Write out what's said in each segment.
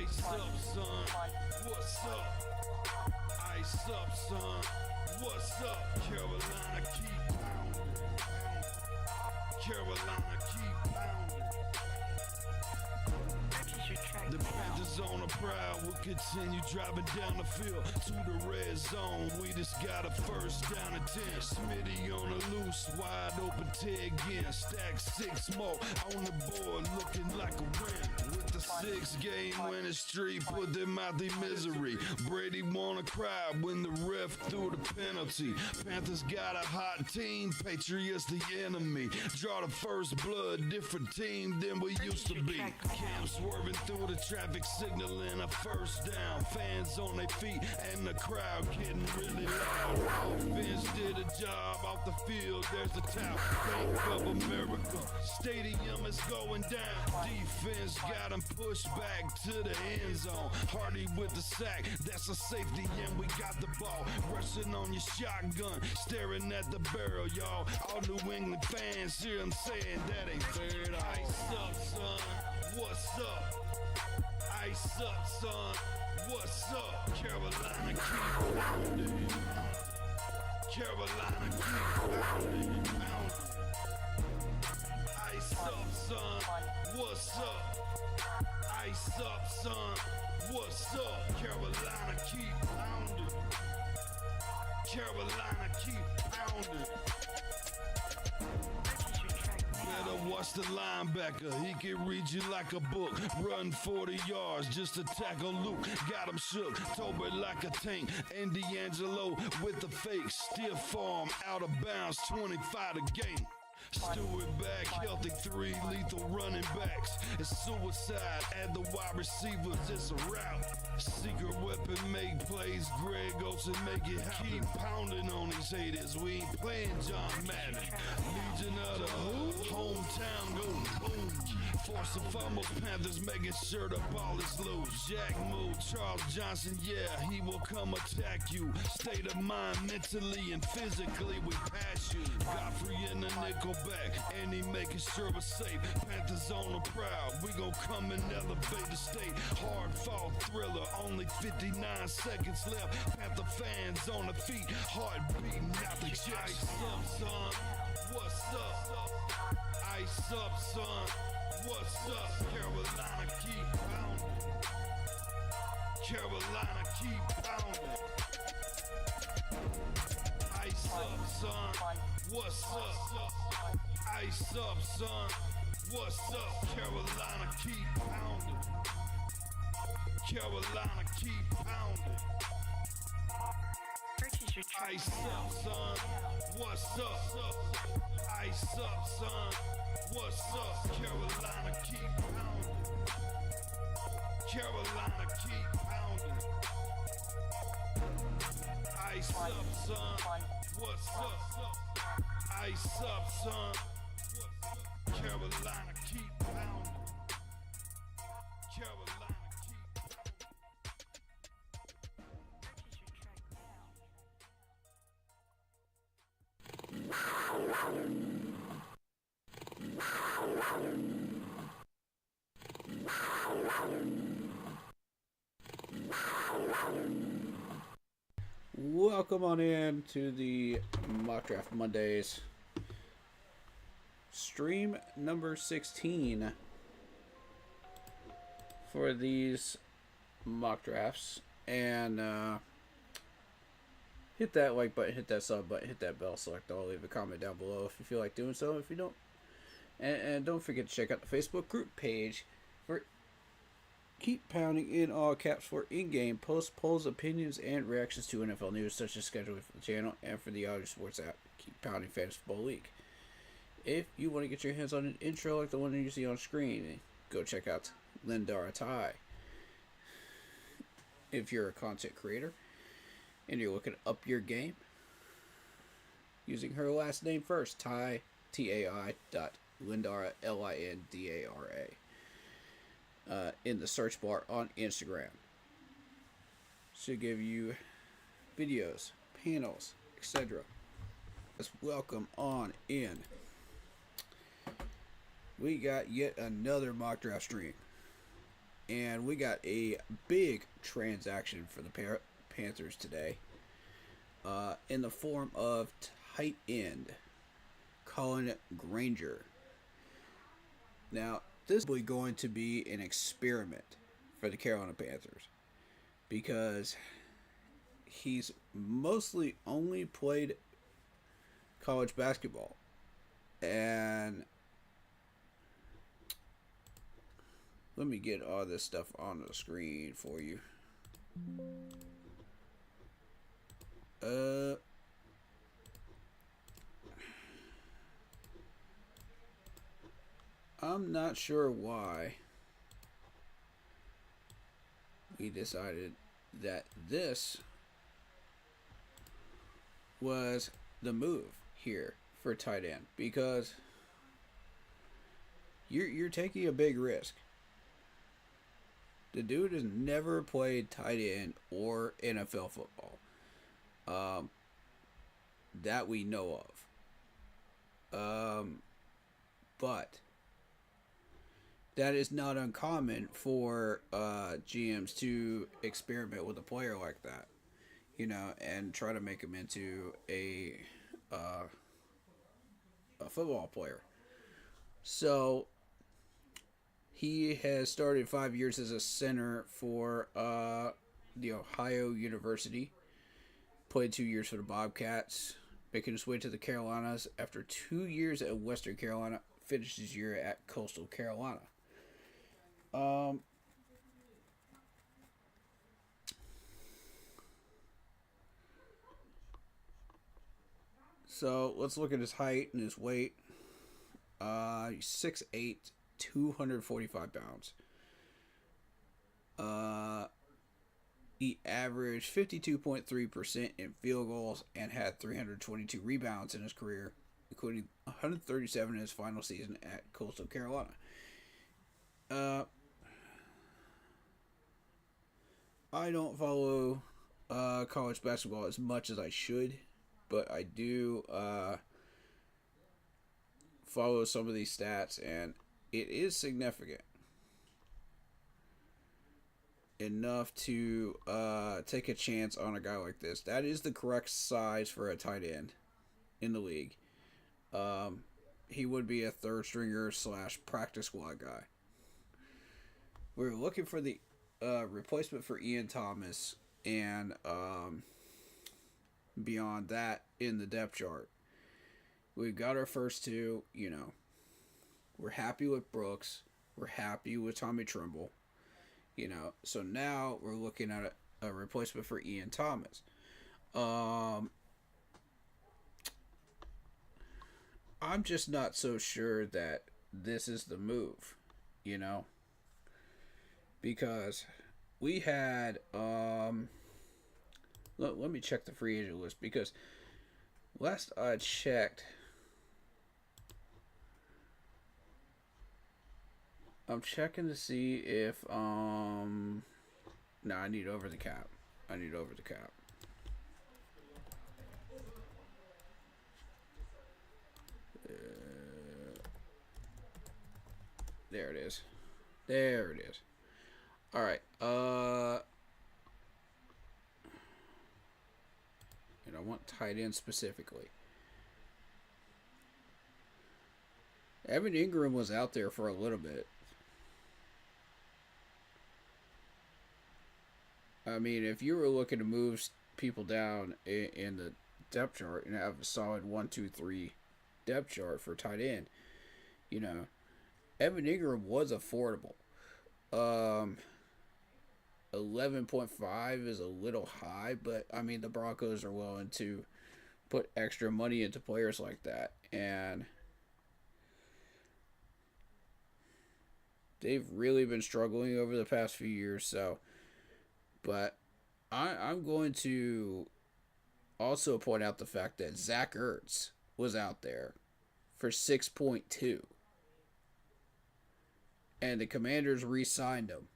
Ice up, son. What's up? Ice up, son. What's up? Carolina, keep pounding. Carolina, keep pounding. The Panthers on a prowl will continue driving down the field to the red zone. We just got a first down and 10. Smitty on the loose, wide open Ted again. Stack 6 more on the board, looking like a win. With the 6-game winning streak, put them out their misery. Brady wanna cry when the ref threw the penalty. Panthers got a hot team, Patriots the enemy. Draw the first blood, different team than we used to be. Cam swerving through the traffic signal in a first down. Fans on their feet and the crowd getting really loud. Offense did a job off the field. There's the towel. Bank of America. Stadium is going down. Defense got him pushed back to the end zone. Hardy with the sack. That's a safety and we got the ball. Rushing on your shotgun. Staring at the barrel, y'all. All New England fans hear him saying that ain't fair. Ice up, son. What's up? Ice up, son. What's up? Carolina, keep pounding. Carolina, keep pounding. Ice up, son. What's up? Ice up, son. What's up? Carolina, keep pounding. Carolina, keep pounding. Better watch the linebacker, he can read you like a book. Run 40 yards just to tackle Luke. Got him shook, Tober like a tank. And D'Angelo with the fake. Stiff arm, out of bounds, 25 to game. Stewart back, healthy 3 lethal running backs. It's suicide, add the wide receivers, it's a rout. Secret weapon, make plays, Greg Olsen, make it happen. Keep pounding on these haters, we ain't playing John Madden. Legion of the hometown go boom. Force and fumbles, Panthers making sure the ball is loose. Jack move, Charles Johnson, yeah, he will come attack you. State of mind, mentally and physically, we pass you. Godfrey in the nickel back, and he making sure we're safe. Panthers on the prowl, we gon' come and elevate the state. Hard fought thriller, only 59 seconds left. Panther fans on the feet, heart beating out the chest. Ice up, son. What's up? Ice up, son. What's up? Carolina, keep pounding. Carolina, keep pounding. Ice up, son. What's up? Ice up, son. What's up? Carolina, keep pounding. Carolina, keep pounding. Ice up, son. What's up? Ice up, son. What's up? Carolina, keep pounding. Carolina, keep pounding. Ice up, son. What's up? Ice up, son. Carolina, keep pounding. Carolina, keep pounding. Welcome on in to the Mock Draft Mondays. Stream number 16 for these mock drafts. And hit that like button, hit that sub button, hit that bell, select all, leave a comment down below if you feel like doing so. If you don't, and don't forget to check out the Facebook group page for Keep Pounding in all caps for in-game posts, polls, opinions, and reactions to NFL news, such as scheduling for the channel and for the Audio Sports app, Keep Pounding Fantasy Football League. If you want to get your hands on an intro like the one you see on screen, go check out Lindara Ty. If you're a content creator and you're looking to up your game, using her last name first, Ty, T-A-I, Lindara, Lindara. In the search bar on Instagram. She'll give you videos, panels, etc. Let's welcome on in. We got yet another mock draft stream. And we got a big transaction for the Panthers today, in the form of tight end Colin Granger. Now, this is going to be an experiment for the Carolina Panthers because he's mostly only played college basketball. And let me get all this stuff on the screen for you. I'm not sure why we decided that this was the move here for tight end, because you're taking a big risk. The dude has never played tight end or NFL football, that we know of. But that is not uncommon for GMs to experiment with a player like that, and try to make him into a football player. So he has started 5 years as a center for the Ohio University. Played 2 years for the Bobcats, making his way to the Carolinas after 2 years at Western Carolina. Finished his year at Coastal Carolina. So let's look at his height and his weight. He's 6'8", 245 pounds. He averaged 52.3% in field goals and had 322 rebounds in his career, including 137 in his final season at Coastal Carolina. I don't follow college basketball as much as I should, but I do follow some of these stats, and it is significant enough to take a chance on a guy like this. That is the correct size for a tight end in the league. He would be a third stringer / practice squad guy. We're looking for the replacement for Ian Thomas, and beyond that in the depth chart. We've got our first two, We're happy with Brooks. We're happy with Tommy Tremble. So now we're looking at a replacement for Ian Thomas. I'm just not so sure that this is the move, because we had let me check the free agent list, because last I checked, I'm checking to see if no, I need over the cap. There it is. All right. And I want tight end specifically. Evan Ingram was out there for a little bit. I mean, if you were looking to move people down in the depth chart and have a solid 1, 2, 3 depth chart for tight end, Evan Ingram was affordable. 11.5 is a little high, but I mean, the Broncos are willing to put extra money into players like that, and they've really been struggling over the past few years. So, but I'm going to also point out the fact that Zach Ertz was out there for 6.2, and the Commanders re-signed him.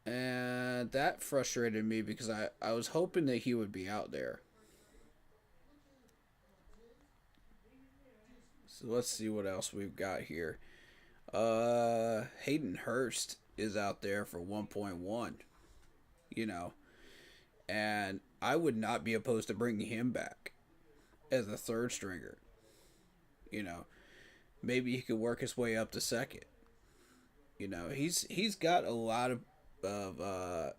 And that frustrated me because I was hoping that he would be out there. So let's see what else we've got here. Hayden Hurst is out there for 1.1, you know, and I would not be opposed to bringing him back as a third stringer. You know, maybe he could work his way up to second. You know, he's got a lot of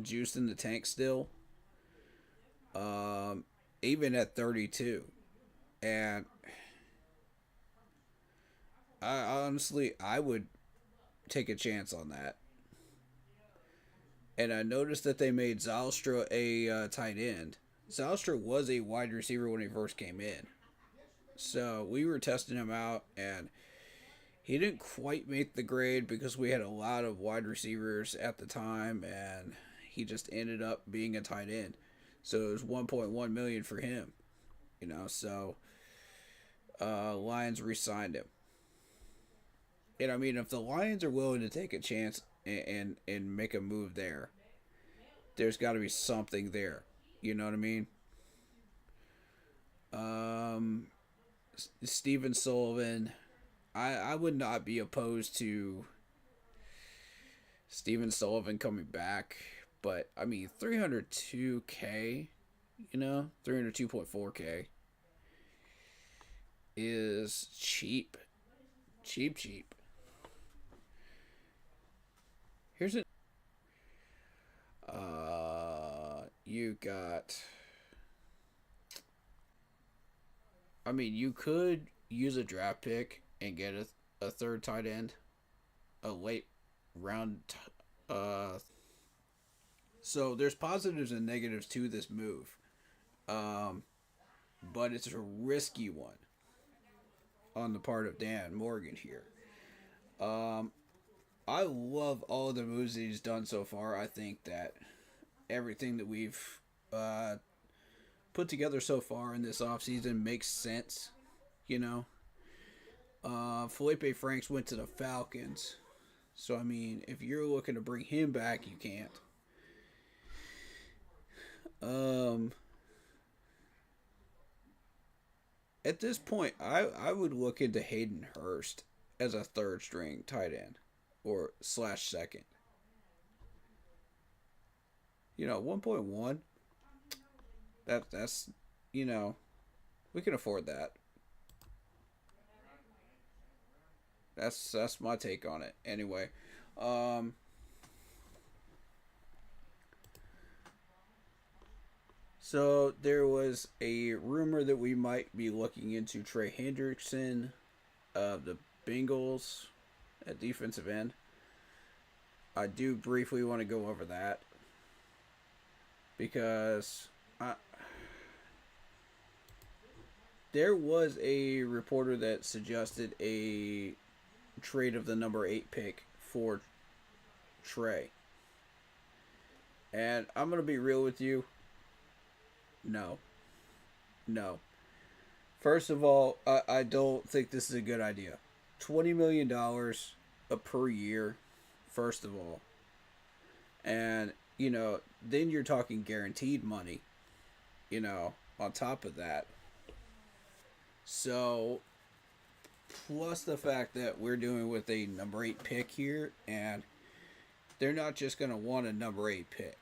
juice in the tank still. Even at 32, and I would take a chance on that. And I noticed that they made Zylstra a tight end. Zylstra was a wide receiver when he first came in. So we were testing him out, and he didn't quite make the grade because we had a lot of wide receivers at the time, and he just ended up being a tight end. So it was 1.1 million for him. You know, so Lions re-signed him. And I mean, if the Lions are willing to take a chance and make a move there, there's got to be something there. You know what I mean? Stephen Sullivan, I would not be opposed to Stephen Sullivan coming back, but I mean 302K, you know, 302.4K is cheap. Cheap. Here's it. You got. I mean, you could use a draft pick and get a third tight end, a late round. So there's positives and negatives to this move, but it's a risky one on the part of Dan Morgan here. I love all of the moves that he's done so far. I think that everything that we've put together so far in this offseason makes sense, you know. Felipe Franks went to the Falcons. So, I mean, if you're looking to bring him back, you can't. At this point, I would look into Hayden Hurst as a third string tight end or / second. You know, 1.1. That's you know, we can afford that. That's my take on it. Anyway, so there was a rumor that we might be looking into Trey Hendrickson of the Bengals at defensive end. I do briefly want to go over that because there was a reporter that suggested a trade of the number 8 pick for Trey. And I'm going to be real with you. No. First of all, I don't think this is a good idea. $20 million per year, first of all. And, you know, then you're talking guaranteed money, you know, on top of that. So, plus the fact that we're doing with a number 8 pick here, and they're not just going to want a number 8 pick.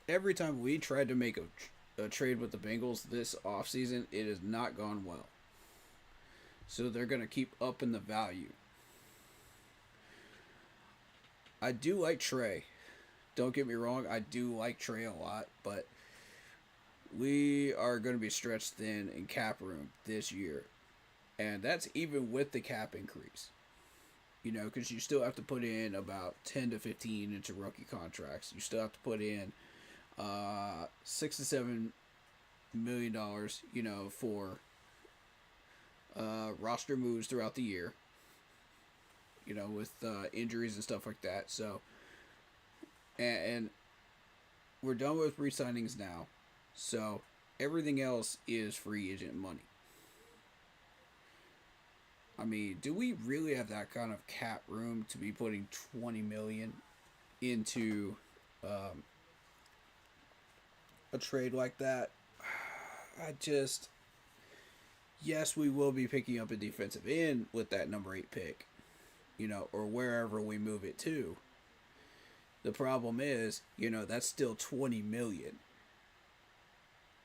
Every time we tried to make a trade with the Bengals this offseason, it has not gone well. So they're going to keep upping the value. I do like Trey. Don't get me wrong, I do like Trey a lot, but we are going to be stretched thin in cap room this year. And that's even with the cap increase. You know, because you still have to put in about 10 to 15 into rookie contracts. You still have to put in $6 to $7 million, you know, for roster moves throughout the year. You know, with injuries and stuff like that. So, and we're done with re-signings now. So, everything else is free agent money. I mean, do we really have that kind of cap room to be putting $20 million into a trade like that? I just, Yes, we will be picking up a defensive end with that number 8 pick, or wherever we move it to. The problem is, that's still 20 million.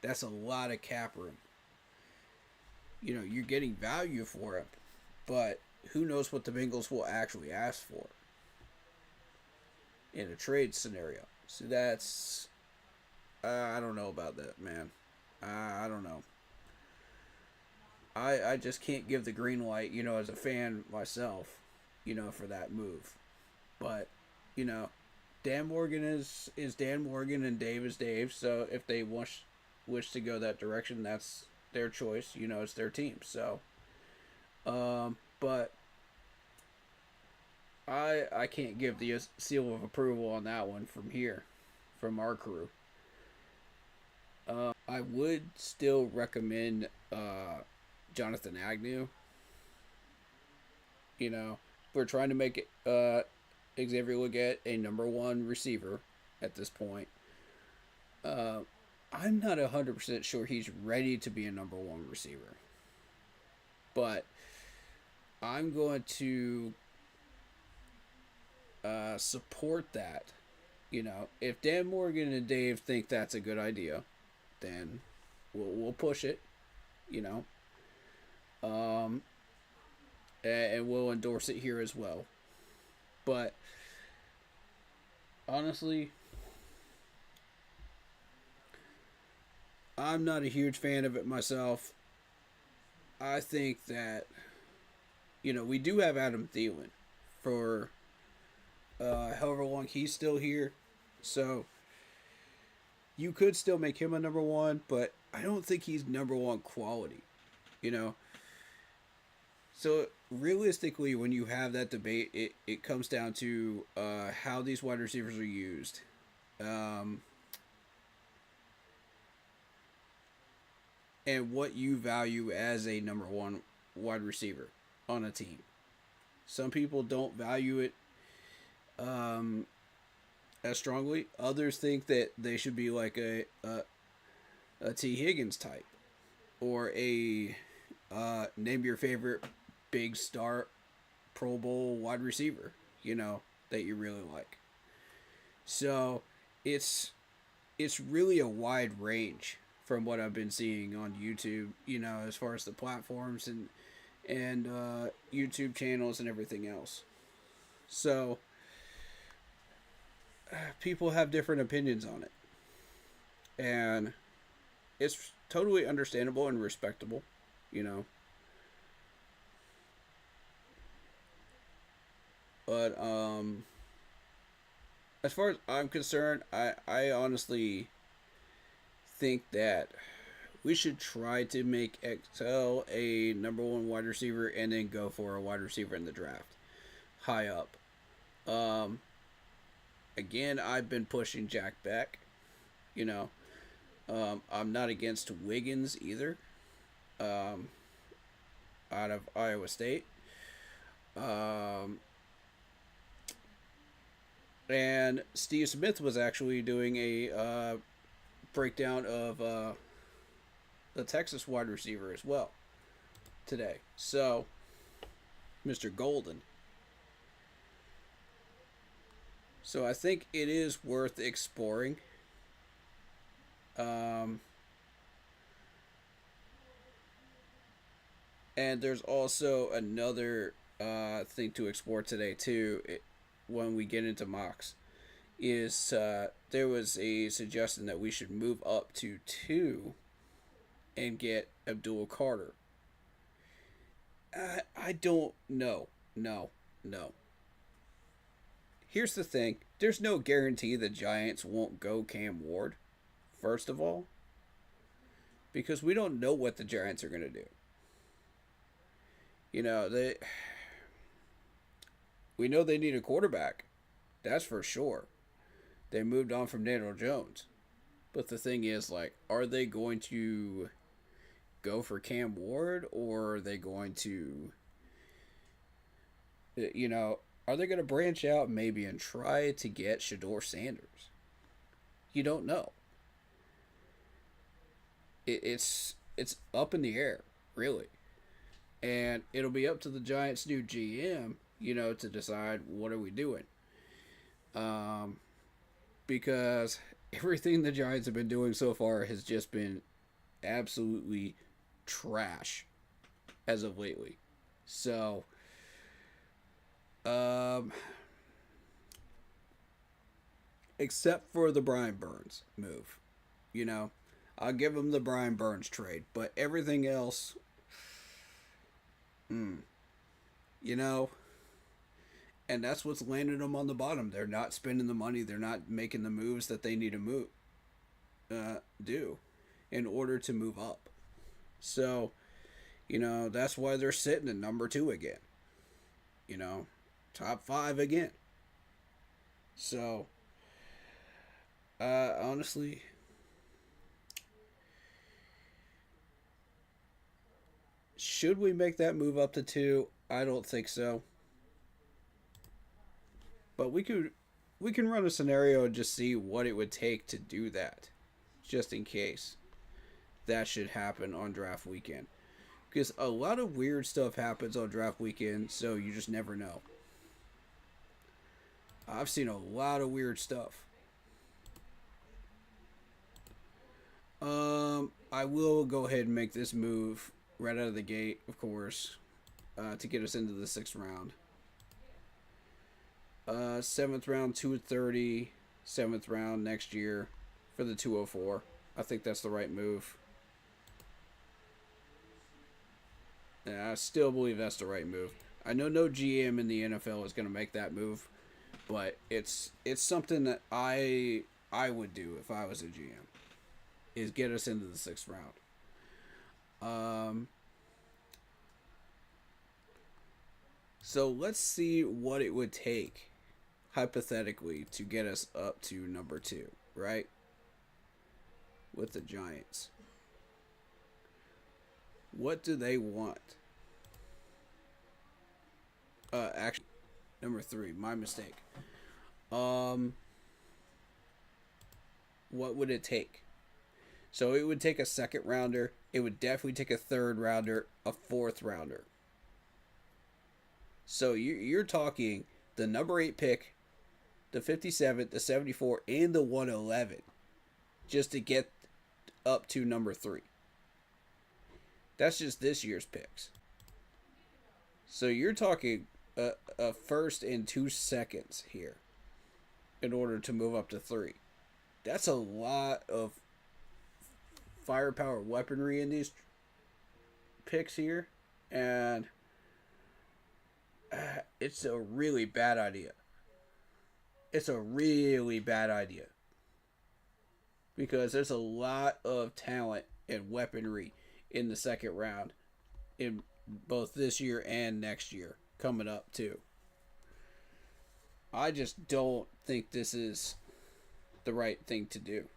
That's a lot of cap room. You're getting value for it, but who knows what the Bengals will actually ask for in a trade scenario. So that's I don't know about that, man. I don't know. I just can't give the green light, as a fan myself, for that move. But, Dan Morgan is Dan Morgan and Dave is Dave. So if they wish to go that direction, that's their choice. It's their team. So, but I can't give the seal of approval on that one from here, from our crew. I would still recommend Jonathan Agnew. We're trying to make it Xavier Legette a number 1 receiver at this point. I'm not 100% sure he's ready to be a number 1 receiver. But I'm going to support that. If Dan Morgan and Dave think that's a good idea, then we'll push it. And we'll endorse it here as well. But honestly, I'm not a huge fan of it myself. I think that we do have Adam Thielen for however long he's still here. So you could still make him a number 1, but I don't think he's number 1 quality. So realistically, when you have that debate, it comes down to how these wide receivers are used. And what you value as a number 1 wide receiver on a team. Some people don't value it as strongly. Others think that they should be like a T. Higgins type, or a name your favorite big star Pro Bowl wide receiver, that you really like. So it's really a wide range from what I've been seeing on YouTube, as far as the platforms and YouTube channels and everything else. So people have different opinions on it, and it's totally understandable and respectable, But as far as I'm concerned, I honestly think that we should try to make XL a number 1 wide receiver and then go for a wide receiver in the draft, high up. Again, I've been pushing Jack Beck. I'm not against Wiggins either. Out of Iowa State. And Steve Smith was actually doing a breakdown of the Texas wide receiver as well today. So, Mr. Golden. So I think it is worth exploring. And there's also another thing to explore today too. When we get into mocks, is there was a suggestion that we should move up to 2 and get Abdul Carter. I don't know. No. Here's the thing. There's no guarantee the Giants won't go Cam Ward, first of all, because we don't know what the Giants are going to do. We know they need a quarterback. That's for sure. They moved on from Daniel Jones. But the thing is, are they going to go for Cam Ward, or are they going to, are they going to branch out maybe and try to get Shedeur Sanders? You don't know. It's up in the air. really. And it'll be up to the Giants' new GM, to decide what are we doing. Um, because everything the Giants have been doing so far has just been absolutely trash as of lately. So, um, except for the Brian Burns move, you know, I'll give him the Brian Burns trade, but everything else, mm, you know, and that's what's landed them on the bottom. They're not spending the money. They're not making the moves that they need to do in order to move up. So, that's why they're sitting at number 2 again. Top 5 again. So, honestly, should we make that move up to 2? I don't think so. But we can run a scenario and just see what it would take to do that, just in case that should happen on draft weekend. Because a lot of weird stuff happens on draft weekend, so you just never know. I've seen a lot of weird stuff. I will go ahead and make this move right out of the gate, of course, to get us into the 6th round. 7th round, 230. 7th round next year for the 204. I think that's the right move. Yeah, I still believe that's the right move. I know no GM in the NFL is going to make that move, but it's something that I would do if I was a GM. Is get us into the 6th round. So let's see what it would take, hypothetically, to get us up to number 2, right? With the Giants. What do they want? Actually, number 3, my mistake. What would it take? So it would take a 2nd rounder. It would definitely take a 3rd rounder, a 4th rounder. So you're talking the number 8 pick, the 57th, the 74, and the 111 just to get up to number 3. That's just this year's picks. So you're talking a 1st and 2 seconds here in order to move up to 3. That's a lot of firepower weaponry in these picks here, and it's a really bad idea. It's a really bad idea because there's a lot of talent and weaponry in the 2nd round in both this year and next year coming up too. I just don't think this is the right thing to do.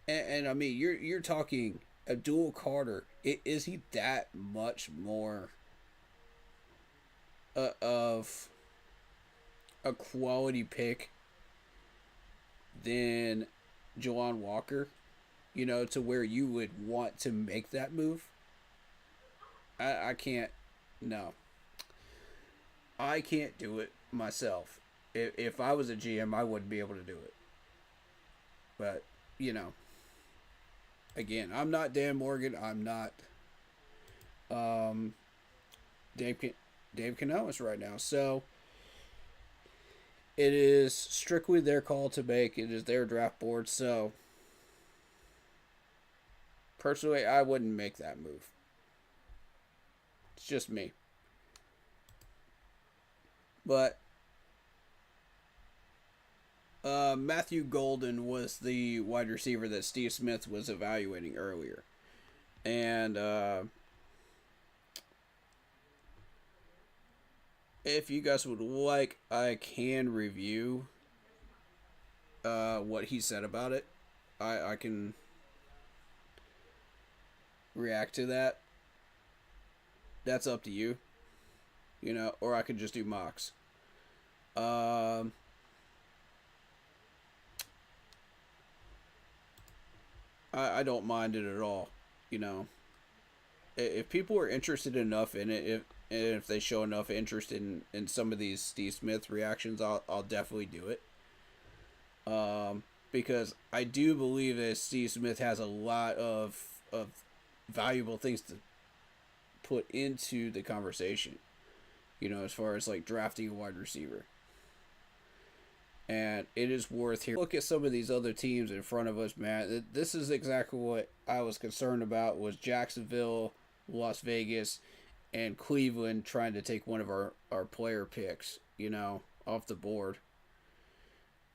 And I mean, you're talking Abdul Carter. Is he that much more of a quality pick than Juwan Walker? To where you would want to make that move? I can't. No. I can't do it myself. If I was a GM, I wouldn't be able to do it. But, again, I'm not Dan Morgan. I'm not Dave Canales right now. So it is strictly their call to make. It is their draft board. So personally, I wouldn't make that move. It's just me. But Matthew Golden was the wide receiver that Steve Smith was evaluating earlier. And if you guys would like, I can review what he said about it. I can react to that. That's up to you. Or I could just do mocks. I don't mind it at all. You know, if people are interested enough in it, if they show enough interest in some of these Steve Smith reactions, I'll definitely do it. Because I do believe that Steve Smith has a lot of valuable things to put into the conversation. You know, as far as like drafting a wide receiver. And it is worth hearing. Look at some of these other teams in front of us, man. This is exactly what I was concerned about, was Jacksonville, Las Vegas, and Cleveland trying to take one of our player picks, you know, off the board.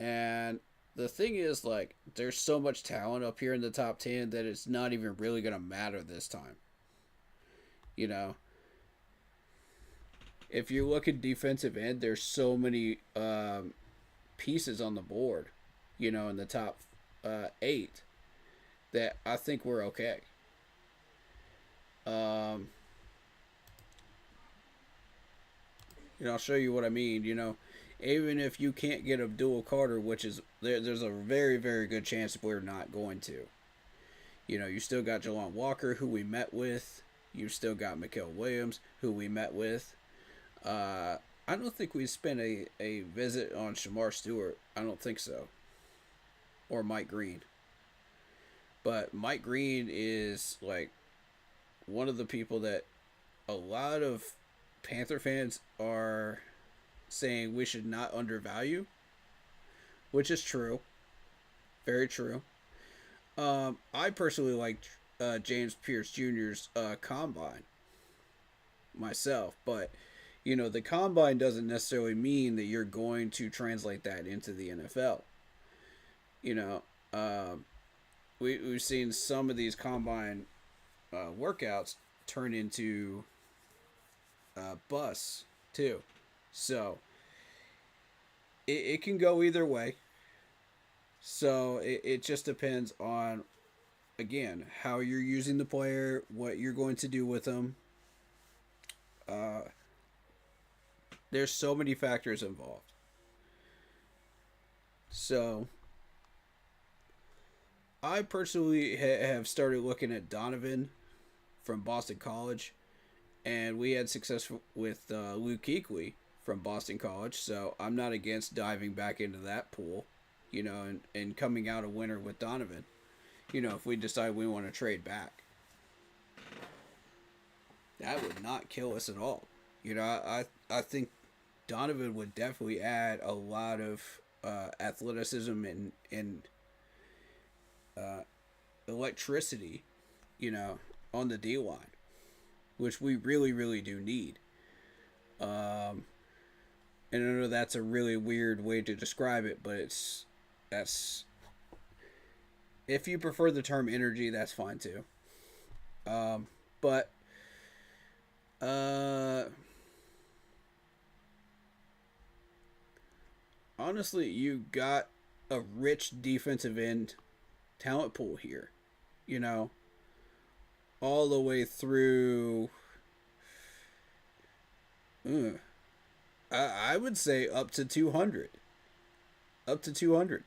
And the thing is, like, there's so much talent up here in the top 10 that it's not even really going to matter this time. You know, if you look at defensive end, there's so many pieces on the board, you know, in the top 8 that I think we're okay. You know, I'll show you what I mean. You know, even if you can't get Abdul Carter, which is there's a very, very good chance we're not going to. You know, you still got Jelon Walker, who we met with. You still got Mikael Williams, who we met with. I don't think we spent a visit on Shamar Stewart. I don't think so. Or Mike Green. But Mike Green is like one of the people that a lot of Panther fans are saying we should not undervalue, which is true. Very true. I personally liked James Pierce Jr.'s combine myself, but you know, the combine doesn't necessarily mean that you're going to translate that into the NFL. You know, we've seen some of these combine workouts turn into busts too. So it can go either way. So it just depends on, again, how you're using the player, what you're going to do with them. There's so many factors involved. So I personally have started looking at Donovan from Boston College, and we had success with Luke Kuechly from Boston College, so I'm not against diving back into that pool, you know, and coming out a winner with Donovan, you know, if we decide we want to trade back. That would not kill us at all. You know, I think Donovan would definitely add a lot of athleticism and electricity, you know, on the D line, which we really, really do need. And I know that's a really weird way to describe it, but that's if you prefer the term energy, that's fine too. But honestly, you got a rich defensive end talent pool here, you know, all the way through. I would say up to 200. Up to 200.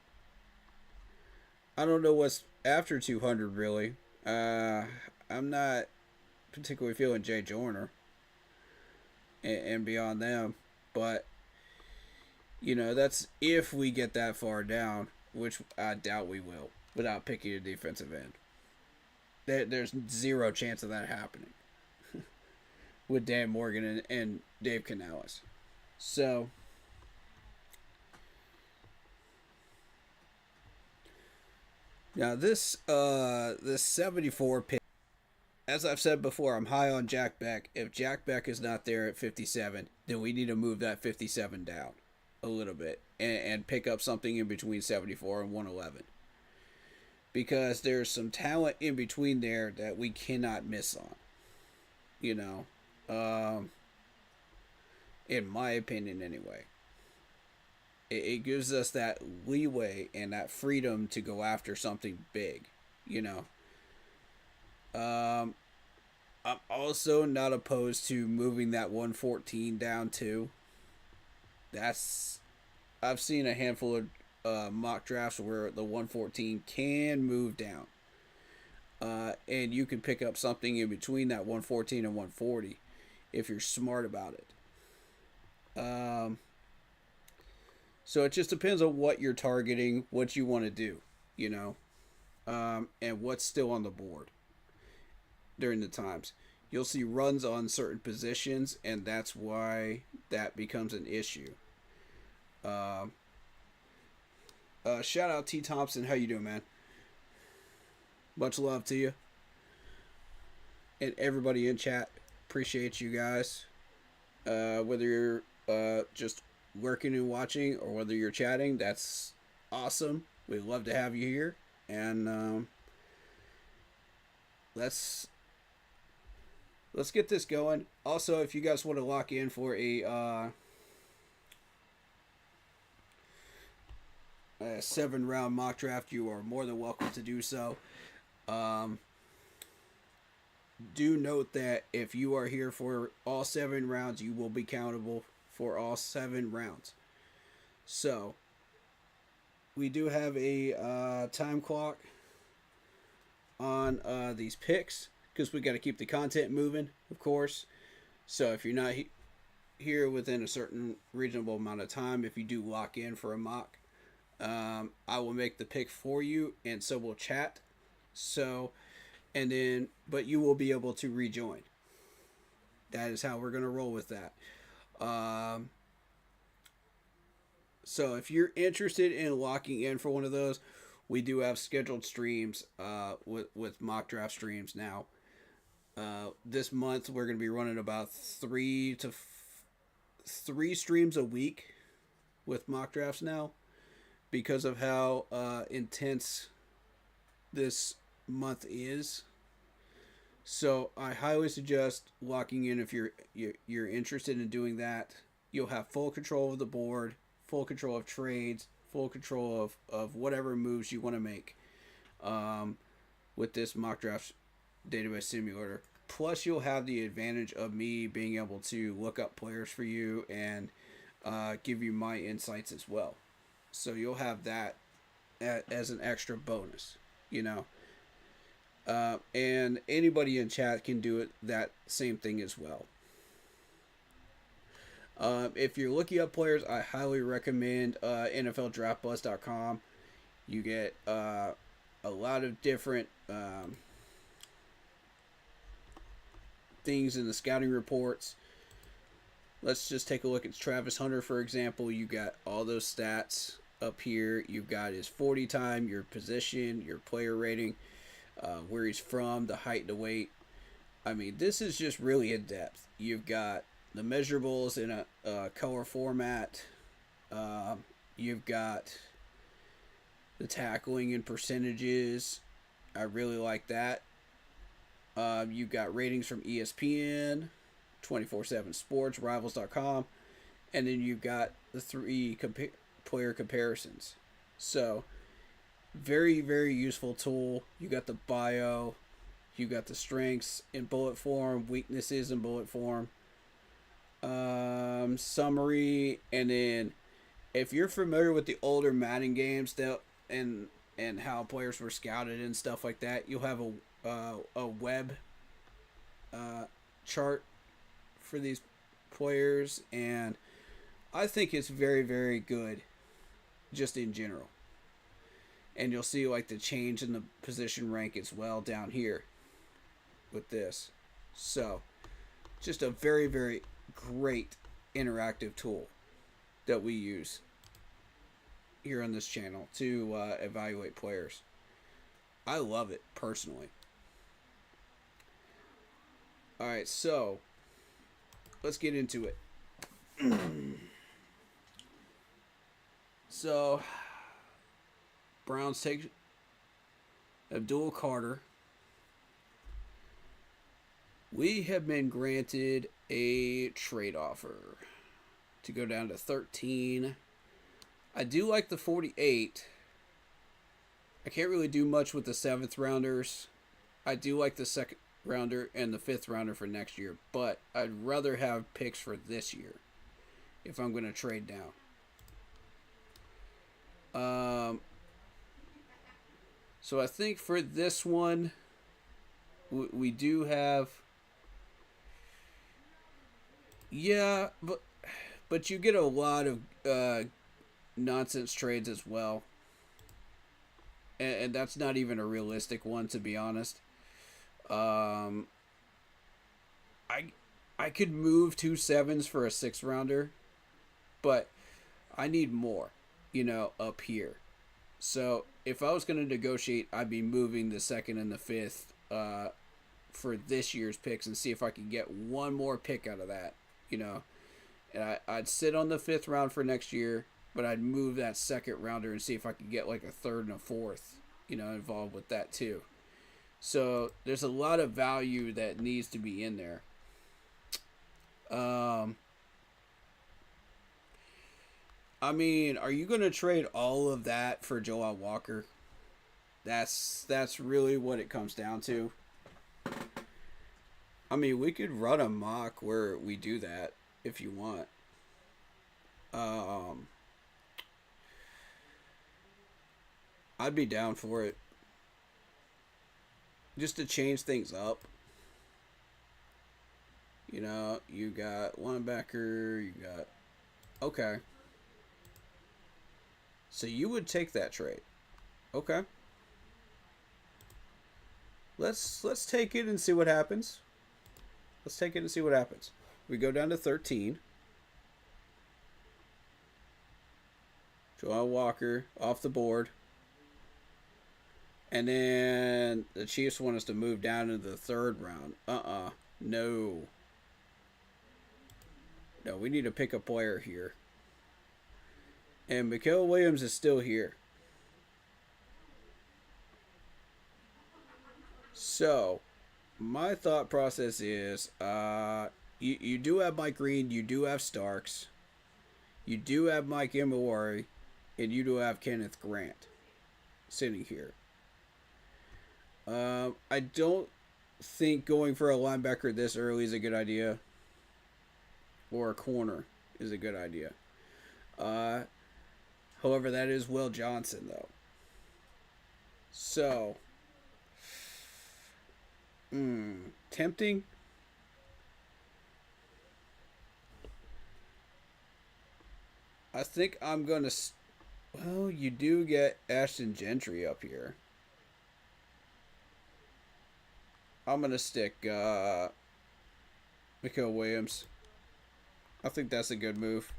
I don't know what's after 200 really. I'm not particularly feeling Jay Joyner and beyond them, but you know, that's if we get that far down, which I doubt we will, without picking a defensive end. There's zero chance of that happening with Dan Morgan and Dave Canales. So now this 74 pick, as I've said before, I'm high on Jack Beck. If Jack Beck is not there at 57, then we need to move that 57 down a little bit and pick up something in between 74 and 111. Because there's some talent in between there that we cannot miss on. You know, in my opinion anyway. It gives us that leeway and that freedom to go after something big, you know. I'm also not opposed to moving that 114 down too. I've seen a handful of mock drafts where the 114 can move down. And you can pick up something in between that 114 and 140 if you're smart about it. So it just depends on what you're targeting, what you want to do, you know, and what's still on the board during the times. You'll see runs on certain positions, and that's why that becomes an issue. Shout out T Thompson. How you doing, man? Much love to you. And everybody in chat. Appreciate you guys. Whether you're just working and watching or whether you're chatting, that's awesome. We'd love to have you here. And let's get this going. Also, if you guys want to lock in for a 7-round mock draft, you are more than welcome to do so. Do note that if you are here for all 7 rounds, you will be countable for all 7 rounds. So, we do have a time clock on these picks because we got to keep the content moving, of course. So, if you're not here within a certain reasonable amount of time, if you do lock in for a mock, I will make the pick for you, and so will chat. So, and then, but you will be able to rejoin. That is how we're going to roll with that. So if you're interested in locking in for one of those, we do have scheduled streams with mock draft streams now. This month we're going to be running about 3 streams a week with mock drafts now because of how intense this month is. So I highly suggest locking in if you're interested in doing that. You'll have full control of the board, full control of trades, full control of whatever moves you want to make with this mock draft database simulator. Plus you'll have the advantage of me being able to look up players for you and give you my insights as well. So you'll have that as an extra bonus, you know. And anybody in chat can do it that same thing as well. If you're looking up players, I highly recommend NFLDraftBuzz.com. You get a lot of different things in the scouting reports. Let's just take a look at Travis Hunter, for example. You got all those stats up here. You've got his 40 time, your position, your player rating, where he's from, the height, the weight. I mean, this is just really in depth. You've got the measurables in a color format. You've got the tackling and percentages. I really like that. You've got ratings from ESPN, 24/7 Sports, Rivals.com, and then you've got the 3 player comparisons. So, very, very useful tool. You got the bio, you got the strengths in bullet form, weaknesses in bullet form, summary, and then if you're familiar with the older Madden games and how players were scouted and stuff like that, you'll have a web chart for these players, and I think it's very, very good just in general. And you'll see like the change in the position rank as well down here with this. So, just a very, very great interactive tool that we use here on this channel to evaluate players. I love it personally. Alright, so let's get into it. So, Browns take Abdul Carter. We have been granted a trade offer to go down to 13. I do like the 48. I can't really do much with the 7th rounders. I do like the 2nd rounder and the 5th rounder for next year, but I'd rather have picks for this year if I'm going to trade down. So I think for this one, we do have. Yeah, but you get a lot of nonsense trades as well, and that's not even a realistic one, to be honest. Um, I I could move 2 7s for a 6 rounder, but I need more, up here. So if I was going to negotiate, I'd be moving the second and the fifth for this year's picks and see if I could get one more pick out of that, you know. And I'd sit on the fifth round for next year, but I'd move that second rounder and see if I could get like a third and a fourth, involved with that too. So there's a lot of value that needs to be in there. I mean, are you going to trade all of that for Joel Walker? That's really what it comes down to. I mean, we could run a mock where we do that if you want. I'd be down for it. Just to change things up. You got linebacker, you got... Okay. So you would take that trade. Okay. Let's take it and see what happens. Let's take it and see what happens. We go down to 13. Joel Walker off the board. And then the Chiefs want us to move down into the third round. No. No, we need to pick a player here. And Mikael Williams is still here. So, my thought process is, you do have Mike Green, you do have Starks, you do have Mike Emery, and you do have Kenneth Grant sitting here. I don't think going for a linebacker this early is a good idea. Or a corner is a good idea. However, that is Will Johnson, though. So, tempting. I think I'm going to... Well, you do get Ashton Gentry up here. I'm going to stick Mikael Williams. I think that's a good move.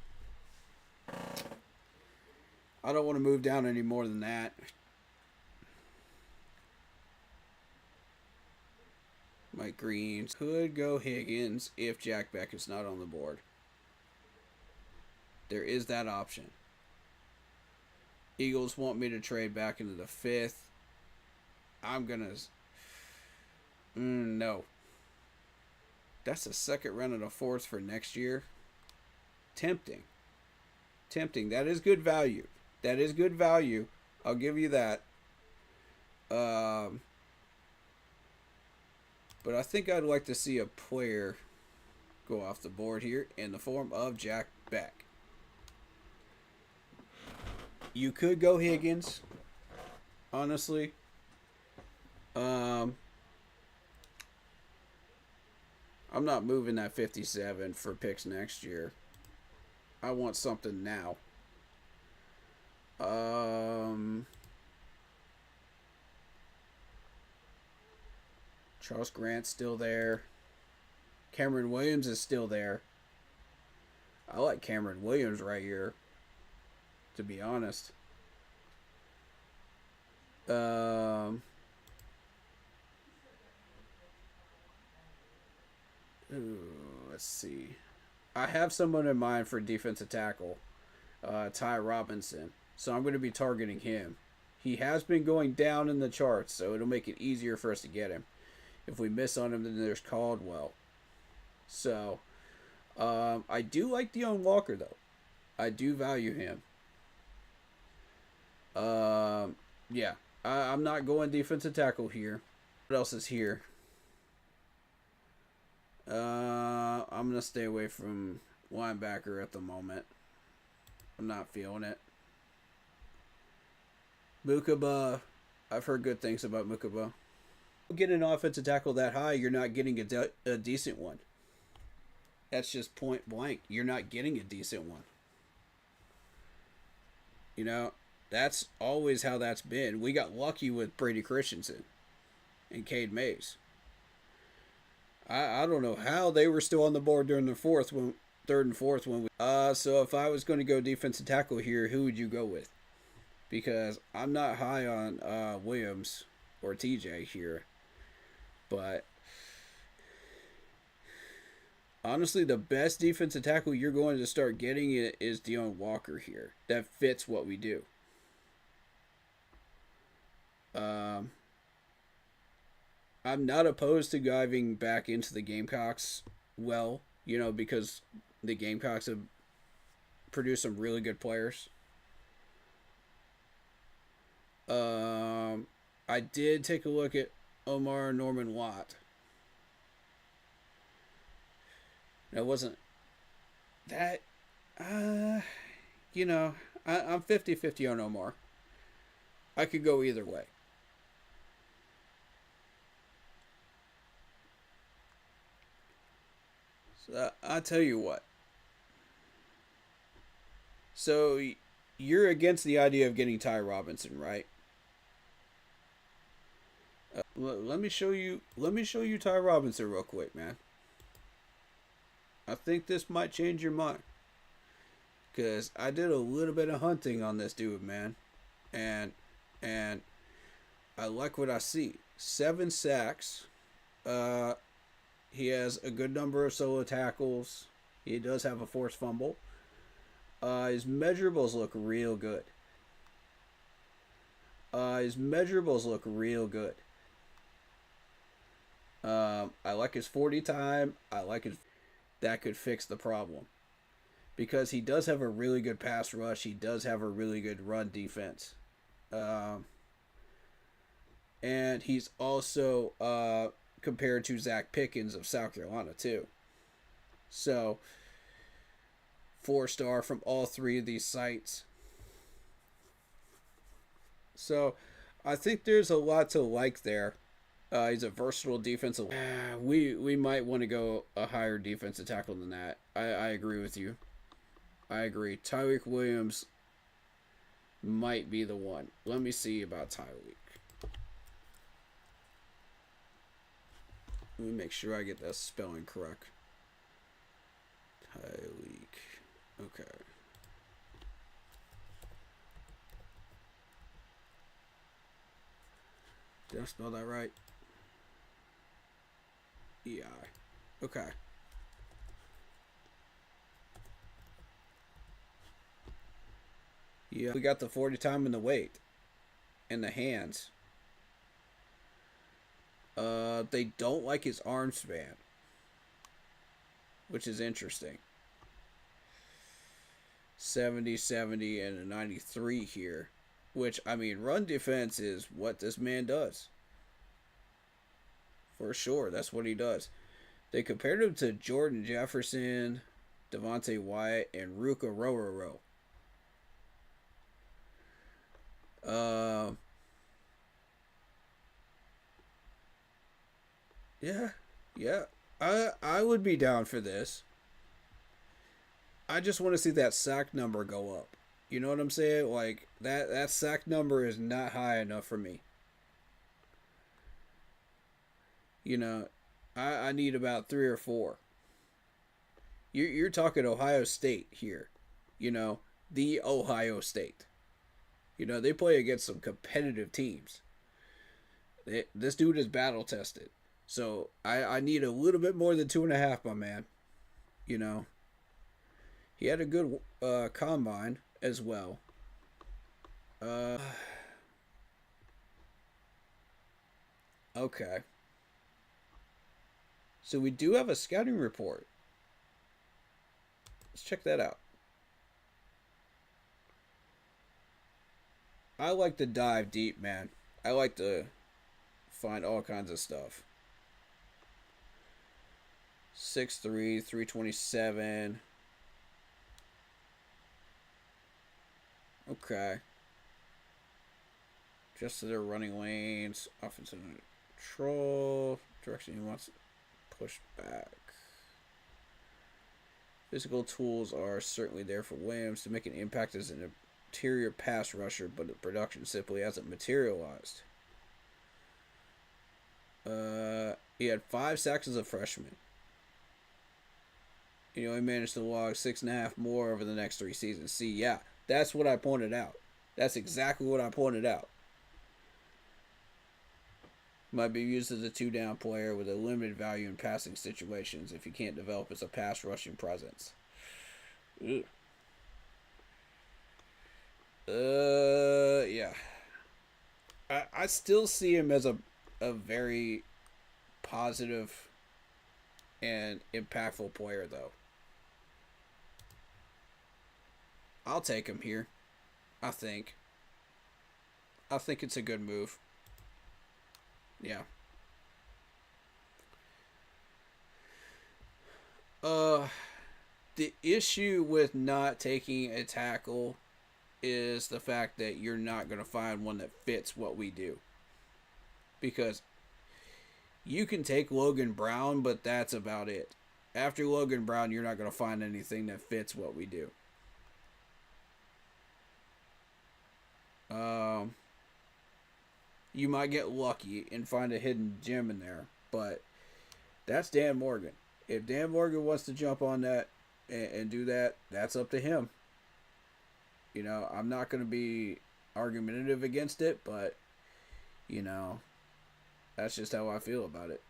I don't want to move down any more than that. Mike Green could go Higgins if Jack Beck is not on the board. There is that option. Eagles want me to trade back into the fifth. I'm going to... no. That's the second round of the fourth for next year. Tempting. That is good value. I'll give you that. But I think I'd like to see a player go off the board here in the form of Jack Beck. You could go Higgins, honestly. I'm not moving that 57 for picks next year. I want something now. Charles Grant's still there. Cameron Williams is still there. I like Cameron Williams right here, to be honest. Let's see. I have someone in mind for defensive tackle, Ty Robinson. So I'm going to be targeting him. He has been going down in the charts, so it'll make it easier for us to get him. If we miss on him, then there's Caldwell. So, I do like Deone Walker, though. I do value him. Yeah. I'm not going defensive tackle here. What else is here? I'm going to stay away from linebacker at the moment. I'm not feeling it. Mukaba. I've heard good things about Mukaba. Get an offensive tackle that high, you're not getting a decent one. That's just point blank. You're not getting a decent one. You know, that's always how that's been. We got lucky with Brady Christensen and Cade Mays. I don't know how they were still on the board during the third and fourth when we. So if I was going to go defensive tackle here, who would you go with? Because I'm not high on Williams or TJ here, but honestly, the best defensive tackle you're going to start getting is Deone Walker here. That fits what we do. I'm not opposed to diving back into the Gamecocks because the Gamecocks have produced some really good players. I did take a look at Omar Norman Watt. It wasn't that, I'm 50-50 on Omar. I could go either way. So I'll tell you what. So you're against the idea of getting Ty Robinson, right? Let me show you Ty Robinson real quick, man. I think this might change your mind. Because I did a little bit of hunting on this dude, man. And I like what I see. 7 sacks. He has a good number of solo tackles. He does have a forced fumble. His measurables look real good. I like his 40 time. I like his. That could fix the problem. Because he does have a really good pass rush. He does have a really good run defense. And he's also compared to Zach Pickens of South Carolina too. So 4-star from all 3 of these sites. So I think there's a lot to like there. He's a versatile defensive. We might want to go a higher defensive tackle than that. I agree with you. I agree. Tyreek Williams might be the one. Let me see about Tyreek. Let me make sure I get that spelling correct. Tyreek. Okay. Did I spell that right? EI. Okay. Yeah, we got the 40 time in the weight. And the hands. They don't like his arm span. Which is interesting. 70, 70, and a 93 here. Which, I mean, run defense is what this man does. For sure, that's what he does. They compared him to Jordan Jefferson, Devontae Wyatt, and Ruka Rororo. Yeah. I would be down for this. I just want to see that sack number go up. You know what I'm saying? Like, that sack number is not high enough for me. You know, I need about 3 or 4. You're talking Ohio State here. You know, the Ohio State. You know, they play against some competitive teams. This dude is battle tested. So I need a little bit more than 2.5, my man. You know. He had a good combine as well. Okay. So we do have a scouting report. Let's check that out. I like to dive deep, man. I like to find all kinds of stuff. 6'3", 327. Okay. Just to their running lanes, offensive control. Direction he wants to push back. Physical tools are certainly there for Williams to make an impact as an interior pass rusher, but the production simply hasn't materialized. He had 5 sacks as a freshman. He only managed to log 6.5 more over the next 3 seasons. See, yeah, that's what I pointed out. That's exactly what I pointed out. Might be used as a 2-down player with a limited value in passing situations if he can't develop as a pass rushing presence. Ugh. Yeah. I still see him as a very positive and impactful player, though. I'll take him here. I think it's a good move. Yeah. The issue with not taking a tackle is the fact that you're not going to find one that fits what we do. Because you can take Logan Brown, but that's about it. After Logan Brown, you're not going to find anything that fits what we do. You might get lucky and find a hidden gem in there, but that's Dan Morgan. If Dan Morgan wants to jump on that and do that, that's up to him. You know, I'm not going to be argumentative against it, but, you know, that's just how I feel about it.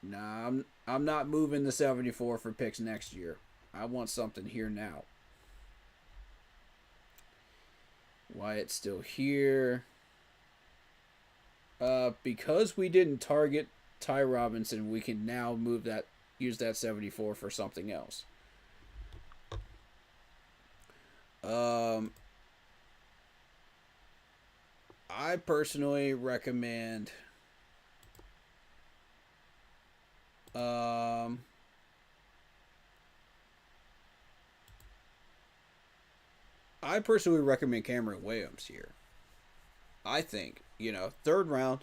Nah, I'm not moving the 74 for picks next year. I want something here now. Wyatt's still here. Because we didn't target Ty Robinson, we can now use that 74 for something else. I personally recommend Cameron Williams here. I think, 3rd round.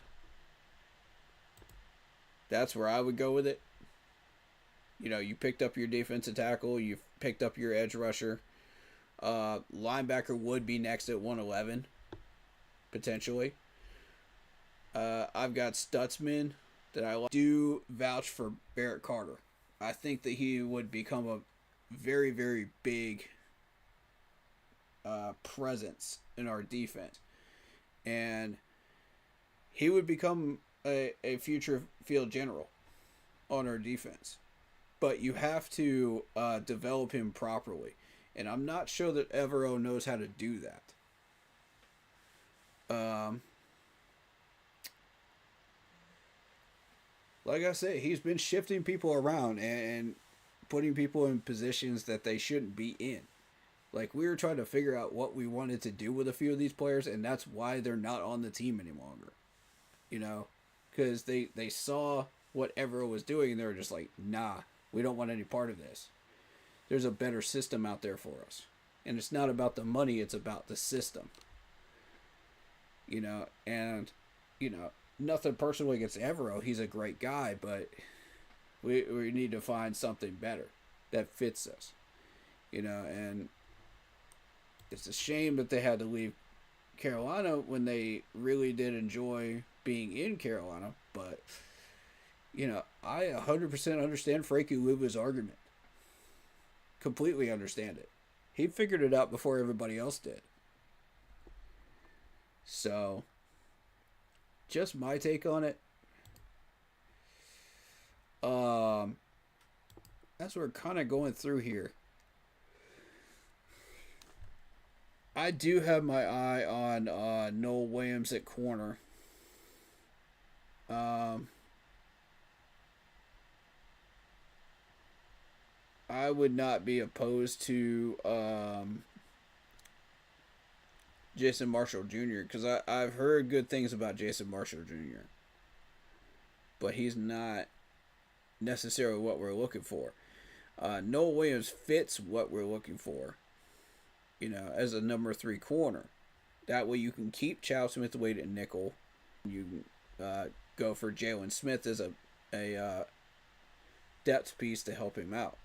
That's where I would go with it. You picked up your defensive tackle. You picked up your edge rusher. Linebacker would be next at 111, potentially. I've got Stutzman that I like. Do vouch for Barrett Carter. I think that he would become a very, very big presence in our defense. And he would become a future field general on our defense. But you have to develop him properly. And I'm not sure that Evero knows how to do that. Like I said, he's been shifting people around and putting people in positions that they shouldn't be in. Like, we were trying to figure out what we wanted to do with a few of these players, and that's why they're not on the team any longer. Because they saw what Evero was doing, and they were just like, nah, we don't want any part of this. There's a better system out there for us. And it's not about the money, it's about the system. Nothing personal against Evero. He's a great guy, but we need to find something better that fits us. And it's a shame that they had to leave Carolina when they really did enjoy being in Carolina. But, I 100% understand Frankie Luvu's argument. Completely understand it. He figured it out before everybody else did. So, just my take on it. As we're kind of going through here, I do have my eye on Noel Williams at corner. I would not be opposed to Jason Marshall Jr. because I've heard good things about Jason Marshall Jr. But he's not necessarily what we're looking for. Noel Williams fits what we're looking for, as a number 3 corner. That way you can keep Chow Smith Wade at nickel You go for Jalen Smith as a depth piece to help him out.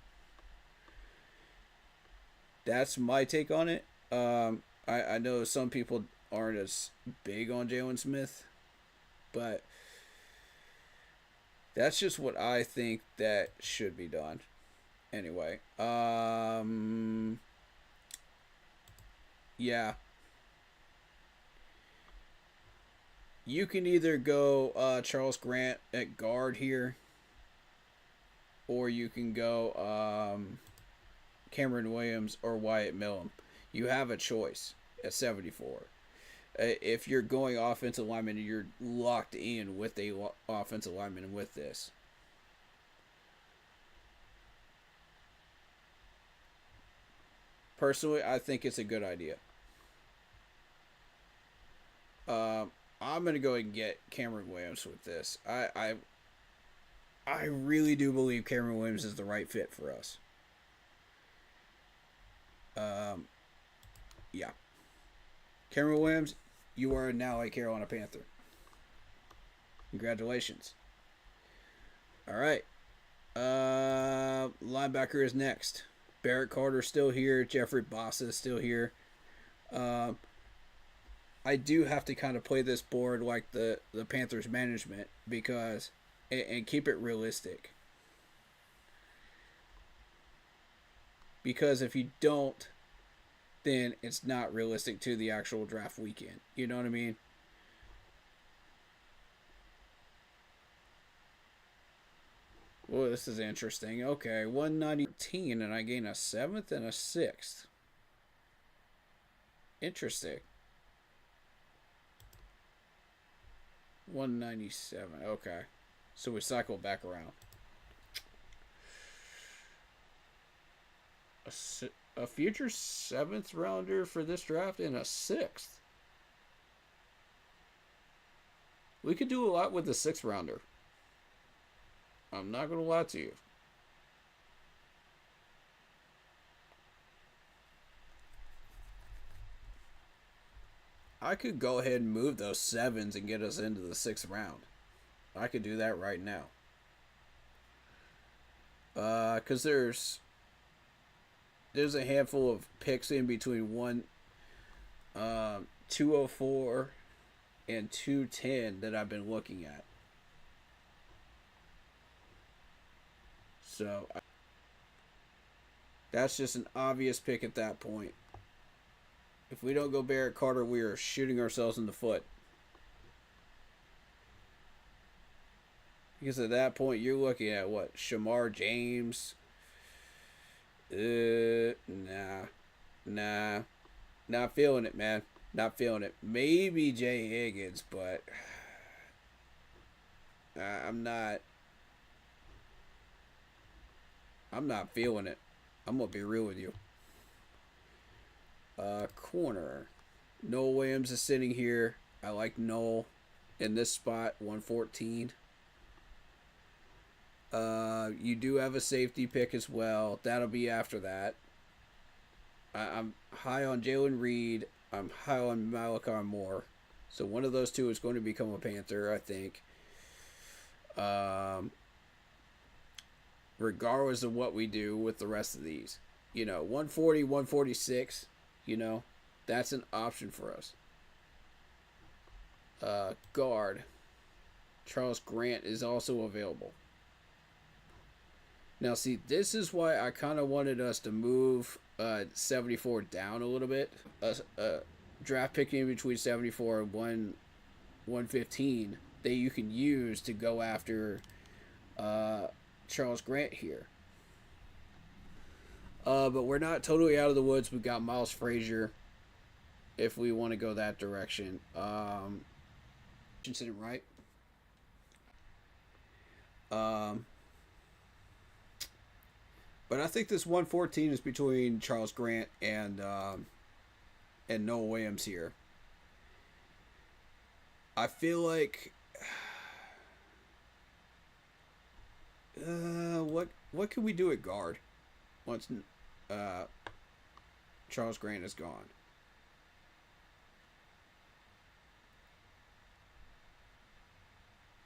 That's my take on it. I know some people aren't as big on Jalen Smith, but that's just what I think that should be done. Anyway, yeah. You can either go Charles Grant at guard here, or you can go Cameron Williams or Wyatt Millum. You have a choice at 74. If you're going offensive lineman, you're locked in with a offensive lineman with this. Personally, I think it's a good idea. I'm gonna go and get Cameron Williams with this. I really do believe Cameron Williams is the right fit for us. Yeah. Cameron Williams, you are now a Carolina Panther. Congratulations. All right. Linebacker is next. Barrett Carter still here. Jeffrey Bossa is still here. I do have to kind of play this board like the Panthers management because and keep it realistic. Because if you don't, then it's not realistic to the actual draft weekend. You know what I mean? Well, this is interesting. Okay, 119, and I gain a 7th and a 6th. Interesting. 197. Okay. So we cycle back around. A future 7th rounder for this draft and a 6th. We could do a lot with the 6th rounder. I'm not going to lie to you. I could go ahead and move those 7s and get us into the 6th round. I could do that right now. Because there's a handful of picks in between 204 and 210 that I've been looking at. So that's just an obvious pick at that point. If we don't go Barrett Carter, we are shooting ourselves in the foot. Because at that point, you're looking at what? Shamar James? Nah. Not feeling it, man. Not feeling it. Maybe Jay Higgins, but I'm not feeling it. I'm going to be real with you. Corner. Noel Williams is sitting here. I like Noel in this spot, 114. You do have a safety pick as well. That'll be after that. I'm high on Jalen Reed. I'm high on Malachi Moore. So one of those two is going to become a Panther, I think. Regardless of what we do with the rest of these. 140, 146, that's an option for us. Guard. Charles Grant is also available. Now, see, this is why I kind of wanted us to move 74 down a little bit. Draft picking between 74 and 115 that you can use to go after Charles Grant here. But we're not totally out of the woods. We've got Miles Frazier if we want to go that direction. Sitting right. But I think this 114 is between Charles Grant and Noel Williams here. I feel like what can we do at guard once Charles Grant is gone?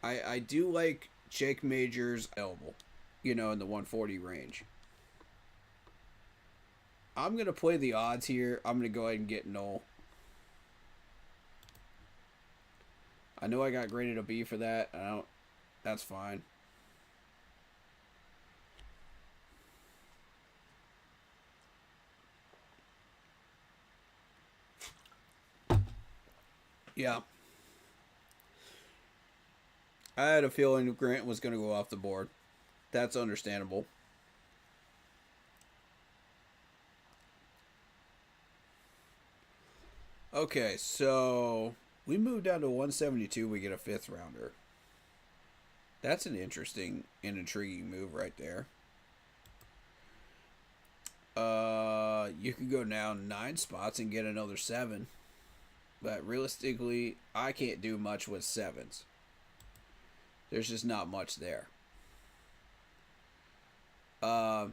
I do like Jake Majors available, you know, in the 140 range. I'm going to play the odds here. I'm going to go ahead and get Noel. I know I got graded a B for that. I don't. That's fine. Yeah. I had a feeling Grant was going to go off the board. That's understandable. Okay, so we move down to 172. We get a fifth rounder. That's an interesting and intriguing move right there. You could go down 9 spots and get another 7. But realistically, I can't do much with 7s. There's just not much there. I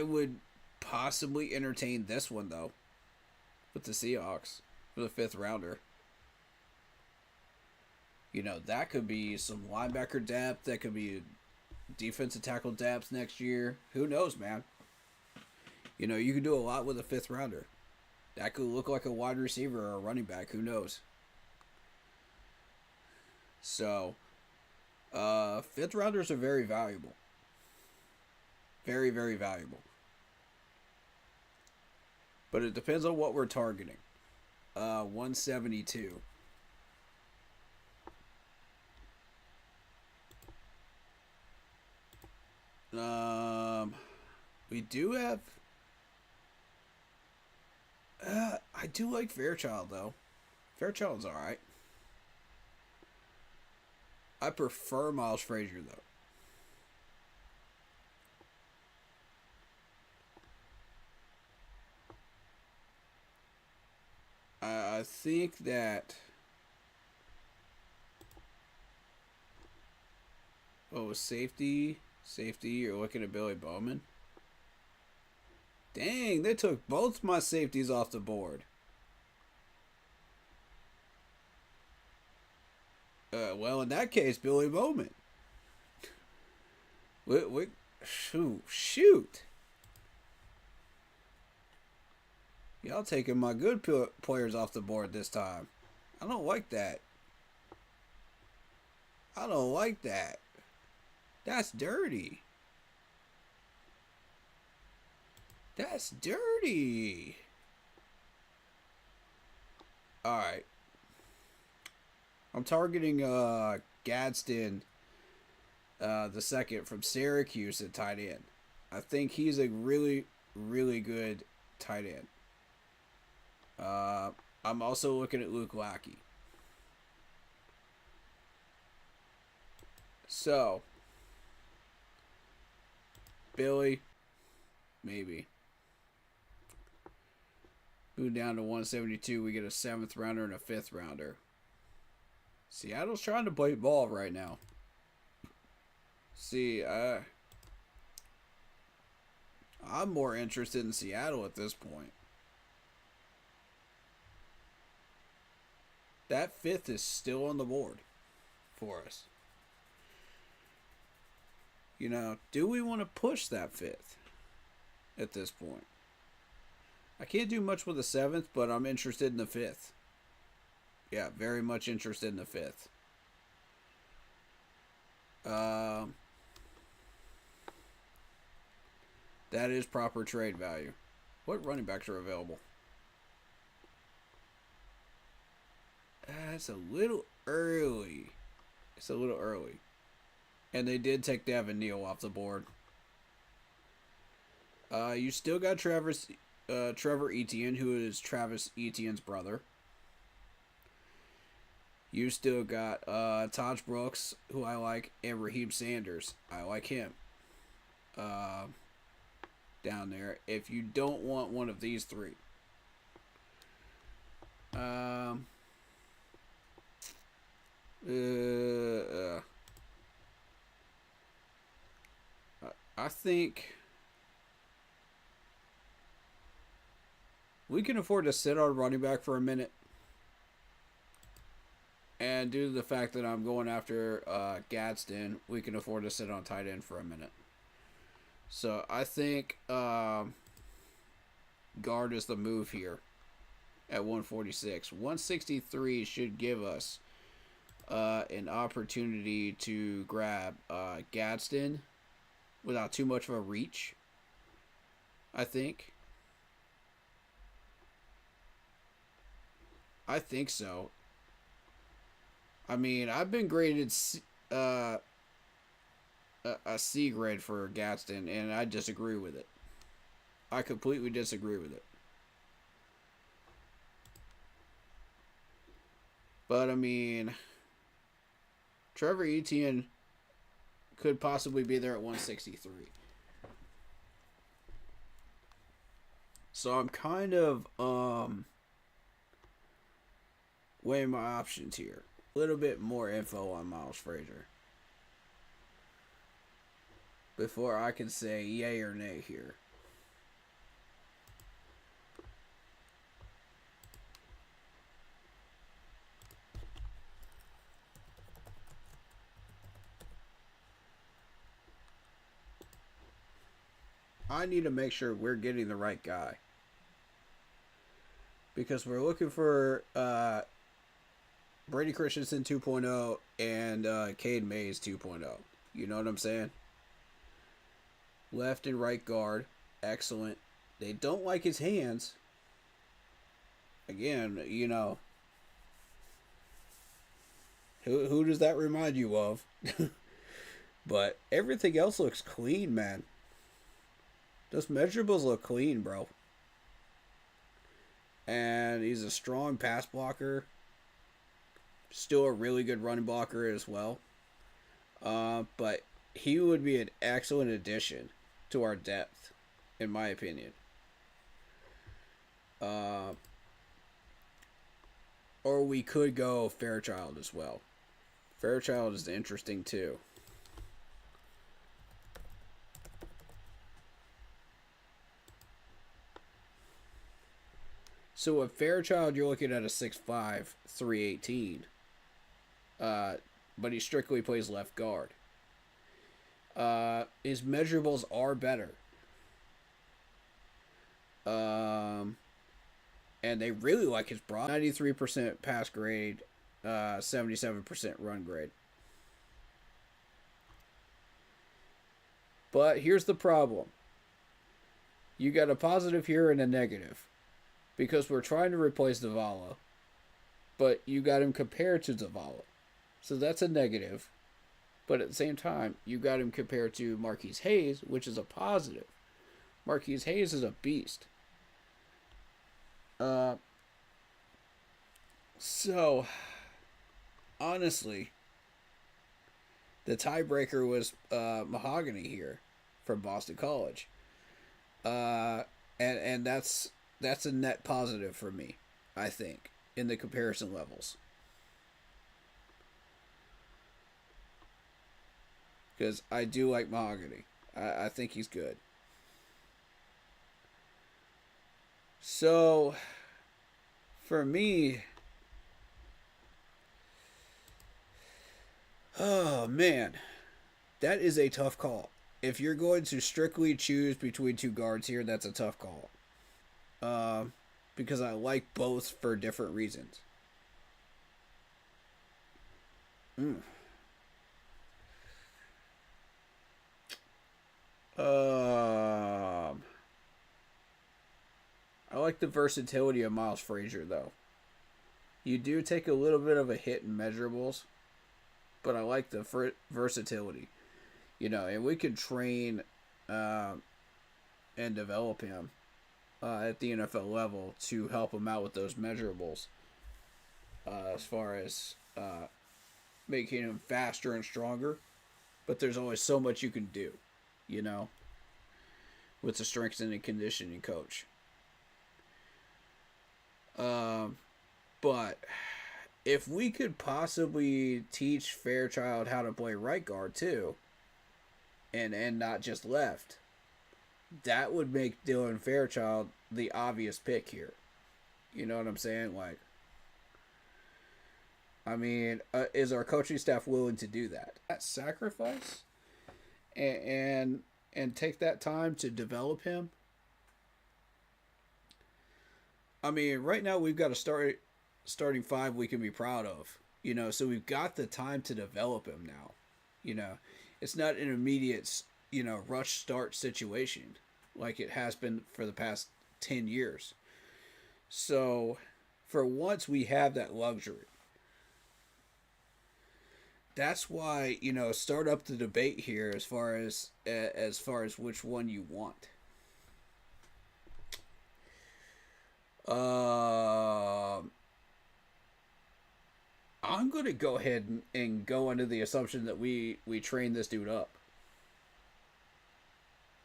would possibly entertain this one, though, with the Seahawks for the 5th rounder. You know, that could be some linebacker depth. That could be defensive tackle depth next year. Who knows, man? You know, you can do a lot with a 5th rounder. That could look like a wide receiver or a running back. Who knows? So, 5th rounders are very valuable. Very, very valuable. But it depends on what we're targeting. 172. We do have. I do like Fairchild though. Fairchild's all right. I prefer Miles Frazier though. I think that. Oh, safety. You're looking at Billy Bowman. Dang, they took both my safeties off the board. Well, in that case, Billy Bowman. Shoot. Y'all taking my good players off the board this time. I don't like that. That's dirty. Alright. I'm targeting Gadsden the second from Syracuse at tight end. I think he's a really, really good tight end. I'm also looking at Luke Lackey. So, Billy, maybe. Move down to 172. We get a 7th rounder and a 5th rounder. Seattle's trying to play ball right now. See, I'm more interested in Seattle at this point. That 5th is still on the board for us. You know, do we want to push that 5th at this point? I can't do much with the 7th, but I'm interested in the 5th. Yeah, very much interested in the 5th. That is proper trade value. What running backs are available? It's a little early. And they did take Devin Neal off the board. You still got Trevor Etienne, who is Travis Etienne's brother. You still got Taj Brooks, who I like, and Raheem Sanders. I like him. Down there. If you don't want one of these 3. I think we can afford to sit our running back for a minute. And due to the fact that I'm going after Gadsden, we can afford to sit on tight end for a minute. So I think guard is the move here at 146. 163 should give us an opportunity to grab Gadsden without too much of a reach, I think. I think so. I mean, I've been graded a C grade for Gadsden, and I disagree with it. I completely disagree with it. But, I mean, Trevor Etienne could possibly be there at 163. So I'm kind of weighing my options here. A little bit more info on Miles Frazier before I can say yay or nay here. I need to make sure we're getting the right guy, because we're looking for Brady Christensen 2.0 and Cade Mays 2.0. You know what I'm saying? Left and right guard, excellent. They don't like his hands. Again, you know, who does that remind you of? But everything else looks clean, man. Those measurables look clean, bro. And he's a strong pass blocker. Still a really good running blocker as well. But he would be an excellent addition to our depth, in my opinion. Or we could go Fairchild as well. Fairchild is interesting too. So with Fairchild, you're looking at a 6'5", 318. But he strictly plays left guard. His measurables are better. And they really like his broad. 93% pass grade, 77% run grade. But here's the problem. You got a positive here and a negative. Because we're trying to replace Zavala, but you got him compared to Zavala. So that's a negative. But at the same time, you got him compared to Marquise Hayes, which is a positive. Marquise Hayes is a beast. So, honestly, the tiebreaker was Mahogany here from Boston College. And that's a net positive for me, I think, in the comparison levels. Because I do like Mahogany. I think he's good. So, for me, oh man, that is a tough call. If you're going to strictly choose between two guards here, that's a tough call. Because I like both for different reasons. I like the versatility of Miles Frazier, though. You do take a little bit of a hit in measurables, but I like the versatility. You know, and we could train and develop him at the NFL level to help him out with those measurables, as far as making him faster and stronger. But there's always so much you can do, you know, with the strength and conditioning coach. But if we could possibly teach Fairchild how to play right guard too, and not just left, that would make Dylan Fairchild the obvious pick here. You know what I'm saying? Like, I mean, is our coaching staff willing to do that? That sacrifice and take that time to develop him. I mean, right now we've got a starting five we can be proud of. You know, so we've got the time to develop him now. You know, it's not an immediate, rush start situation like it has been for the past 10 years. So, for once we have that luxury. That's why, start up the debate here as far as which one you want. I'm going to go ahead and go under the assumption that we train this dude up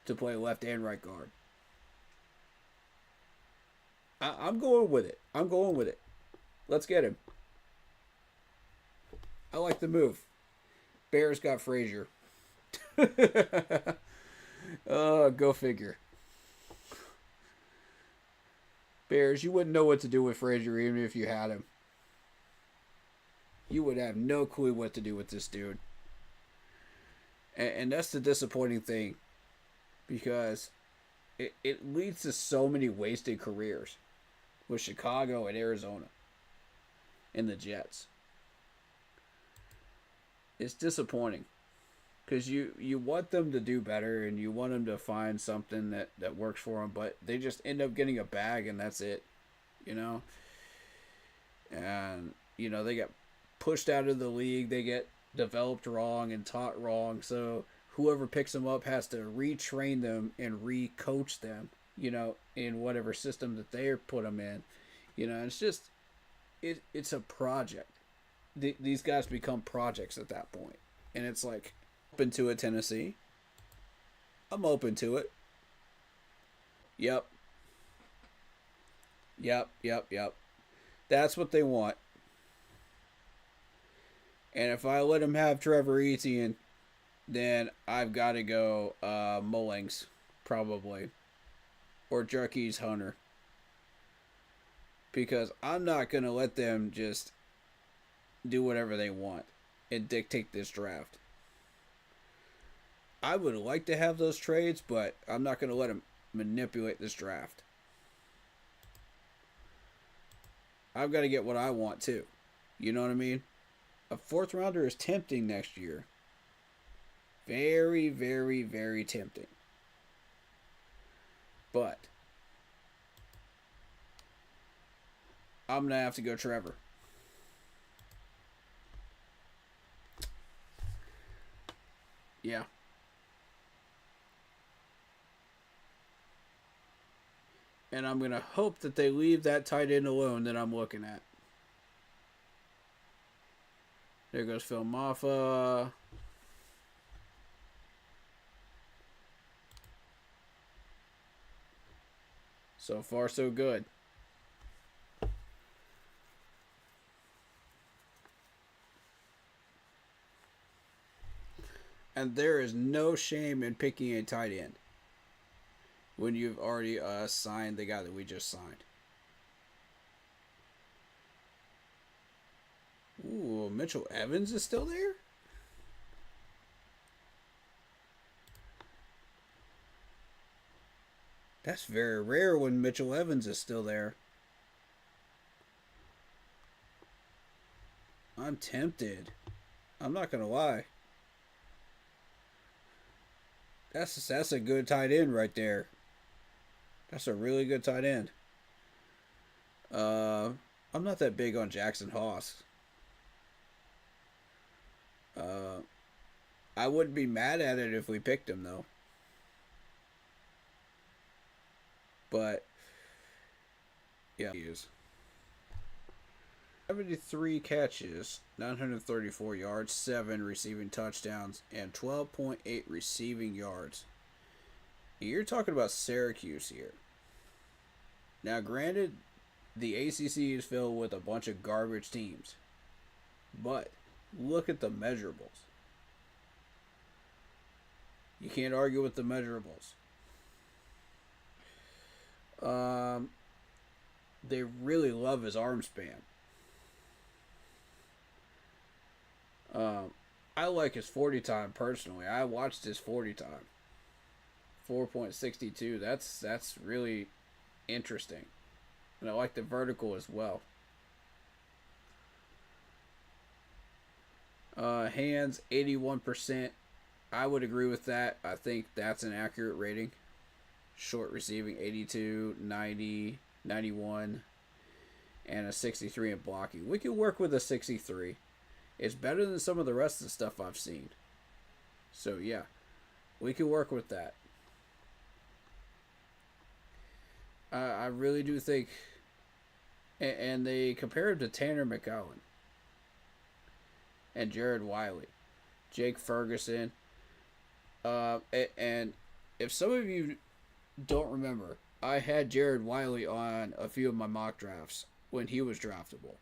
to play left and right guard. I'm going with it. Let's get him. I like the move. Bears got Frazier. Go figure. Bears, you wouldn't know what to do with Frazier even if you had him. You would have no clue what to do with this dude. And that's the disappointing thing. Because it leads to so many wasted careers with Chicago and Arizona and the Jets. It's disappointing because you want them to do better and you want them to find something that works for them, but they just end up getting a bag and that's it, and they get pushed out of the league, they get developed wrong and taught wrong, so whoever picks them up has to retrain them and re-coach them, in whatever system that they put them in, it's just it's a project. These guys become projects at that point. And it's like, open to it, Tennessee. I'm open to it. Yep. That's what they want. And if I let them have Trevor Etienne, then I've got to go Mullings, probably. Or Jarquez Hunter. Because I'm not going to let them just do whatever they want and dictate this draft. I would like to have those trades, but I'm not going to let them manipulate this draft. I've got to get what I want too. You know what I mean? A fourth rounder is tempting next year. Very, very, very tempting. But I'm going to have to go Trevor. Yeah. And I'm going to hope that they leave that tight end alone that I'm looking at. There goes Phil Maffa. So far, so good. And there is no shame in picking a tight end when you've already signed the guy that we just signed. Ooh, Mitchell Evans is still there? That's very rare when Mitchell Evans is still there. I'm tempted. I'm not going to lie. That's a good tight end right there. That's a really good tight end. I'm not that big on Jackson Haas. I wouldn't be mad at it if we picked him though. But yeah, he is. 73 catches, 934 yards, 7 receiving touchdowns, and 12.8 receiving yards. You're talking about Syracuse here. Now, granted, the ACC is filled with a bunch of garbage teams. But look at the measurables. You can't argue with the measurables. They really love his arm span. Um, I like his 40 time personally. I watched his 40 time. 4.62. That's really interesting. And I like the vertical as well. Hands 81%. I would agree with that. I think that's an accurate rating. Short receiving 82, 90, 91, and a 63 in blocking. We can work with a 63. It's better than some of the rest of the stuff I've seen. So yeah, we can work with that. I really do think, and they compare him to Tanner McCowan and Jared Wiley, Jake Ferguson, and if some of you don't remember, I had Jared Wiley on a few of my mock drafts when he was draftable.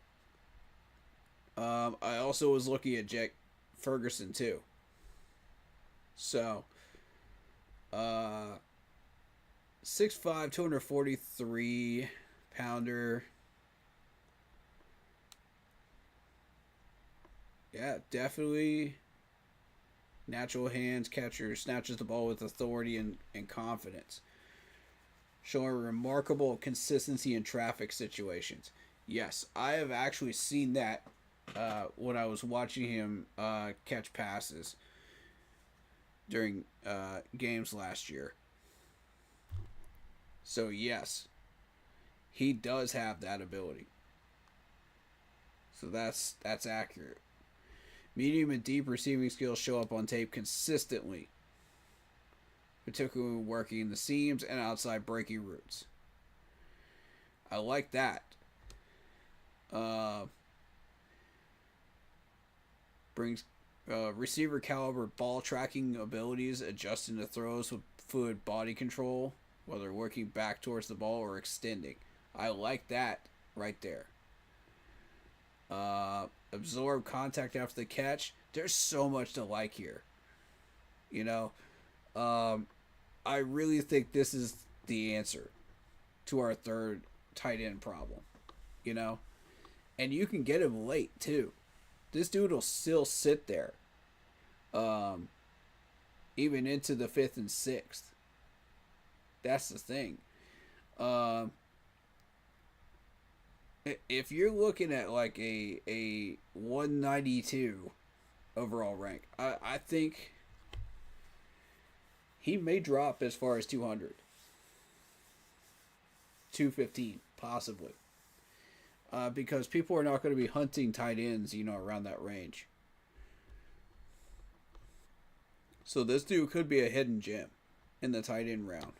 I also was looking at Jake Ferguson too. So, 6'5", 243 pounder. Yeah, definitely natural hands catcher, snatches the ball with authority and confidence. Showing remarkable consistency in traffic situations. Yes, I have actually seen that when I was watching him catch passes during games last year. So yes, he does have that ability. So that's accurate. Medium and deep receiving skills show up on tape consistently, particularly working in the seams and outside breaking routes. I like that. Brings receiver caliber ball tracking abilities, adjusting to throws with fluid body control, whether working back towards the ball or extending. I like that right there. Absorb contact after the catch. There's so much to like here. You know, I really think this is the answer to our third tight end problem. You know, and you can get him late too. This dude will still sit there, even into the 5th and 6th. That's the thing. If you're looking at like a 192 overall rank, I think he may drop as far as 200. 215, possibly. Because people are not going to be hunting tight ends, around that range. So this dude could be a hidden gem in the tight end round.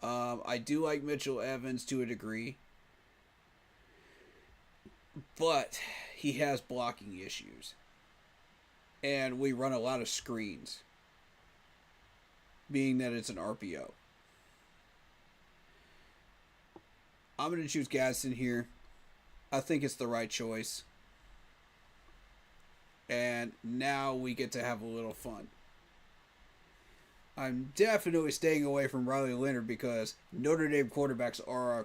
I do like Mitchell Evans to a degree, but he has blocking issues. And we run a lot of screens, being that it's an RPO. I'm going to choose Gadsden here. I think it's the right choice. And now we get to have a little fun. I'm definitely staying away from Riley Leonard because Notre Dame quarterbacks are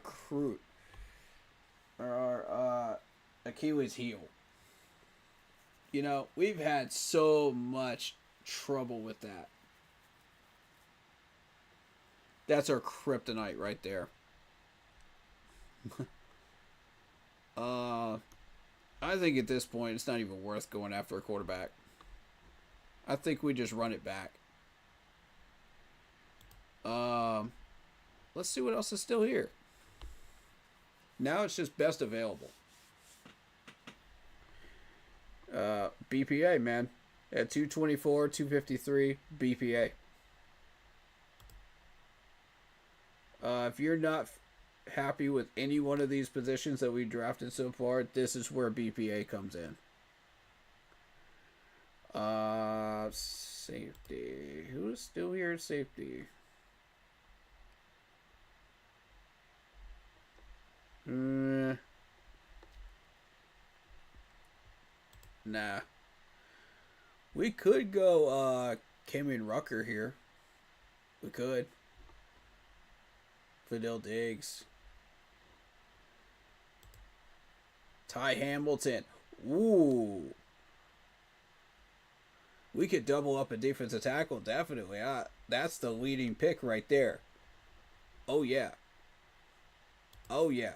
our Achilles heel. We've had so much trouble with that. That's our kryptonite right there. I think at this point it's not even worth going after a quarterback. I think we just run it back. Let's see what else is still here. Now it's just best available. BPA, man. At 224, 253, BPA. If you're not happy with any one of these positions that we drafted so far, this is where BPA comes in. Safety. Who's still here at safety? Nah. We could go Camion Rucker here. We could. Fidel Diggs. Ty Hamilton. Ooh. We could double up a defensive tackle, definitely. That's the leading pick right there. Oh, yeah. Oh, yeah.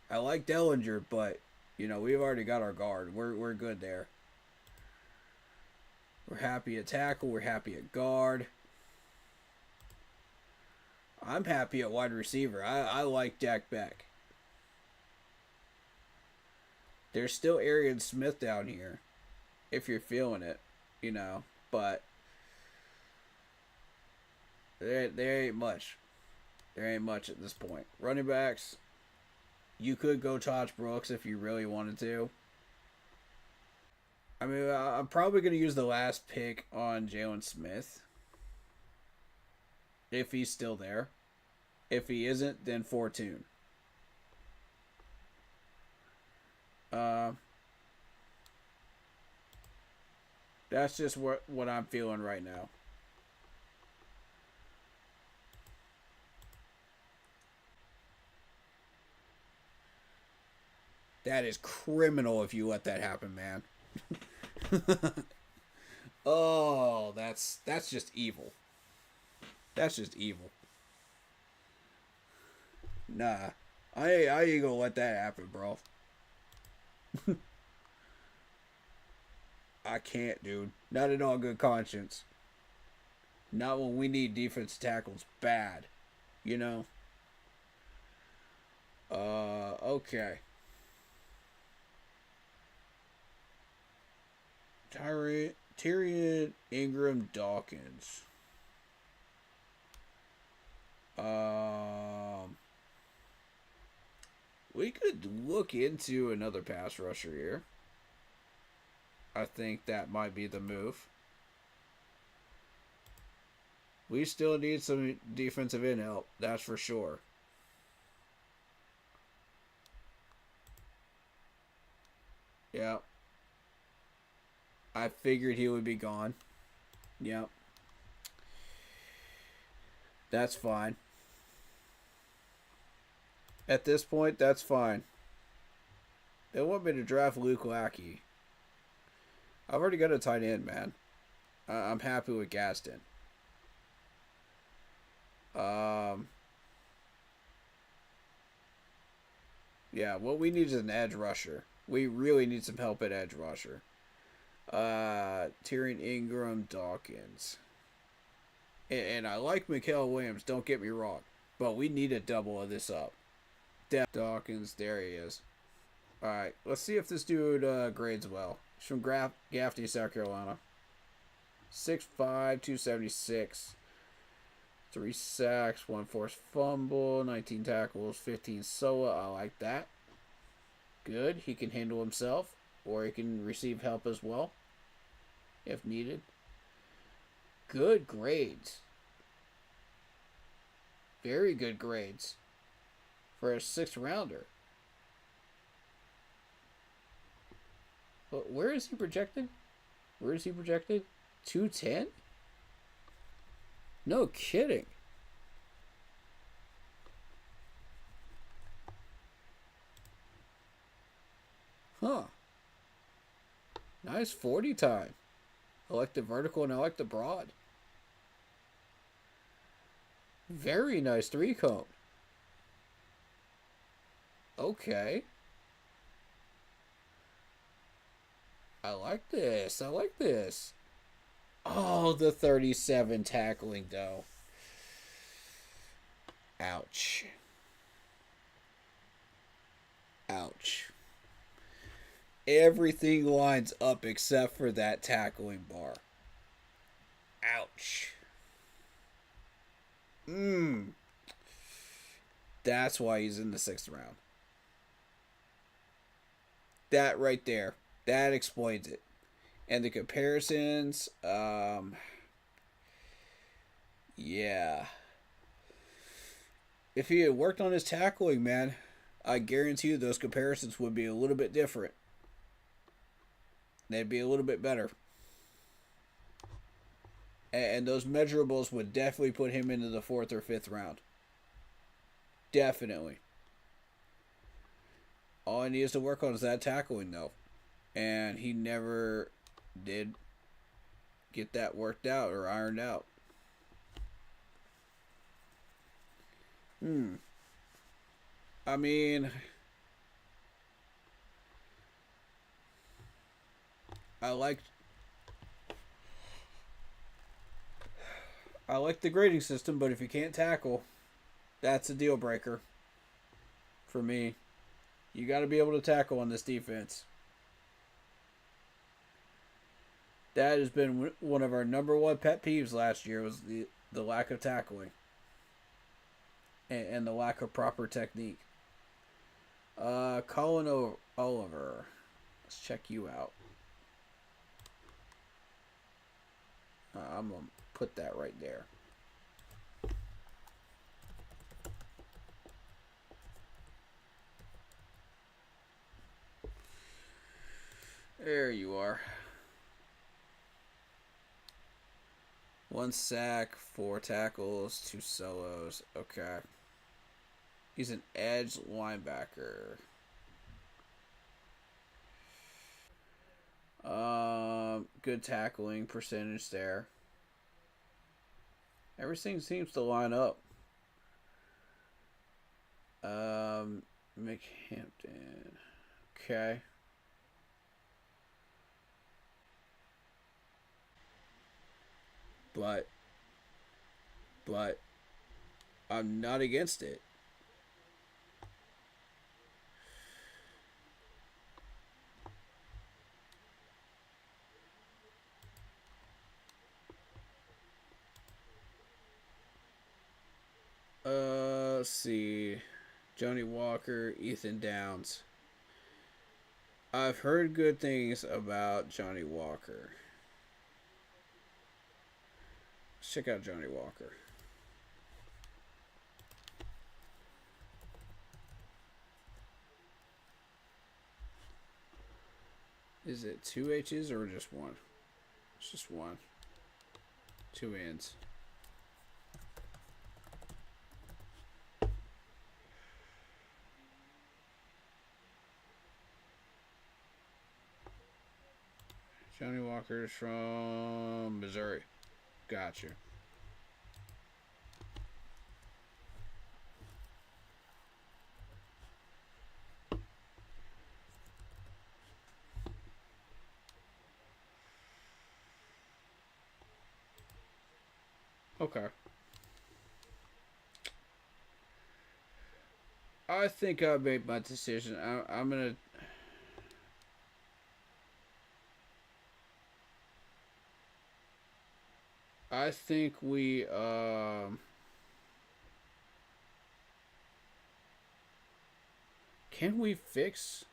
I like Dellinger, but, we've already got our guard. We're good there. We're happy at tackle. We're happy at guard. I'm happy at wide receiver. I like Dak Beck. There's still Arian Smith down here, if you're feeling it, but there ain't much. There ain't much at this point. Running backs, you could go Josh Brooks if you really wanted to. I mean, I'm probably going to use the last pick on Jalen Smith, if he's still there. If he isn't, then Fortune. That's just what I'm feeling right now. That is criminal if you let that happen, man. Oh, that's just evil. That's just evil. Nah. I ain't gonna let that happen, bro. I can't, dude. Not in all good conscience. Not when we need defense tackles bad. Okay. Tyrion Ingram Dawkins. We could look into another pass rusher here. I think that might be the move. We still need some defensive end help, that's for sure. Yeah. I figured he would be gone. Yep. That's fine. At this point, that's fine. They want me to draft Luke Lackey. I've already got a tight end, man. I'm happy with Gaston. Yeah, what we need is an edge rusher. We really need some help at edge rusher. Tyrion Ingram Dawkins. And I like Mikael Williams, don't get me wrong. But we need a double of this up. Dawkins, there he is. Alright, let's see if this dude grades well. He's from Gaffney, South Carolina. 6'5", 276. 3 sacks, 1 forced fumble, 19 tackles, 15 SOA. I like that. Good. He can handle himself, or he can receive help as well, if needed. Good grades. Very good grades for a 6th rounder. But where is he projected? 210? No kidding. Huh. Nice 40 time. I like the vertical and I like the broad. Very nice 3-cone. Okay. I like this. Oh, the 37 tackling, though. Ouch. Everything lines up except for that tackling bar. Ouch. That's why he's in the 6th round. That right there. That explains it. And the comparisons, yeah. If he had worked on his tackling, man, I guarantee you those comparisons would be a little bit different. They'd be a little bit better. And those measurables would definitely put him into the 4th or 5th round. Definitely. All he needs to work on is that tackling, though. And he never did get that worked out or ironed out. I mean, I like the grading system, but if you can't tackle, that's a deal breaker for me. You got to be able to tackle on this defense. That has been one of our number one pet peeves last year, was the lack of tackling and the lack of proper technique. Colin Oliver, let's check you out. I'm gonna put that right there. There you are. 1 sack, 4 tackles, 2 solos. Okay. He's an edge linebacker. Good tackling percentage there. Everything seems to line up. McHampton. Okay. But I'm not against it. Let's see. Johnny Walker, Ethan Downs. I've heard good things about Johnny Walker. Let's check out Johnny Walker. Is it 2 H's or just one? It's just one. 2 N's. Johnny Walker's from Missouri. Gotcha. Okay. I think I made my decision. I'm gonna. I think we can we fix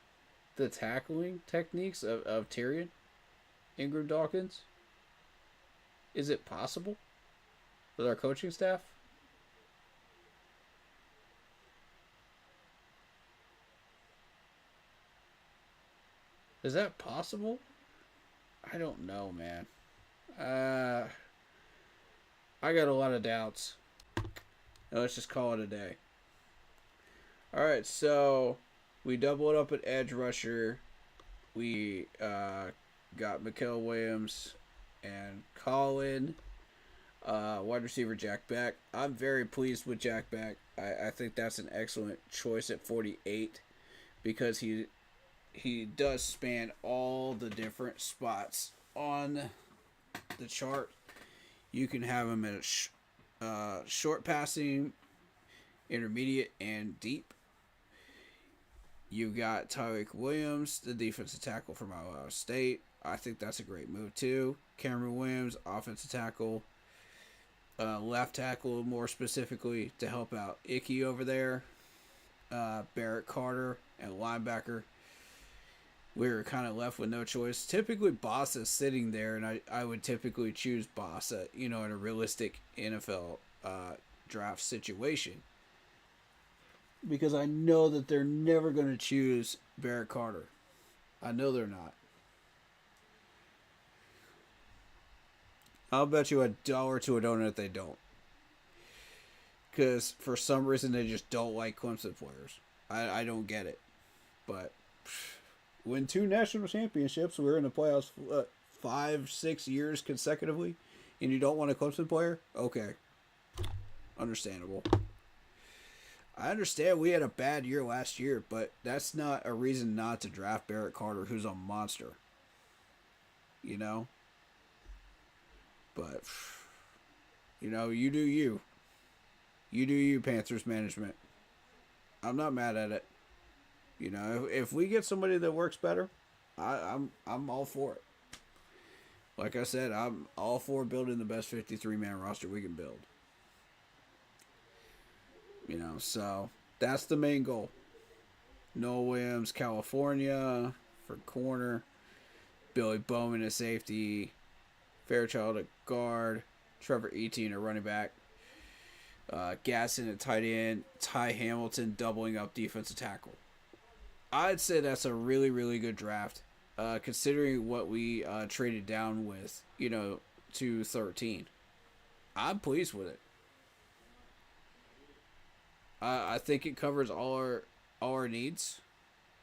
the tackling techniques of Tyrion Ingram Dawkins? Is it possible with our coaching staff? Is that possible? I don't know, man. I got a lot of doubts. Now let's just call it a day. Alright, so we double it up at edge rusher. We got Mikael Williams and Colin. Wide receiver Jack Beck. I'm very pleased with Jack Beck. I think that's an excellent choice at 48 because he does span all the different spots on the chart. You can have him at short passing, intermediate, and deep. You got Tyreek Williams, the defensive tackle from Ohio State. I think that's a great move too. Cameron Williams, offensive tackle. Left tackle more specifically to help out Icky over there. Barrett Carter and linebacker. We were kind of left with no choice. Typically, Bosa is sitting there, and I would typically choose Bosa, in a realistic NFL draft situation. Because I know that they're never going to choose Barrett Carter. I know they're not. I'll bet you $1 to a donut they don't. Because for some reason they just don't like Clemson players. I don't get it. But win 2 national championships. We're in the playoffs 5-6 years consecutively, and you don't want a Clemson player? Okay, understandable. I understand we had a bad year last year, but that's not a reason not to draft Barrett Carter, who's a monster. You know? But, you know, you do you. You do you, Panthers management. I'm not mad at it. You know, if we get somebody that works better, I'm all for it. Like I said, I'm all for building the best 53-man roster we can build. You know, so that's the main goal. Noah Williams, California for corner. Billy Bowman at safety. Fairchild at guard. Trevor Etienne at running back. Gasson at tight end. Ty Hamilton doubling up defensive tackle. I'd say that's a really, really good draft. Considering what we traded down with, you know, to 13. I'm pleased with it. I think it covers all our needs.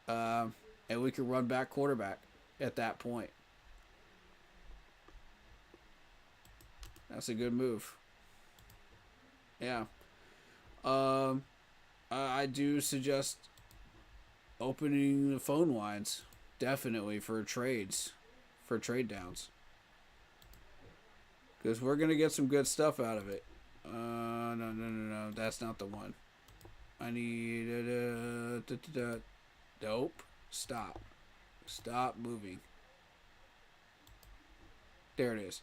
And we can run back quarterback at that point. That's a good move. Yeah. I do suggest opening the phone lines. Definitely for trades. For trade downs. Because we're going to get some good stuff out of it. No. That's not the one. I need... Dope. Stop. Stop moving. There it is.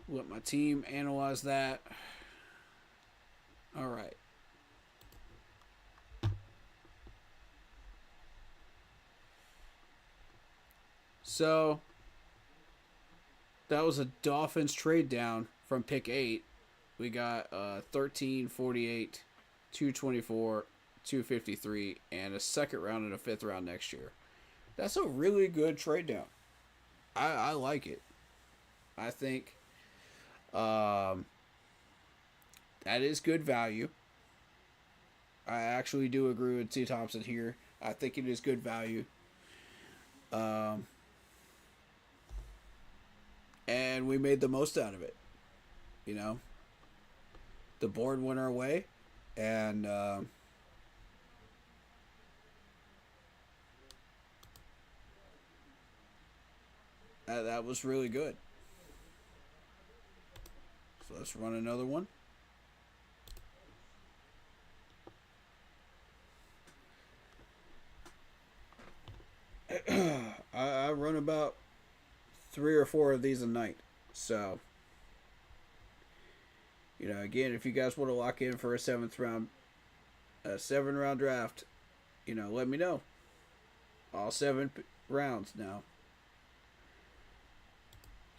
Let my team analyze that. Alright. So, that was a Dolphins trade down from pick 8. We got 13, 48, 224, 253, and a second round and a fifth round next year. That's a really good trade down. I like it. I think that is good value. I actually do agree with T. Thompson here. I think it is good value. And we made the most out of it. You know? The board went our way. And that was really good. So let's run another one. I run about 3 or 4 of these a night. So, you know, again, if you guys want to lock in for a 7 round draft, you know, let me know. All 7 rounds now.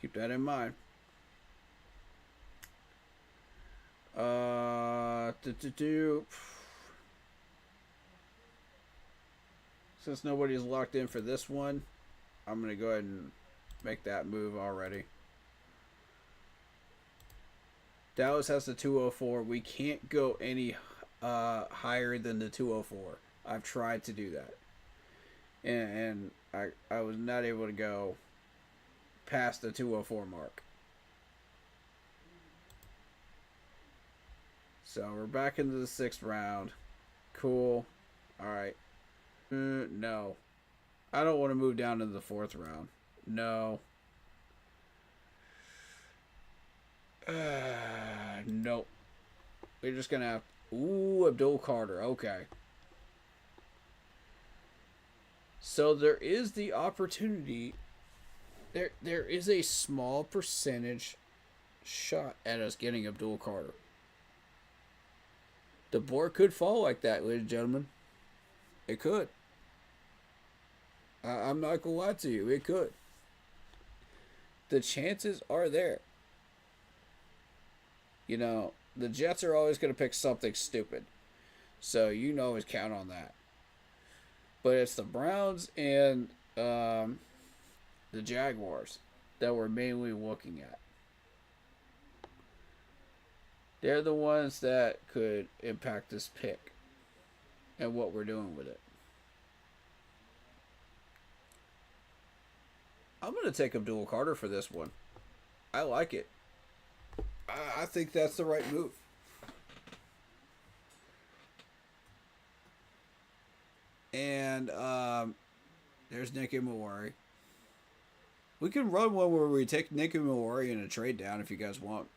Keep that in mind. Since nobody's locked in for this one, I'm going to go ahead and make that move already. Dallas has the 204. We can't go any higher than the 204. I've tried to do that. And I was not able to go past the 204 mark. So we're back into the 6th round. Cool. Alright. No. I don't want to move down to the 4th round. No. Nope. We're just going to have... Ooh, Abdul Carter. Okay. So there is the opportunity... There is a small percentage shot at us getting Abdul Carter. The board could fall like that, ladies and gentlemen. It could. I'm not going to lie to you. It could. The chances are there. You know, the Jets are always going to pick something stupid. So you can always count on that. But it's the Browns and the Jaguars that we're mainly looking at. They're the ones that could impact this pick. and what we're doing with it. I'm going to take Abdul Carter for this one. I like it. I think that's the right move. And there's Nicky Mawari. We can run one where we take Nicky Mawari in a trade down if you guys want.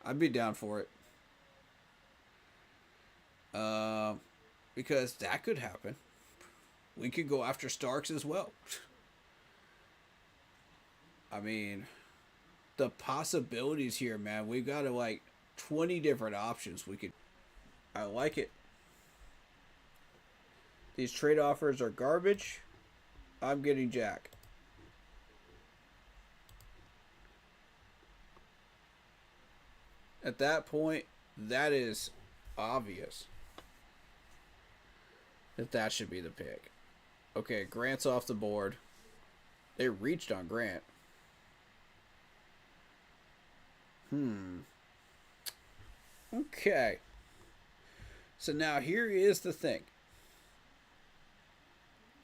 I'd be down for it. Because that could happen. We could go after Starks as well. I mean, the possibilities here, man. We've got like 20 different options we could. I like it. These trade offers are garbage. I'm getting Jack. At that point, that is obvious that should be the pick. Okay, Grant's off the board. They reached on Grant. Okay. So now here is the thing.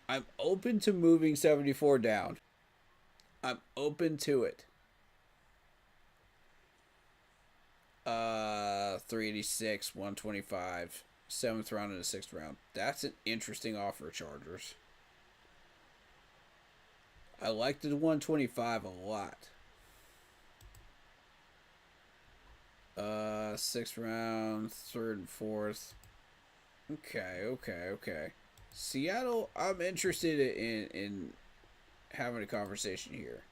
I'm open to moving 74 down. I'm open to it. 386, 125, 7th round and a 6th round. That's an interesting offer, Chargers. I like the 125 a lot. 6th round, 3rd and 4th. Okay. Seattle, I'm interested in having a conversation here.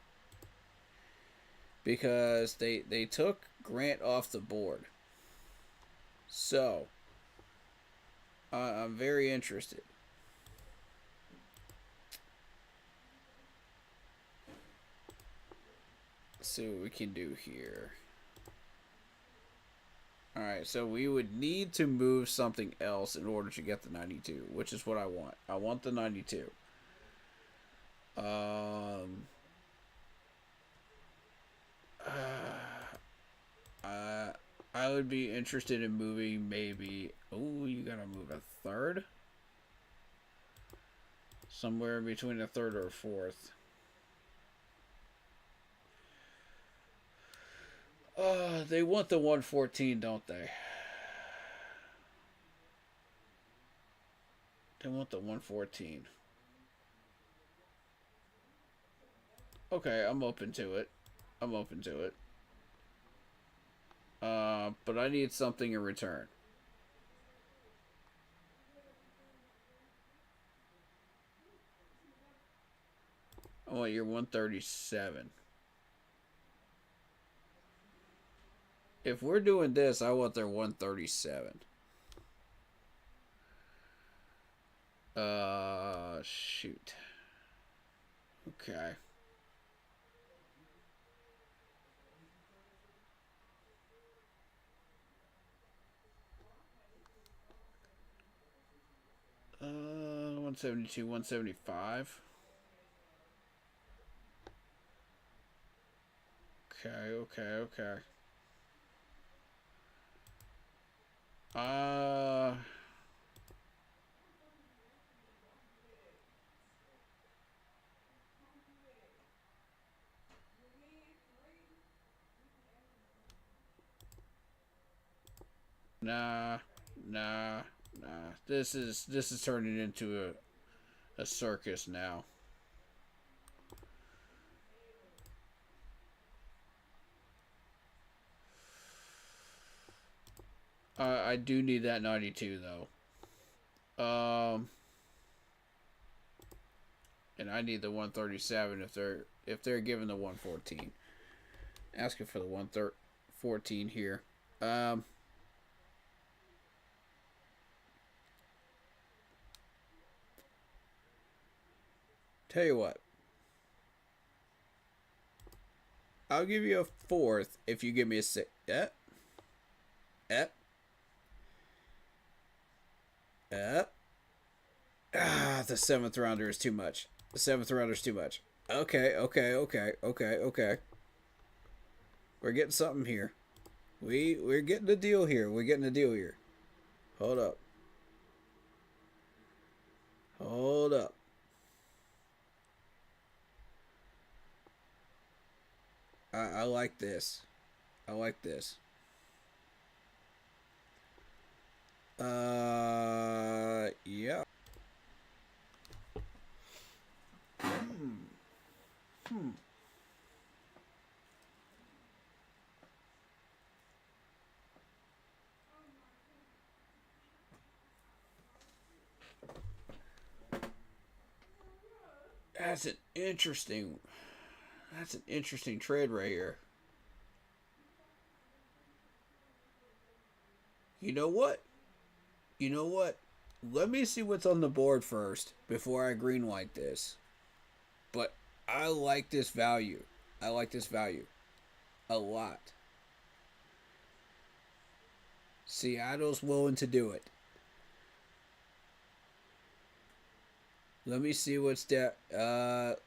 Because they took Grant off the board. So, I'm very interested. Let's see what we can do here. Alright, so we would need to move something else in order to get the 92, which is what I want. I want the 92. I would be interested in moving maybe. Oh, you gotta move a 3rd? Somewhere between a 3rd or a 4th. They want the 114, don't they? They want the 114. Okay, I'm open to it. But I need something in return. I want your 137. If we're doing this, I want their 137. Shoot. Okay. Uh, 172, 175. Okay. Nah. This is turning into a circus now. I do need that 92 though. And I need the 137 if they're giving the 114. Asking for the 114 here. Tell you what. I'll give you a 4th if you give me a 6. The 7th rounder is too much. Okay. We're getting something here. We're getting a deal here. Hold up. Hold up. I like this. I like this. Yeah. That's an interesting. That's an interesting trade right here. You know what? You know what? Let me see what's on the board first before I greenlight this. But I like this value. I like this value a lot. Seattle's willing to do it. Let me see what's that.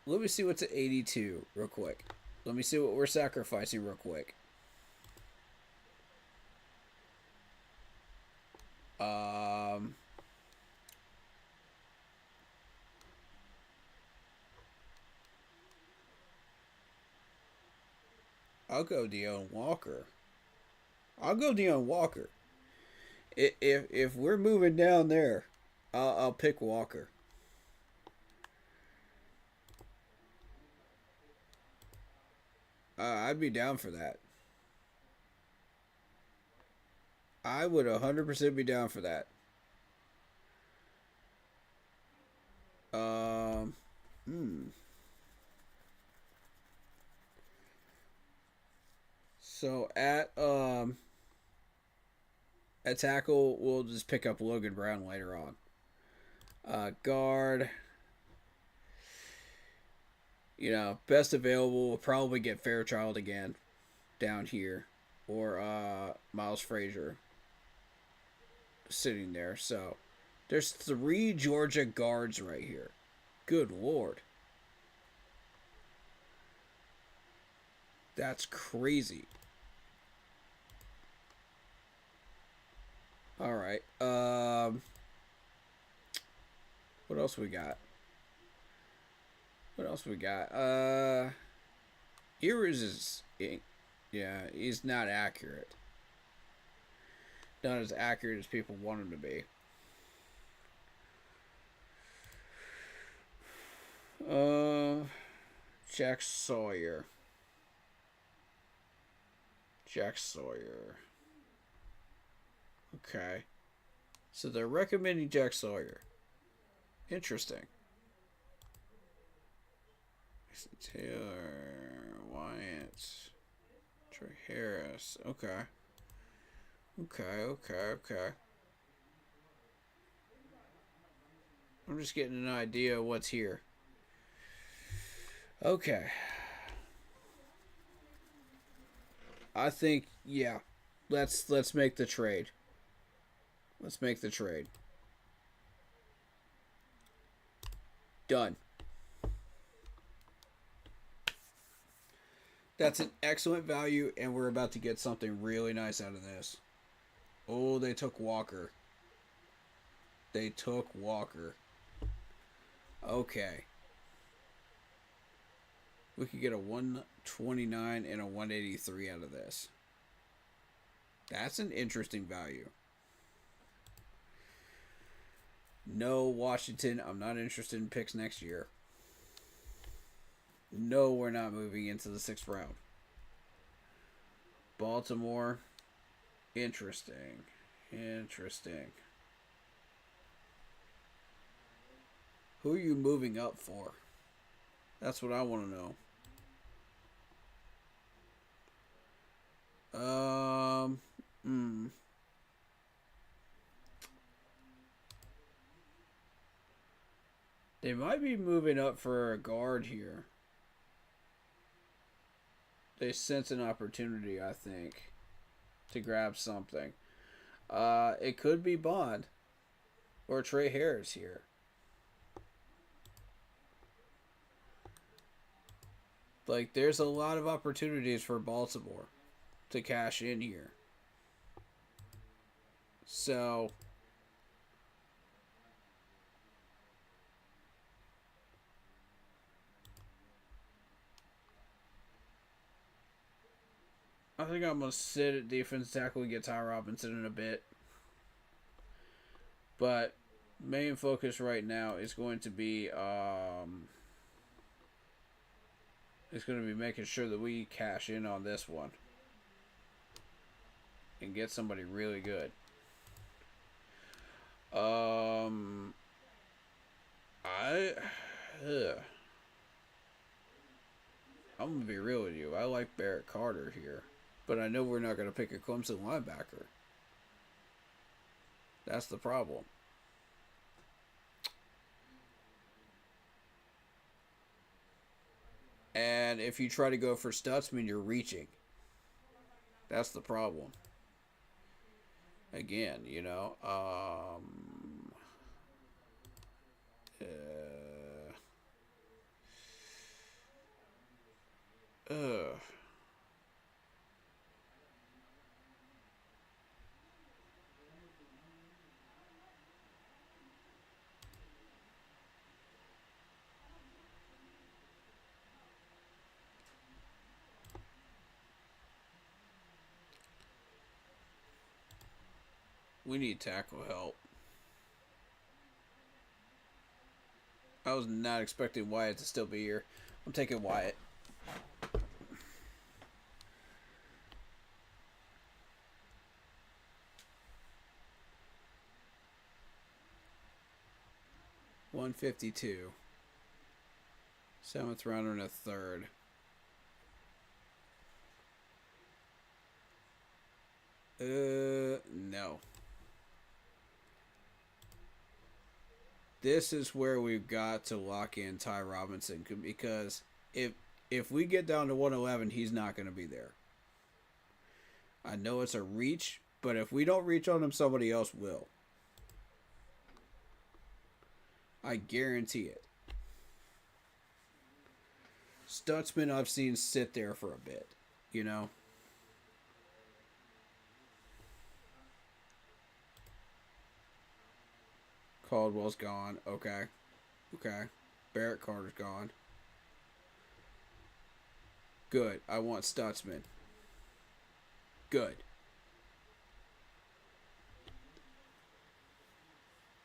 Let me see what's at 82 real quick. Let me see what we're sacrificing real quick. I'll go Deone Walker. I'll go Deone Walker. If we're moving down there, I'll pick Walker. I'd be down for that. I would 100% be down for that. Hmm. So at tackle, we'll just pick up Logan Brown later on. Guard, you know, best available. We'll probably get Fairchild again down here, or Miles Frazier sitting there. So there's 3 Georgia guards right here. Good Lord. That's crazy. All right. What else we got? What else we got? Ears is, yeah, he's not accurate. Not as accurate as people want him to be. Jack Sawyer. Jack Sawyer. Okay. So they're recommending Jack Sawyer. Interesting. Taylor, Wyatt, Trey Harris. Okay. Okay. I'm just getting an idea of what's here. Okay. I think, yeah. Let's make the trade. Let's make the trade. Done. That's an excellent value, and we're about to get something really nice out of this. Oh, they took Walker. They took Walker. Okay. We could get a 129 and a 183 out of this. That's an interesting value. No, Washington, I'm not interested in picks next year. No, we're not moving into the 6th round. Baltimore, interesting. Who are you moving up for? That's what I want to know. They might be moving up for a guard here. They sense an opportunity, I think, to grab something. It could be Bond or Trey Harris here. Like, there's a lot of opportunities for Baltimore to cash in here. So, I think I'm gonna sit at defense tackle and get Ty Robinson in a bit. But main focus right now is going to be making sure that we cash in on this one and get somebody really good. I'm gonna be real with you. I like Barrett Carter here, but I know we're not gonna pick a Clemson linebacker. That's the problem. And if you try to go for Stutzman, you're reaching. That's the problem. Again, you know. Uh, we need tackle help. I was not expecting Wyatt to still be here. I'm taking Wyatt. $152. 7th rounder and a third. No. This is where we've got to lock in Ty Robinson, because if we get down to 111, he's not going to be there. I know it's a reach, but if we don't reach on him, somebody else will. I guarantee it. Stutzman I've seen sit there for a bit, you know. Caldwell's gone. Okay. Barrett Carter's gone. Good. I want Stutzman. Good.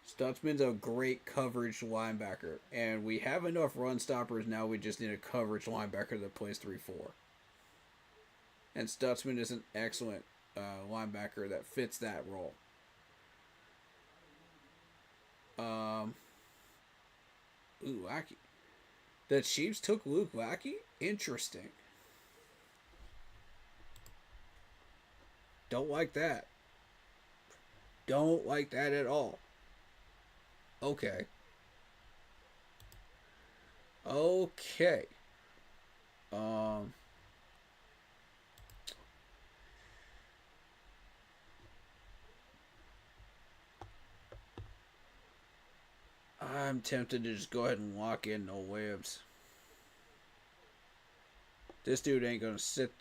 Stutzman's a great coverage linebacker, and we have enough run stoppers now. We just need a coverage linebacker that plays 3-4. And Stutzman is an excellent linebacker that fits that role. Ooh, Lackey. The Chiefs took Luke Lackey? Interesting. Don't like that. Don't like that at all. Okay. I'm tempted to just go ahead and lock in Noel Williams. This dude ain't gonna sit.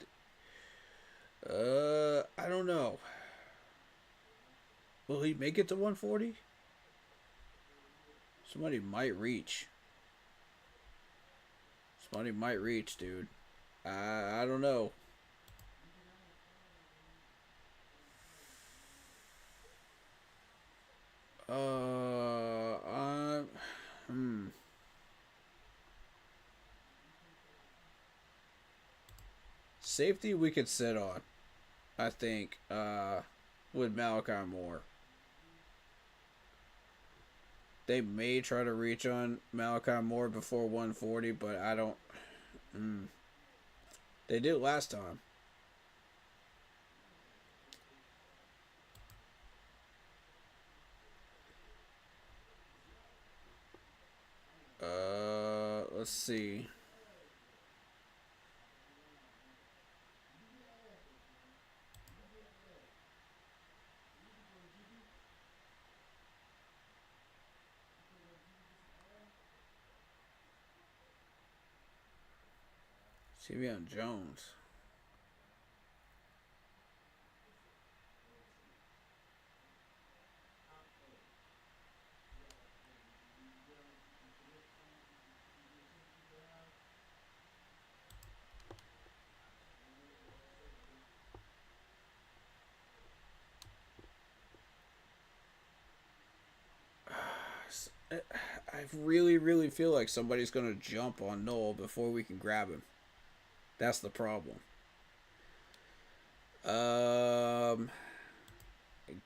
I don't know. Will he make it to 140? Somebody might reach. Dude. I don't know. Safety we could sit on, I think, with Malachi Moore. They may try to reach on Malachi Moore before 140, but I don't. They did last time. Let's see. Savion Jones. I really, really feel like somebody's going to jump on Noel before we can grab him. That's the problem.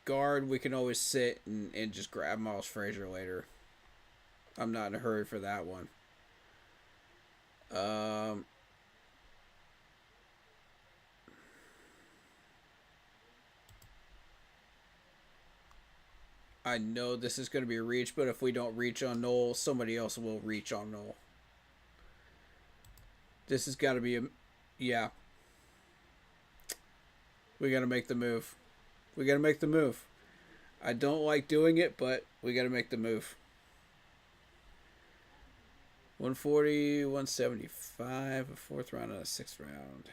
Guard, we can always sit and just grab Miles Frazier later. I'm not in a hurry for that one. I know this is going to be a reach, but if we don't reach on Noel, somebody else will reach on Noel. This has got to be a... Yeah. We got to make the move. We got to make the move. I don't like doing it, but we got to make the move. 140, 175, a fourth round and a sixth round.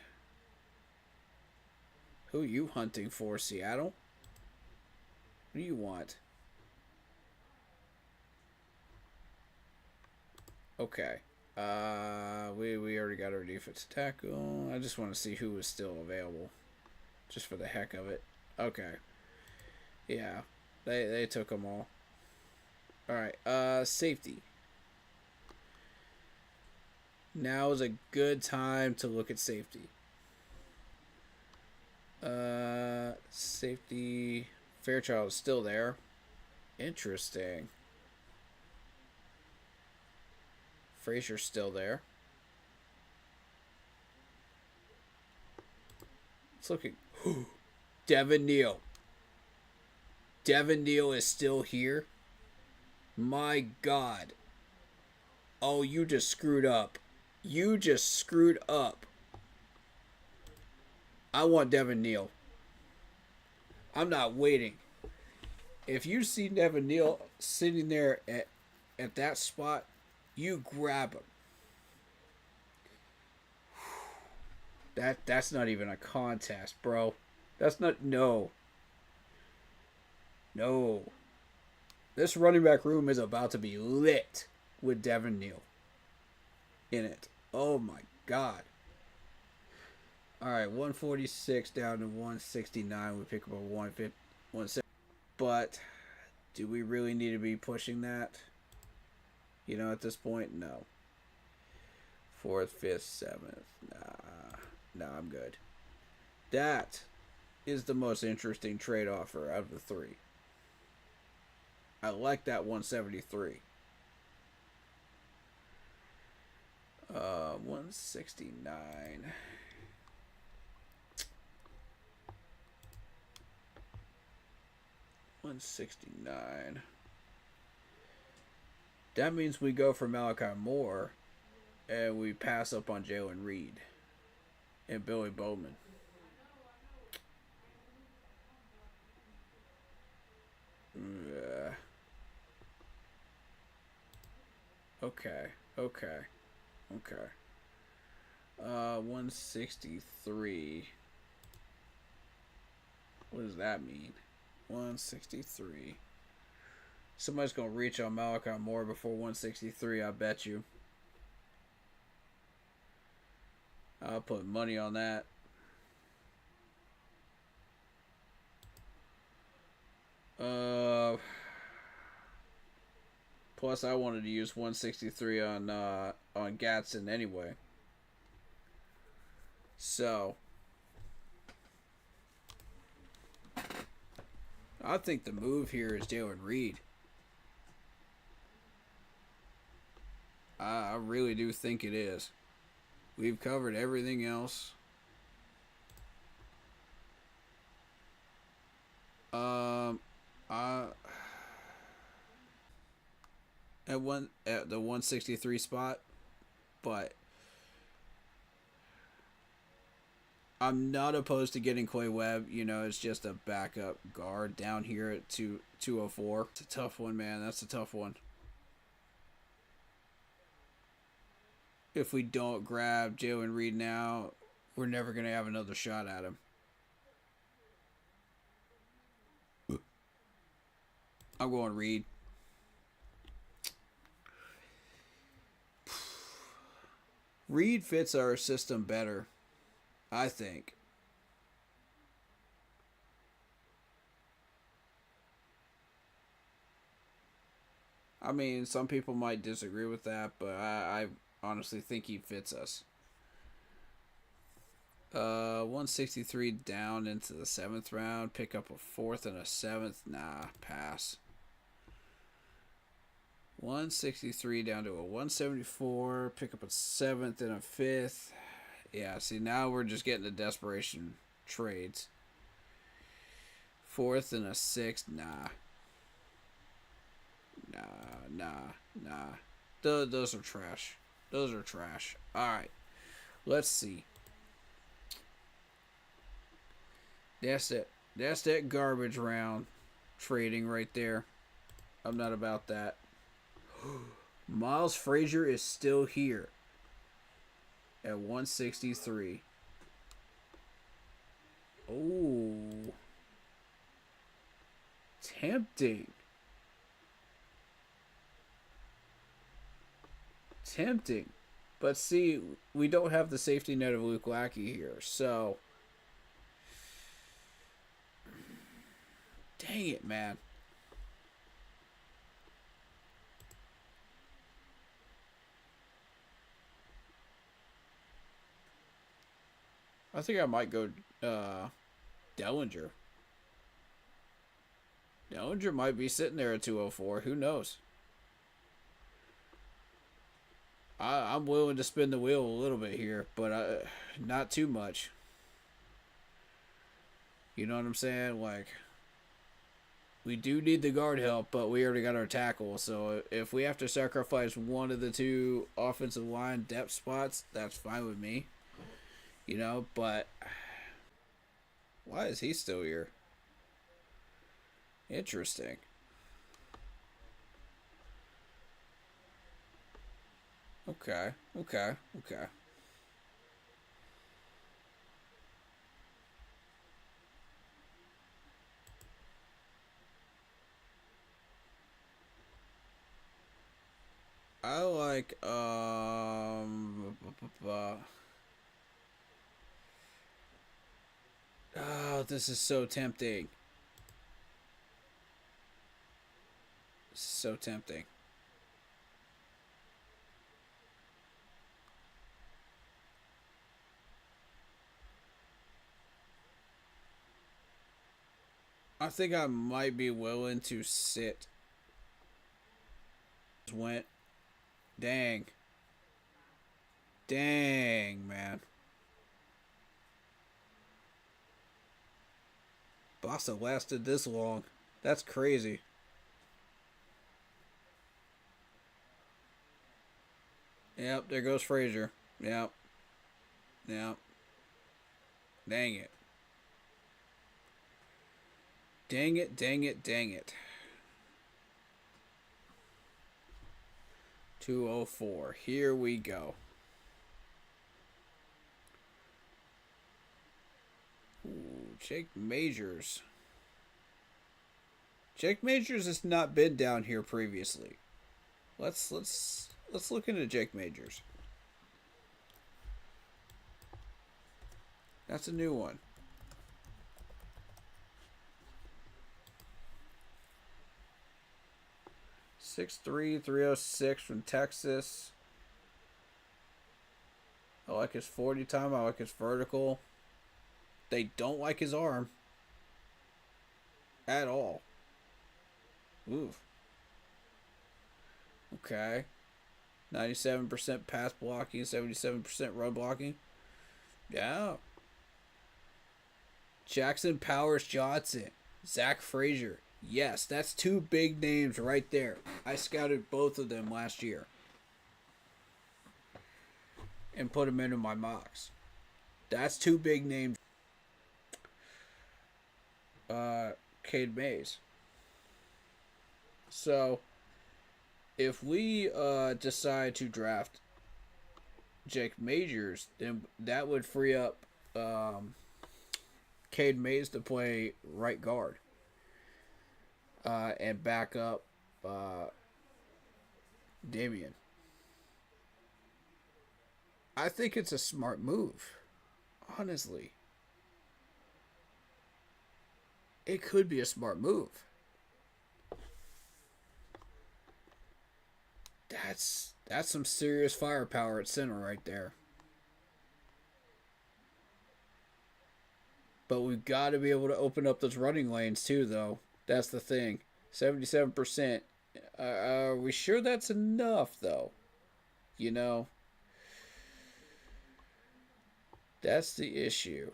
Who are you hunting for, Seattle? What do you want? Okay. We already got our defense tackle. I just want to see who is still available. Just for the heck of it. Okay. Yeah. They took them all. Alright. Safety. Now is a good time to look at safety. Safety. Fairchild is still there. Interesting. Frazier's still there. It's looking... Devin Neal. Devin Neal is still here? My God. Oh, you just screwed up. You just screwed up. I want Devin Neal. I'm not waiting. If you see Devin Neal sitting there at that spot, you grab him. That's not even a contest, bro. That's not... No. No. This running back room is about to be lit with Devin Neal in it. Oh my God. Alright, 146 down to 169. We pick up a 170. But do we really need to be pushing that? You know, at this point, no. 4th, 5th, 7th. Nah, I'm good. That is the most interesting trade offer out of the three. I like that 173. 169. 169. That means we go for Malachi Moore and we pass up on Jalen Reed and Billy Bowman. Yeah. Okay. 163. What does that mean? 163. Somebody's gonna reach on Malachi Moore before 163, I bet you. I'll put money on that. Plus, I wanted to use 163 on Gatson anyway. So, I think the move here is Jalen Reed. I really do think it is. We've covered everything else. At the 163 spot, but I'm not opposed to getting Clay Webb. You know, it's just a backup guard down here at 204. It's a tough one, man. That's a tough one. If we don't grab Jalen Reed now, we're never going to have another shot at him. I'm going Reed. Reed fits our system better, I think. I mean, some people might disagree with that, but I honestly think he fits us. 163 down into the 7th round. Pick up a 4th and a 7th. Nah, pass. 163 down to a 174. Pick up a 7th and a 5th. Yeah, see, now we're just getting the desperation trades. 4th and a 6th. Nah. Those are trash. Those are trash. Alright. Let's see. That's it. That's that garbage round trading right there. I'm not about that. Miles Frazier is still here at 163. Oh. Tempting. Tempting. But see, we don't have the safety net of Luke Lackey here, so... Dang it, man. I think I might go Dellinger. Dellinger might be sitting there at 204. Who knows? I'm willing to spin the wheel a little bit here, but not too much. You know what I'm saying? Like, we do need the guard help, but we already got our tackle. So if we have to sacrifice one of the two offensive line depth spots, that's fine with me. You know, but why is he still here? Interesting. Okay. I like oh, this is so tempting. So tempting. I think I might be willing to sit. Went. Dang, man. Bossa lasted this long. That's crazy. Yep, there goes Frazier. Yep. Dang it. Dang it. 204. Here we go. Ooh, Jake Majors. Jake Majors has not been down here previously. Let's look into Jake Majors. That's a new one. 6'3", 306 from Texas. I like his 40 time. I like his vertical. They don't like his arm. At all. Oof. Okay. 97% pass blocking, 77% run blocking. Yeah. Jackson Powers Johnson. Zach Frazier. Yes, that's two big names right there. I scouted both of them last year. And put them into my mocks. That's two big names. Cade Mays. So, if we decide to draft Jake Majors, then that would free up Cade Mays to play right guard. And back up Damian. I think it's a smart move. Honestly. It could be a smart move. That's some serious firepower at center right there. But we've got to be able to open up those running lanes too, though. That's the thing. 77%. Are we sure that's enough, though? You know, that's the issue.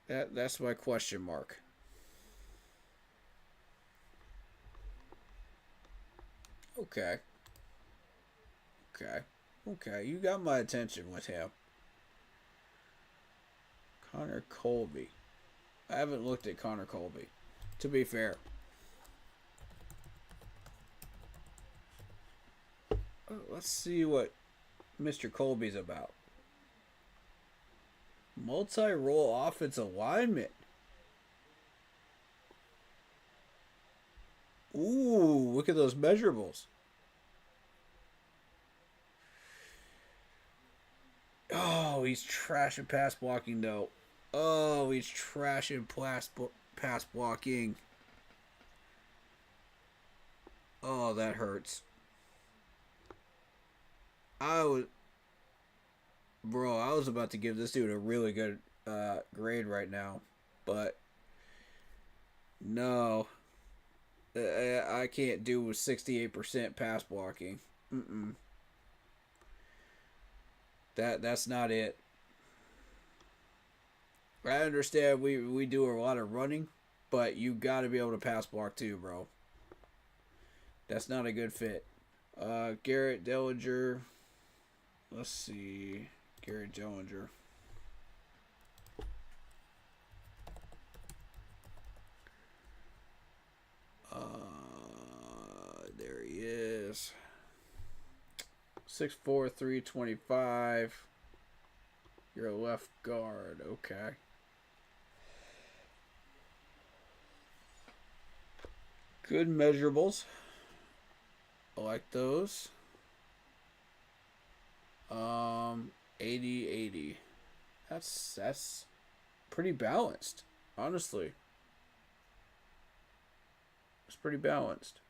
That's my question mark. Okay. Okay. Okay. You got my attention with him. Connor Colby. I haven't looked at Connor Colby, to be fair. Let's see what Mr. Colby's about. Multi-role offensive alignment. Ooh, look at those measurables. Oh, he's trashing pass blocking, though. Oh, he's trashing pass blocking. Oh, that hurts. I was about to give this dude a really good grade right now, but no, I can't do with 68% pass blocking. That's not it. I understand we do a lot of running, but you got to be able to pass block too, bro. That's not a good fit. Garrett Dellinger. Let's see. Garrett Dellinger. There he is. 6'4", 325. You're a left guard. Okay. Good measurables. I like those. 80. That's pretty balanced, honestly. It's pretty balanced.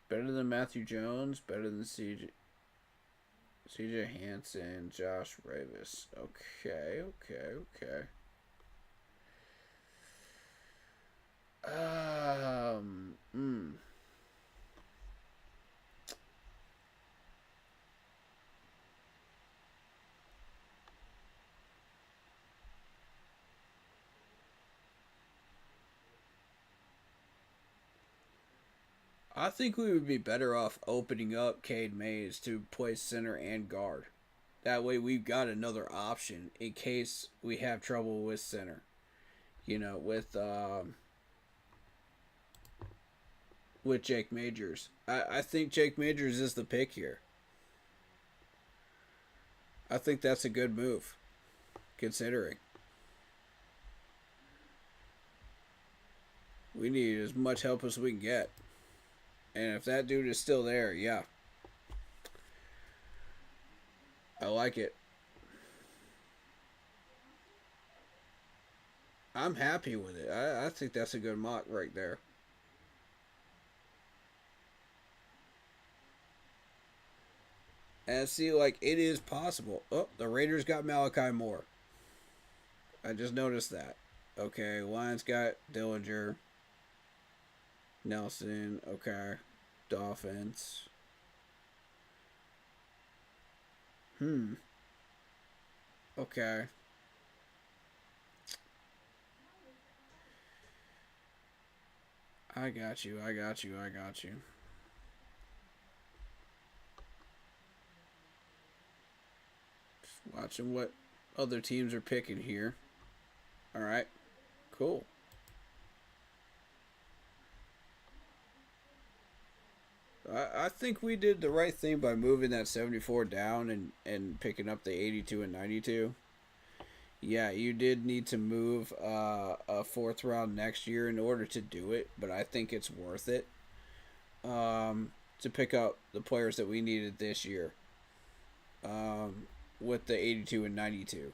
Better than Matthew Jones, better than CJ Hansen, Josh Ravis. Okay. I think we would be better off opening up Cade Mays to play center and guard. That way we've got another option in case we have trouble with center. You know, with Jake Majors. I think Jake Majors is the pick here. I think that's a good move, considering. We need as much help as we can get. And if that dude is still there, yeah. I like it. I'm happy with it. I think that's a good mock right there. And see, like, it is possible. Oh, the Raiders got Malachi Moore. I just noticed that. Okay, Lions got Dillinger. Nelson, okay. Dolphins. Okay. I got you. Just watching what other teams are picking here. Alright. Cool. I think we did the right thing by moving that 74 down and picking up the 82 and 92. Yeah, you did need to move a fourth round next year in order to do it, but I think it's worth it to pick up the players that we needed this year with the 82 and 92.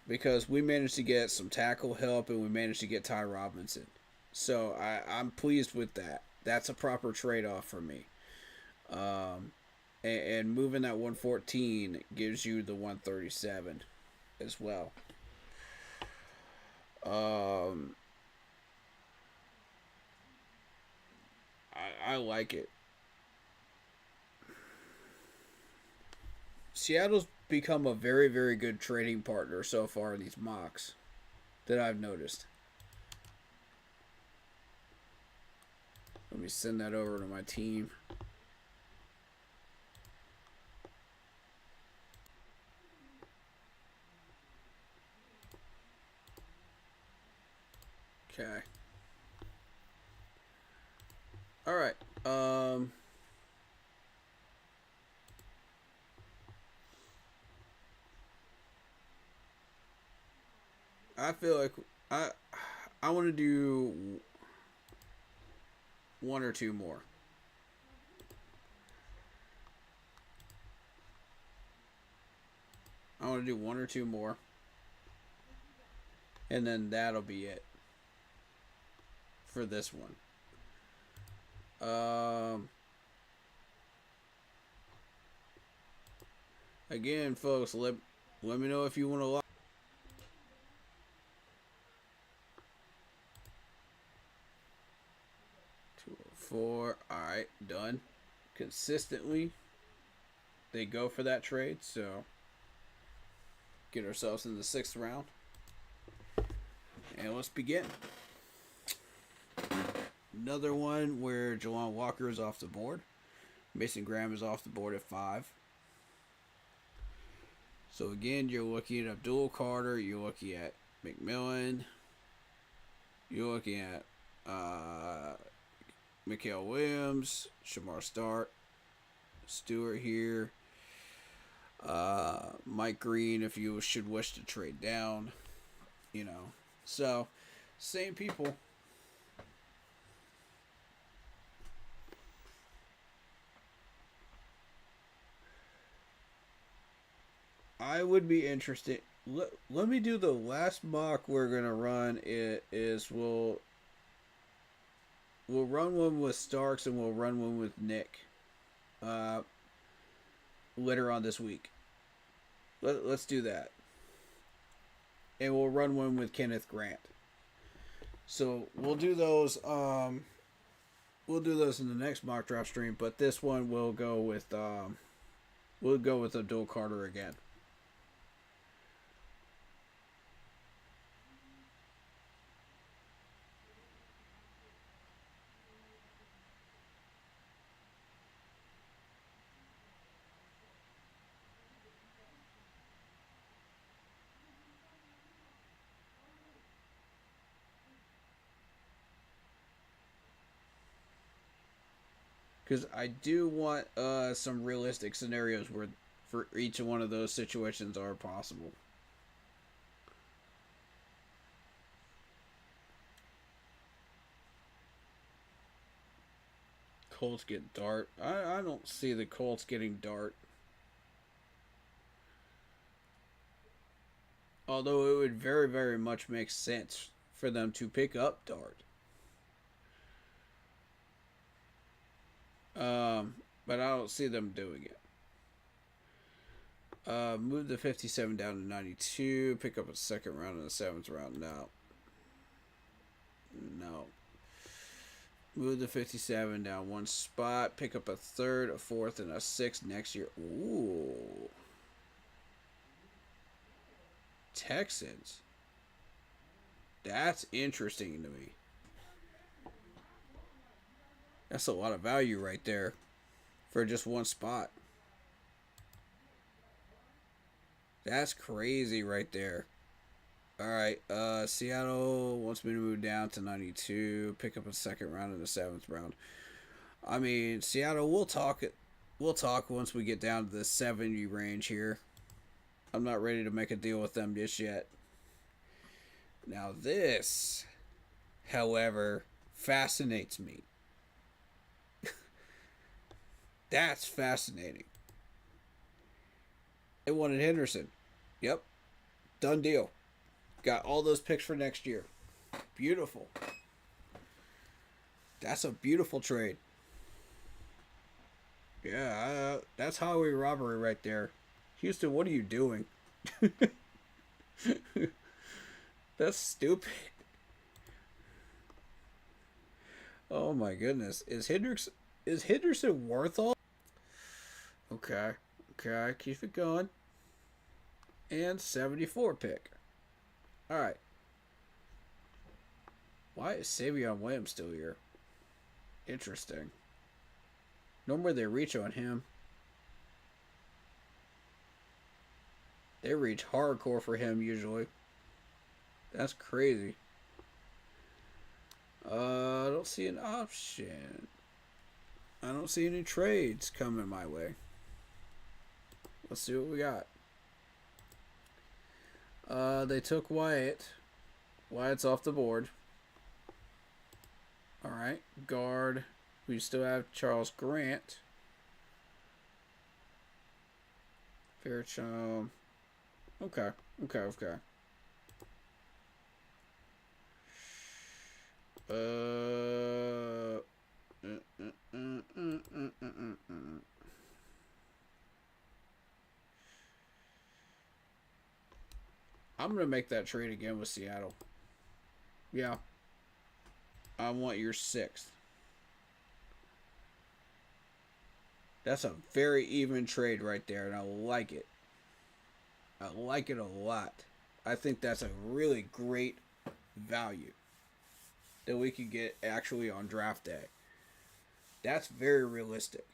Because we managed to get some tackle help and we managed to get Ty Robinson. So I'm pleased with that. That's a proper trade-off for me. And moving that 114 gives you the 137 as well. I like it. Seattle's become a very, very good trading partner so far in these mocks that I've noticed. Let me send that over to my team. Okay. All right. I feel like I want to do one or two more. I want to do one or two more. And then that'll be it for this one. Again, folks, let me know if you want to like. 204. All right, done. Consistently, they go for that trade, so get ourselves in the 6th round. And let's begin. Another one where Jelon Walker is off the board. Mason Graham is off the board at 5. So again, you're looking at Abdul Carter. You're looking at McMillan. You're looking at Mikael Williams, Shamar Stewart here. Mike Green, if you should wish to trade down. You know. So, same people. I would be interested. Let me do the last mock we're gonna run. We'll run one with Starks and we'll run one with Nick. Later on this week. Let's do that. And we'll run one with Kenneth Grant. So we'll do those. We'll do those in the next mock draft stream. But this one we'll go with Abdul Carter again. Because I do want some realistic scenarios where for each one of those situations are possible. Colts get Dart. I don't see the Colts getting Dart. Although it would very, very much make sense for them to pick up Dart. But I don't see them doing it. Move the 57 down to 92. Pick up a 2nd round and a 7th round. No. Move the 57 down 1 spot. Pick up a 3rd, a 4th, and a 6th next year. Ooh. Texans. That's interesting to me. That's a lot of value right there for just 1 spot. That's crazy right there. Alright, Seattle wants me to move down to 92, pick up a 2nd round and a 7th round. I mean, Seattle, we'll talk once we get down to the 70 range here. I'm not ready to make a deal with them just yet. Now this, however, fascinates me. That's fascinating. They wanted Henderson. Yep. Done deal. Got all those picks for next year. Beautiful. That's a beautiful trade. Yeah, that's highway robbery right there. Houston, what are you doing? That's stupid. Oh my goodness. Is Henderson worth all? Okay. Okay, keep it going. And 74 pick. Alright. Why is Savion Williams still here? Interesting. Normally they reach on him. They reach hardcore for him usually. That's crazy. I don't see an option. I don't see any trades coming my way. Let's see what we got. They took Wyatt. Wyatt's off the board. Alright. Guard. We still have Charles Grant. Fairchild. Okay. Okay. I'm going to make that trade again with Seattle. Yeah. I want your 6th. That's a very even trade right there, and I like it. I like it a lot. I think that's a really great value that we could get actually on draft day. That's very realistic.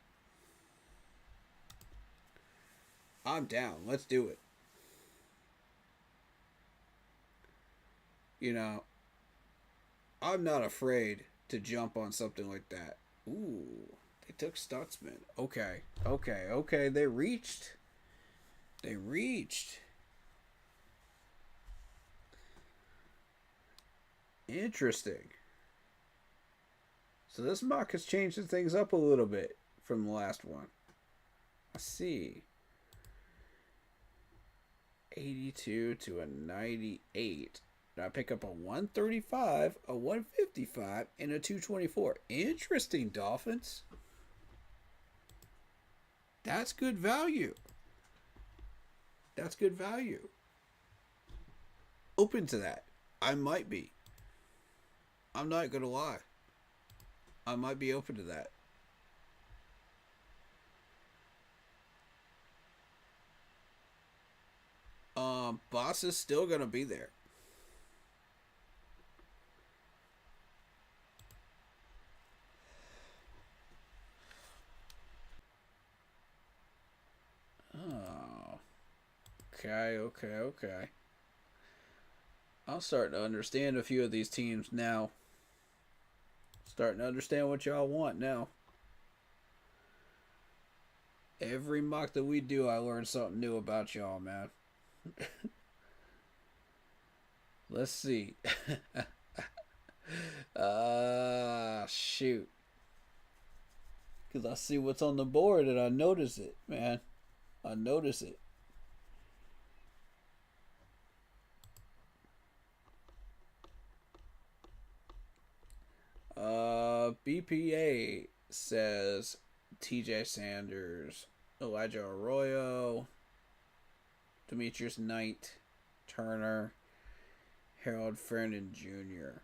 I'm down. Let's do it. You know, I'm not afraid to jump on something like that. Ooh, they took Stutzman. Okay. They reached. Interesting. So this mock has changed things up a little bit from the last one. I see. 82 to a 98. I pick up a 135, a 155, and a 224. Interesting, Dolphins. That's good value. Open to that. I might be. I'm not going to lie. I might be open to that. Boss is still going to be there. Oh. Okay. I'm starting to understand a few of these teams now. Starting to understand what y'all want now. Every mock that we do, I learn something new about y'all, man. Let's see. Shoot. Because I see what's on the board and I notice it, man. I notice it. BPA says TJ Sanders, Elijah Arroyo, Demetrius Knight, Turner, Harold Fernan Jr.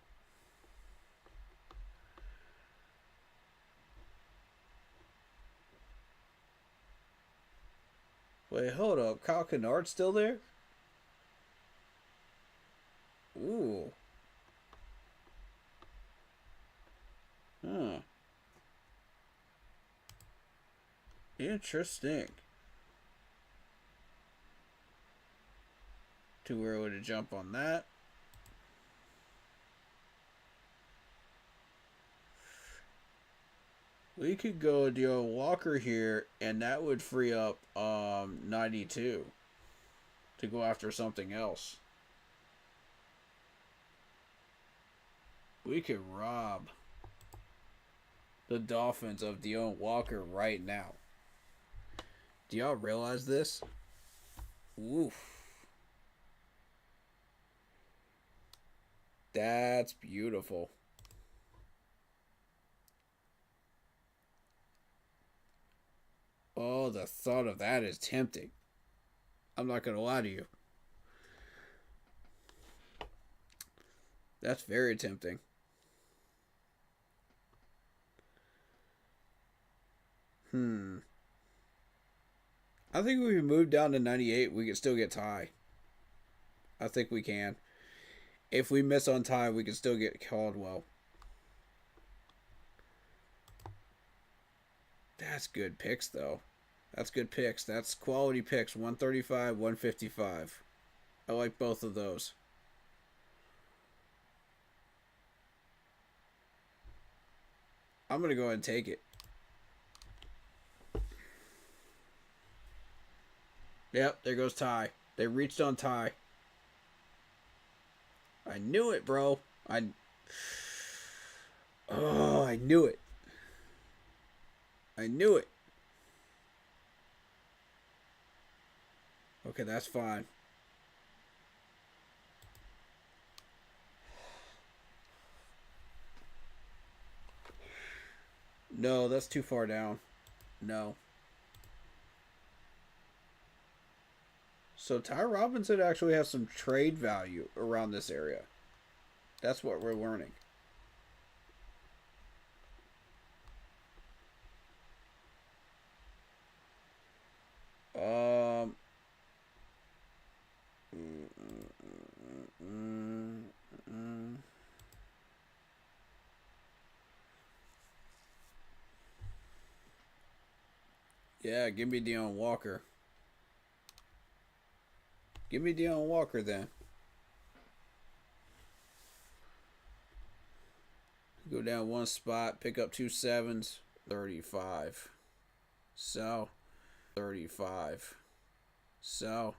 Wait, hold up. Kyle Kennard's still there? Ooh. Huh. Interesting. Too early to jump on that. We could go Deal Walker here, and that would free up 92 to go after something else. We could rob the Dolphins of Deon Walker right now. Do y'all realize this? Oof. That's beautiful. Oh, the thought of that is tempting. I'm not gonna lie to you. That's very tempting. I think if we move down to 98, we can still get Ty. I think we can. If we miss on Ty, we can still get Caldwell. That's good picks, though. That's good picks. That's quality picks. 135, 155. I like both of those. I'm going to go ahead and take it. Yep, there goes Ty. They reached on Ty. I knew it, bro. Oh, I knew it. I knew it. Okay, that's fine. No, that's too far down. No. So Ty Robinson actually has some trade value around this area. That's what we're learning. Yeah, give me Deion Walker. Give me Deion Walker then. Go down one spot, pick up 2 sevens, 35. So, 35. So,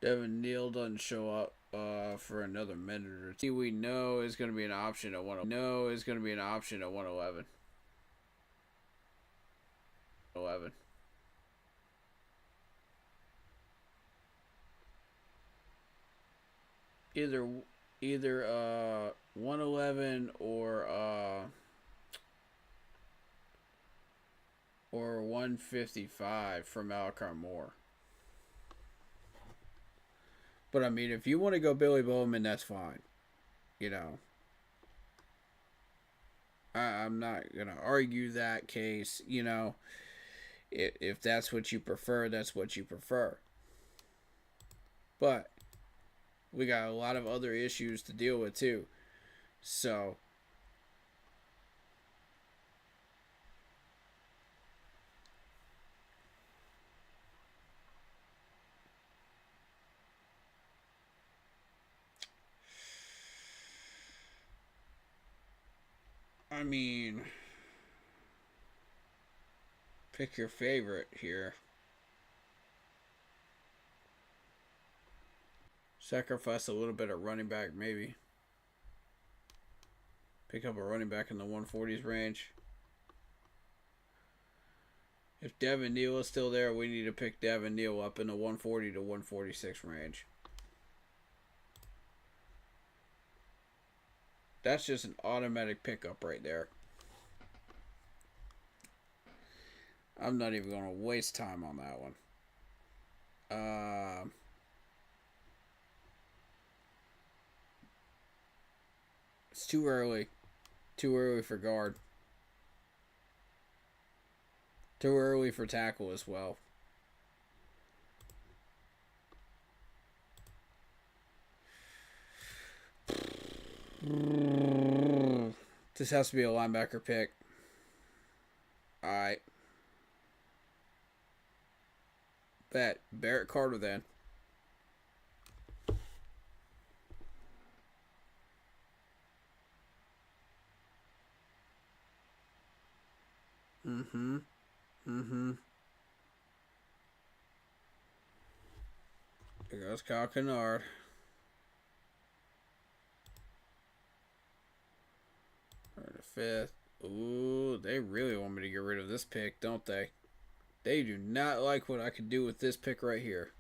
Devin Neal doesn't show up for another minute or two. We know is going to be an option at 111. No is going to be an option at 111. 11. Either 111 or 155 from Malachi Moore. But I mean, if you want to go Billy Bowman, that's fine. You know, I'm not gonna argue that case. You know, if that's what you prefer, that's what you prefer. But we got a lot of other issues to deal with too. So I mean, pick your favorite here. Sacrifice a little bit of running back, maybe. Pick up a running back in the 140s range. If Devin Neal is still there, we need to pick Devin Neal up in the 140 to 146 range. That's just an automatic pickup right there. I'm not even going to waste time on that one. It's too early. Too early for guard. Too early for tackle as well. This has to be a linebacker pick. Alright. Bet. Barrett Carter then. There goes Kyle Kennard. Or the 5th. Ooh, they really want me to get rid of this pick, don't they? They do not like what I could do with this pick right here.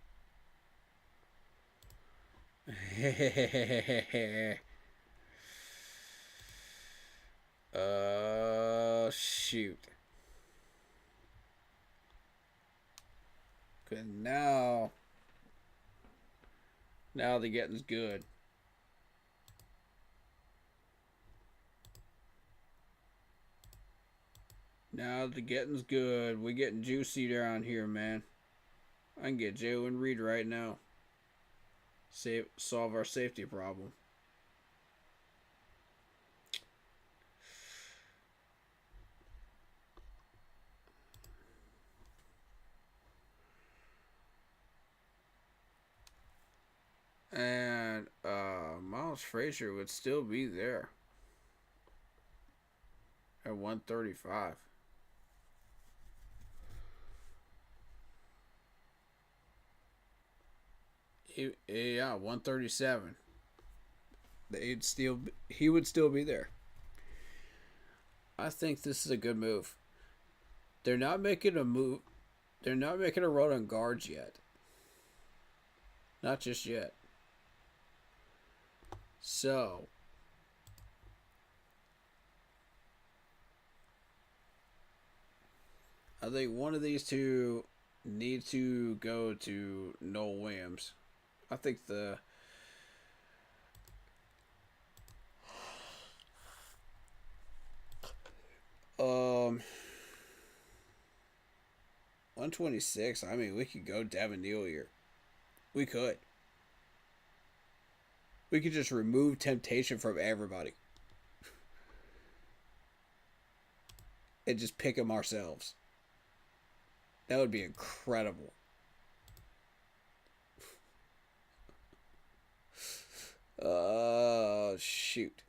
Shoot. Cause now the getting's good. Now the getting's good. We getting juicy down here, man. I can get Jalen Reed right now. Solve our safety problem. And Miles Frazier would still be there at 135. Yeah, 137. He would still be there. I think this is a good move. They're not making a move. They're not making a run on guards yet. Not just yet. So, I think one of these two need to go to Noel Williams. I think the 126. I mean, we could go Devin Neal here. We could. We could just remove temptation from everybody. And just pick them ourselves. That would be incredible. Shoot.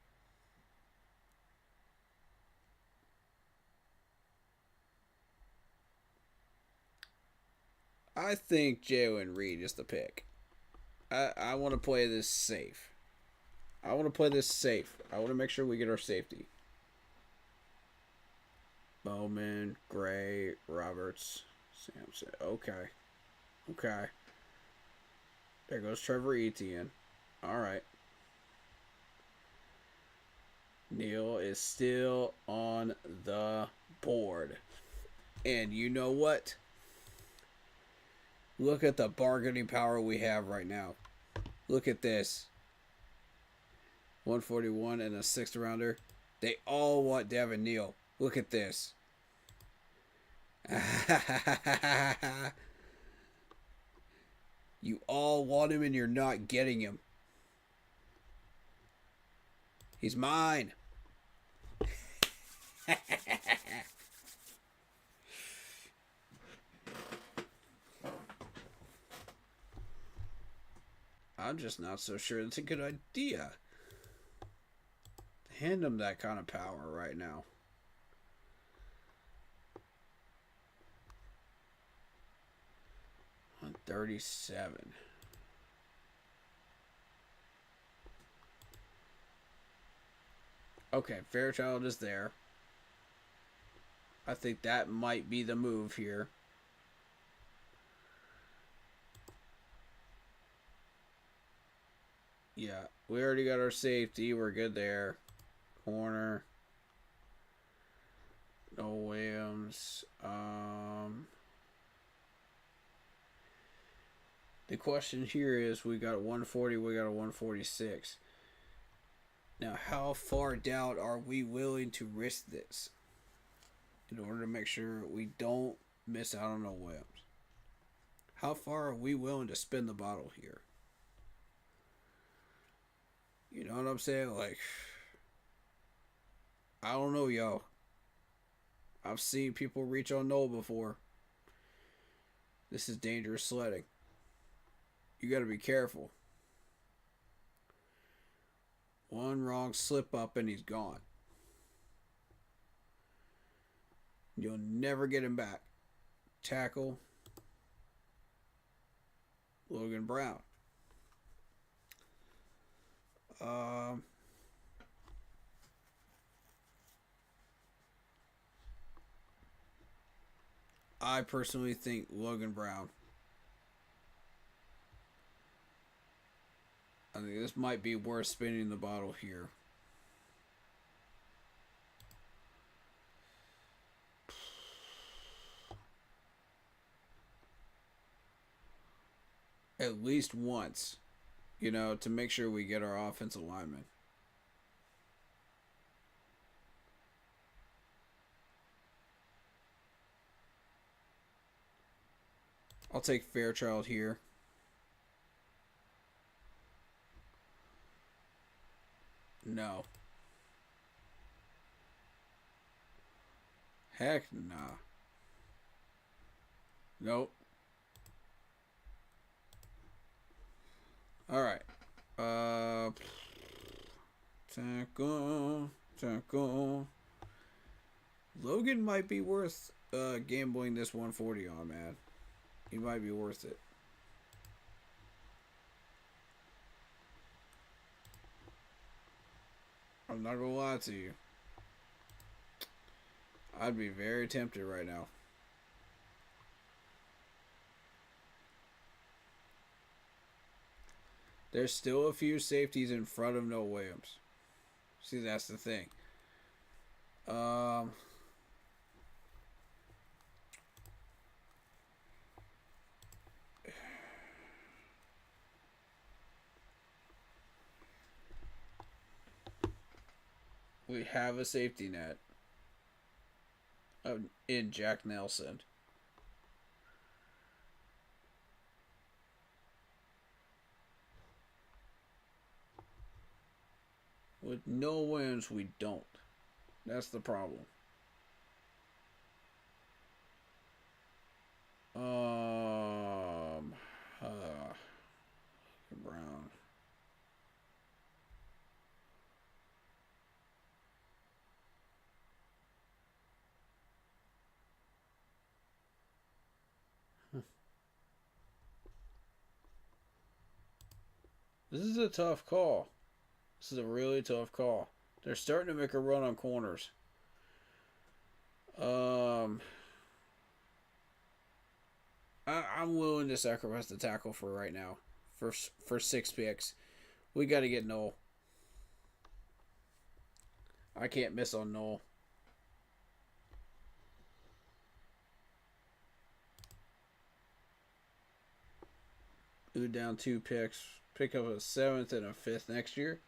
I think Jalen Reed is the pick. I want to play this safe. I want to make sure we get our safety. Bowman, Gray, Roberts, Sampson. Okay. There goes Trevor Etienne. All right. Neal is still on the board. And you know what? Look at the bargaining power we have right now. Look at this. 141 and a 6th rounder. They all want Devin Neal. Look at this. You all want him and you're not getting him. He's mine. I'm just not so sure it's a good idea to hand him that kind of power right now. On 37. Okay, Fairchild is there. I think that might be the move here. Yeah, we already got our safety. We're good there. Corner. No Williams. The question here is, we got 140, we got a 146. Now, how far down are we willing to risk this in order to make sure we don't miss out on no Williams? How far are we willing to spin the bottle here? You know what I'm saying? Like, I don't know, y'all. I've seen people reach on Noel before. This is dangerous sledding. You got to be careful. One wrong slip up and he's gone. You'll never get him back. Tackle. Logan Brown. I personally think Logan Brown. I think this might be worth spinning the bottle here. at least once, to make sure we get our offensive lineman. I'll take Fairchild here. No. Heck nah. Nope. Alright. Tackle. Logan might be worth gambling this 140 on, man. He might be worth it. I'm not gonna lie to you. I'd be very tempted right now. There's still a few safeties in front of Noah Williams. See, that's the thing. We have a safety net in Jack Nelson. With no wins, we don't. That's the problem. Brown. This is a tough call. This is a really tough call. They're starting to make a run on corners. I'm willing to sacrifice the tackle for right now. For 6 picks. We got to get Noel. I can't miss on Noel. Ooh, down 2 picks. Pick up a 7th and a 5th next year.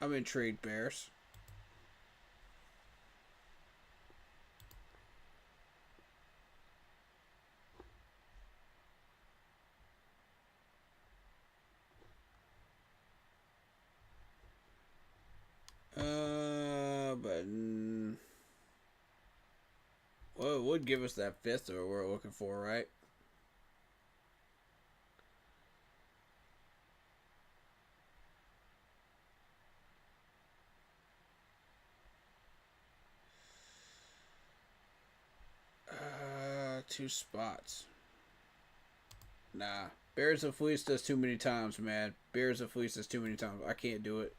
I'm in trade Bears. Well, it would give us that 5th that we're looking for, right? Two spots. Nah. Bears have fleeced us too many times, man. Bears have fleeced us too many times. I can't do it.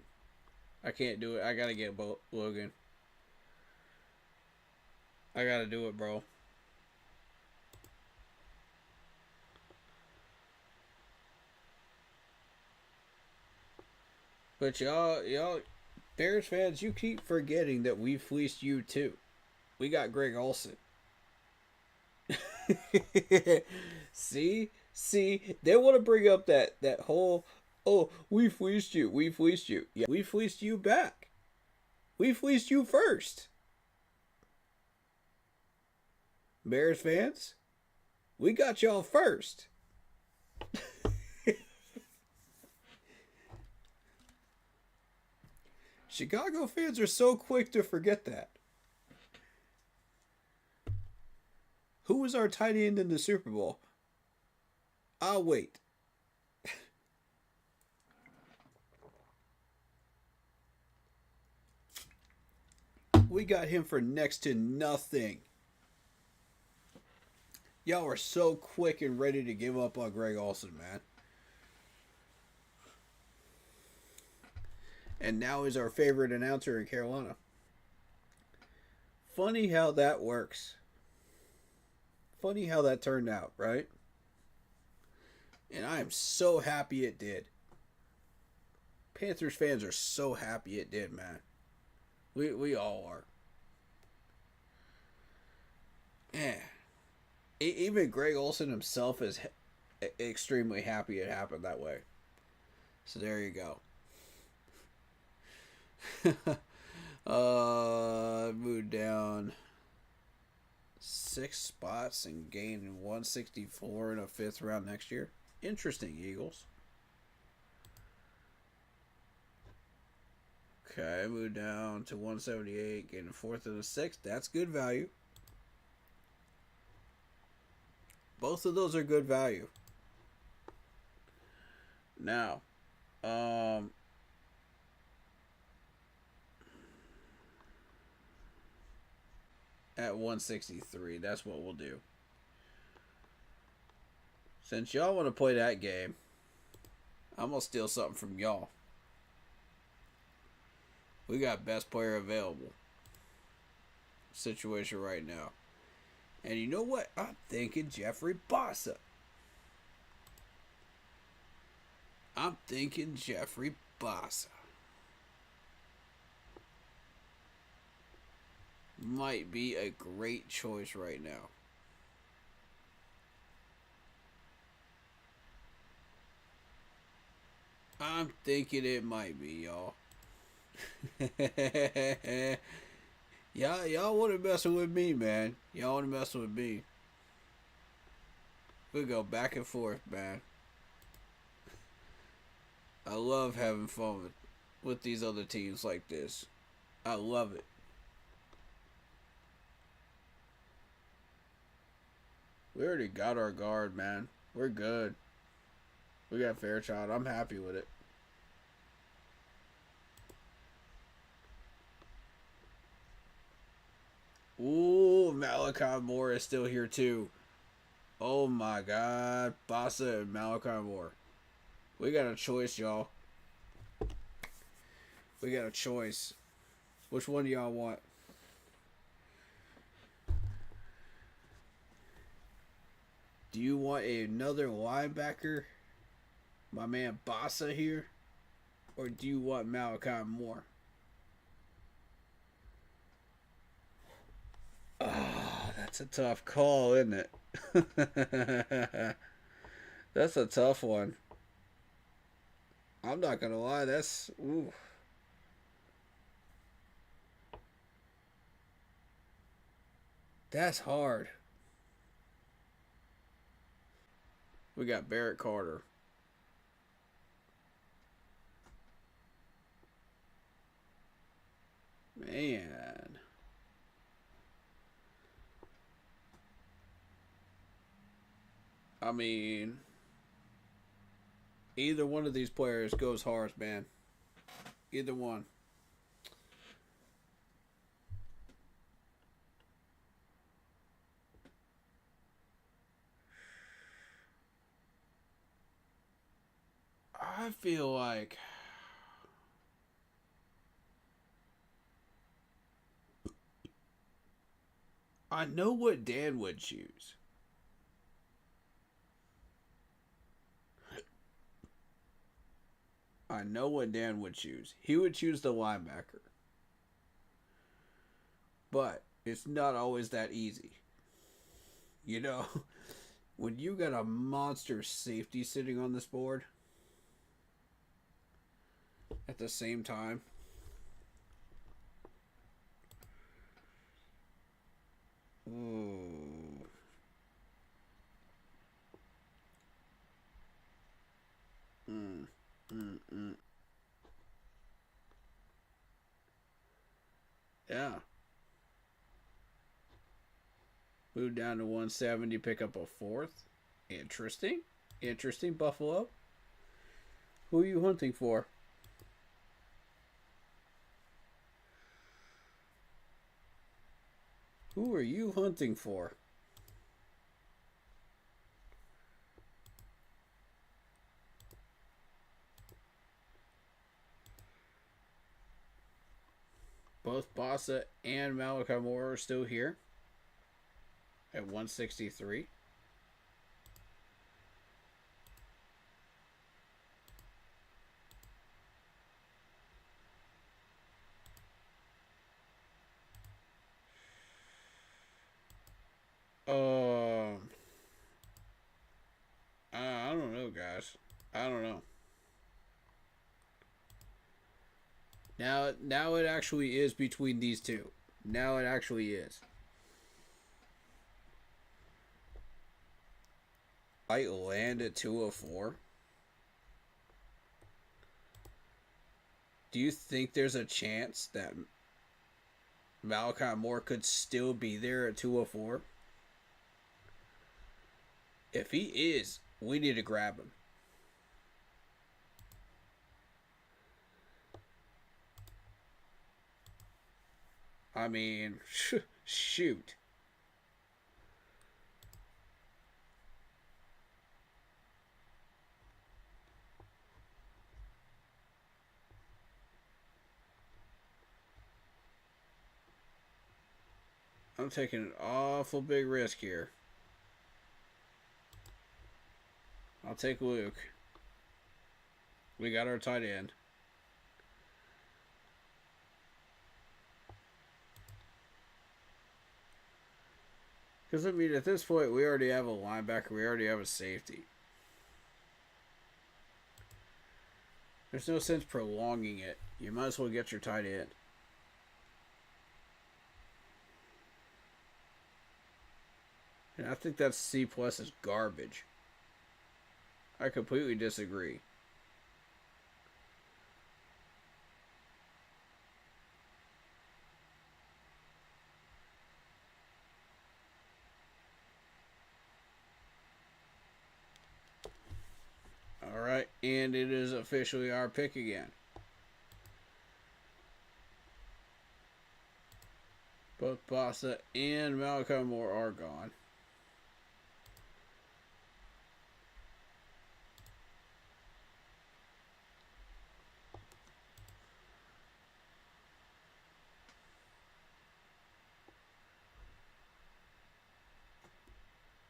I gotta get Logan. I gotta do it, bro. But y'all, Bears fans, you keep forgetting that we fleeced you too. We got Greg Olsen. See, they want to bring up that whole, oh, we fleeced you. Yeah, we fleeced you back. We fleeced you first. Bears fans, we got y'all first. Chicago fans are so quick to forget that. Who was our tight end in the Super Bowl? I'll wait. We got him for next to nothing. Y'all are so quick and ready to give up on Greg Olsen, man. And now he's our favorite announcer in Carolina. Funny how that works. Funny how that turned out, right? And I am so happy it did. Panthers fans are so happy it did, man. We all are. Yeah. Even Greg Olson himself is extremely happy it happened that way. So there you go. Moved down 6 spots and gained 164 in a 5th round next year. Interesting, Eagles. Okay, moved down to 178, getting 4th and a 6th. That's good value. Both of those are good value. Now, at 163, that's what we'll do. Since y'all want to play that game, I'm going to steal something from y'all. We got best player available situation right now. And you know what? I'm thinking Jeffrey Bossa. Might be a great choice right now. I'm thinking it might be, y'all. Y'all want to messing with me, man. Y'all want to mess with me. We go back and forth, man. I love having fun with these other teams like this. I love it. We already got our guard, man. We're good. We got Fairchild. I'm happy with it. Ooh, Malachi Moore is still here too. Oh my God. Bossa and Malachi Moore. We got a choice, y'all. We got a choice. Which one do y'all want? Do you want another linebacker? My man Bossa here? Or do you want Malachi Moore? Oh, that's a tough call, isn't it? That's a tough one. I'm not gonna lie, that's ooh. That's hard. We got Barrett Carter. Man. I mean, either one of these players goes hard, man. Either one. I feel like I know what Dan would choose. I know what Dan would choose. He would choose the linebacker. But it's not always that easy. You know, when you got a monster safety sitting on this board at the same time, ooh. Mm, mm, mm. Yeah. Move down to 170, pick up a 4th. Interesting. Interesting, Buffalo. Who are you hunting for? Who are you hunting for? Both Bossa and Malachi Moore are still here at 163. I don't know. Now it actually is between these two. Now it actually is. I land at 204. Do you think there's a chance that Malachi Moore could still be there at 204? If he is, we need to grab him. I mean, shoot. I'm taking an awful big risk here. I'll take Luke. We got our tight end. Because, I mean, at this point, we already have a linebacker. We already have a safety. There's no sense prolonging it. You might as well get your tight end. And I think that C plus is garbage. I completely disagree. Alright, and it is officially our pick again. Both Bossa and Malachi Moore are gone.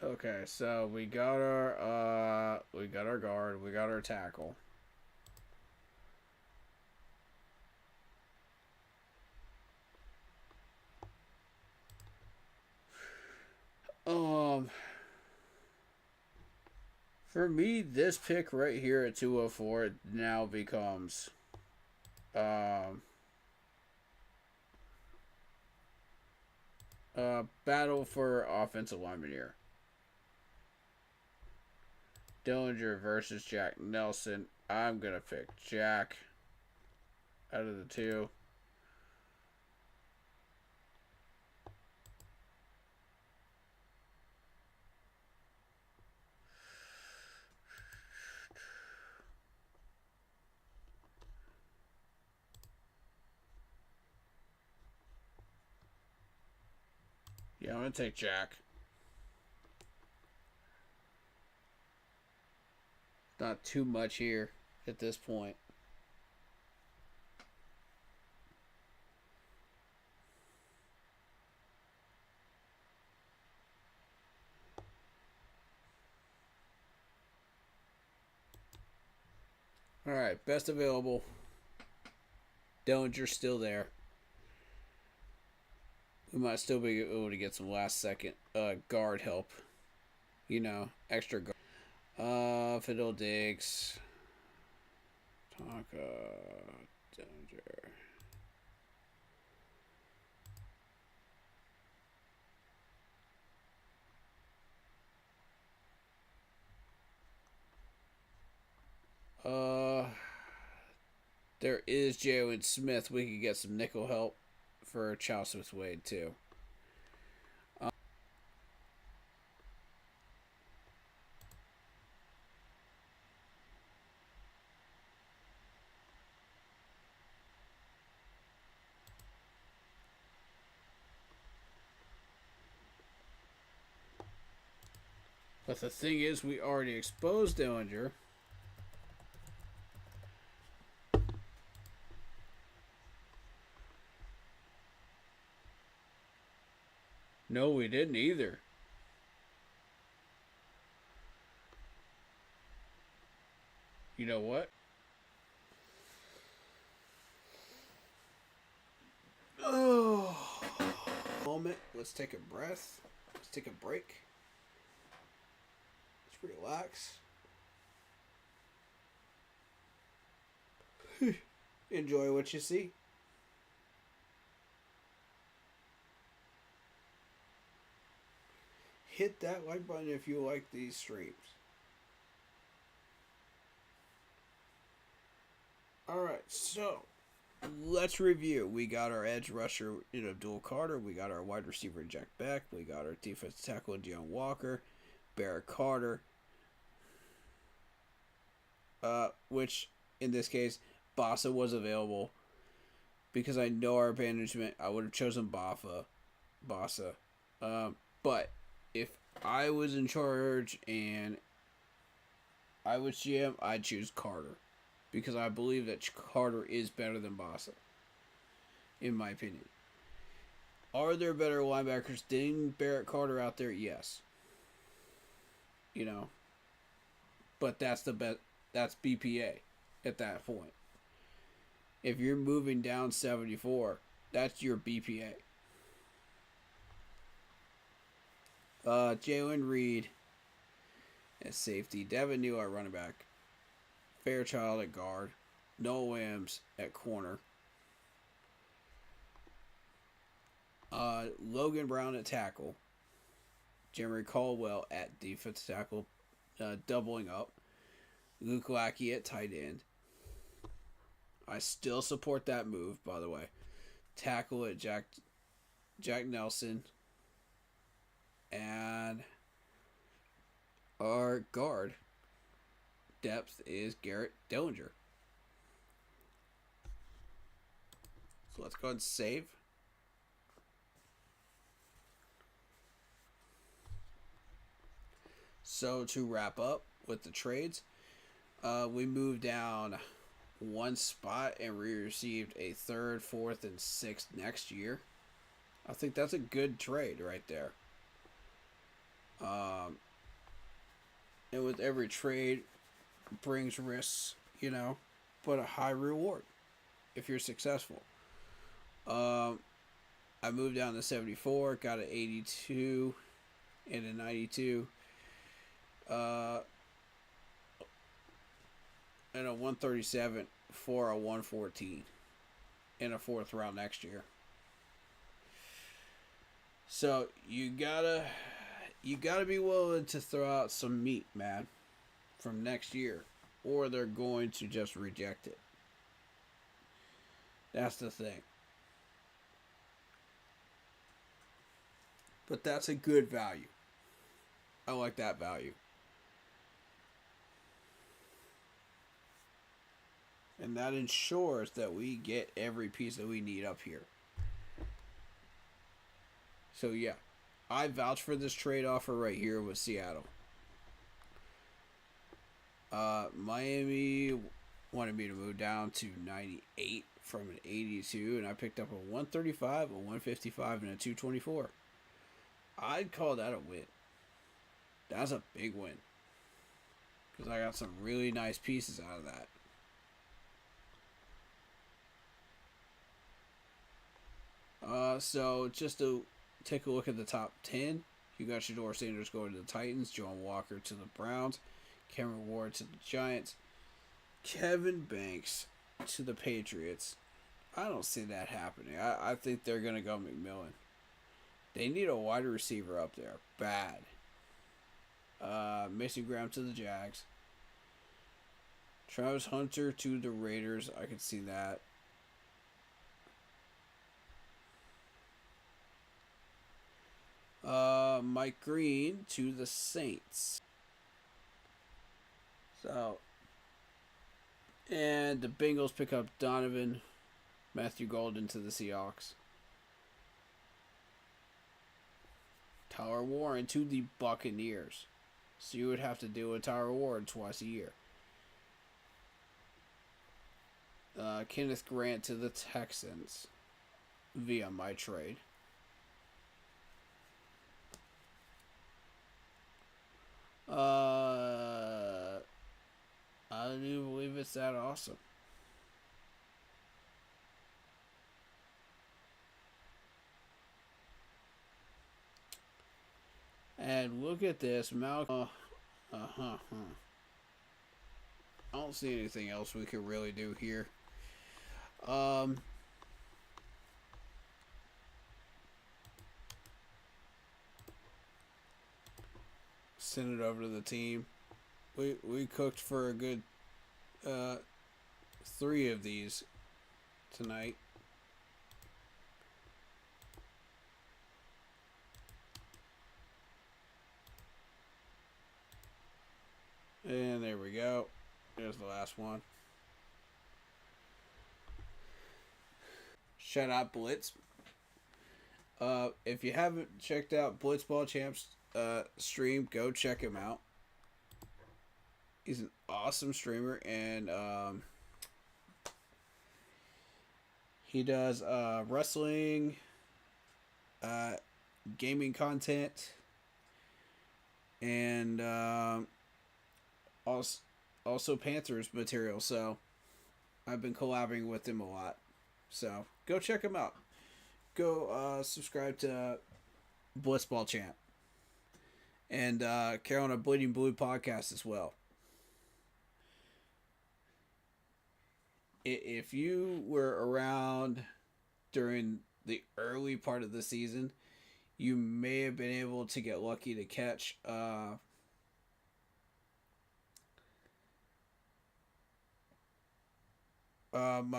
Okay, so we got our guard, we got our tackle. For me, this pick right here at 204 now becomes battle for offensive lineman here. Dillinger versus Jack Nelson. I'm going to pick Jack out of the two. Yeah, I'm going to take Jack. Not too much here at this point. Alright, best available. Dillinger's still there. We might still be able to get some last second guard help. You know, extra guard. Fiddle Diggs. Tonka. Dillinger. There is Jalen Smith. We could get some nickel help for Charles Smith Wade too. But the thing is, we already exposed Dillinger. No, we didn't either. You know what? Oh, moment. Let's take a breath. Let's take a break. Let's relax. enjoy what you see. Hit that like button if you like these streams. Alright, so let's review. We got our edge rusher in Abdul Carter. We got our wide receiver Jack Beck. We got our defensive tackle Deion Walker, Barrett Carter. Which in this case, Bossa was available because I know our management. I would have chosen Bossa. But if I was in charge and I was GM, I'd choose Carter because I believe that Carter is better than Bossa, in my opinion. Are there better linebackers than Barrett Carter out there? Yes. You know, but that's the best. That's BPA at that point. If you're moving down 74, that's your BPA. Jalen Reed at safety, Devin Neal at running back, Fairchild at guard, Noah Williams at corner, Logan Brown at tackle, Jeremy Caldwell at defensive tackle, doubling up, Luke Lackey at tight end. I still support that move, by the way. Tackle at Jack Nelson. And our guard depth is Garrett Dillinger. So let's go ahead and save. So to wrap up with the trades, we moved down one spot and we received a 3rd, 4th, and 6th next year. I think that's a good trade right there. And with every trade brings risks, you know, but a high reward if you're successful. I moved down to 74, got an 82 and a 92. And a 137 for a 114 in a 4th round next year. So you gotta be willing to throw out some meat, man, from next year, or they're going to just reject it. That's the thing. But that's a good value. I like that value. And that ensures that we get every piece that we need up here. So yeah, I vouch for this trade offer right here with Seattle. Miami wanted me to move down to 98 from an 82, and I picked up a 135, a 155, and a 224. I'd call that a win. That's a big win. Because I got some really nice pieces out of that. So just to take a look at the top 10, you got Shedeur Sanders going to the Titans, John Walker to the Browns, Cameron Ward to the Giants, Kevin Banks to the Patriots. I don't see that happening. I think they're going to go McMillan. They need a wide receiver up there. Bad. Mason Graham to the Jags. Travis Hunter to the Raiders. I could see that. Mike Green to the Saints. So, and the Bengals pick up Donovan Matthew Golden to the Seahawks. Tyler Warren to the Buccaneers. So you would have to deal with Tyler Warren twice a year. Kenneth Grant to the Texans via my trade. I don't even believe it's that awesome. And look at this, Malcolm. I don't see anything else we could really do here. Um, Send it over to the team. We cooked for a good uh, 3 of these tonight. And there we go. There's the last one. Shout out Blitz. If you haven't checked out Blitzball Champs stream, go check him out. He's an awesome streamer, and he does wrestling, gaming content, and also Panthers material. So I've been collabing with him a lot. So go check him out. Go subscribe to Blitzball Champ and Carolina Bleeding Blue podcast as well. If you were around during the early part of the season, you may have been able to get lucky to catch my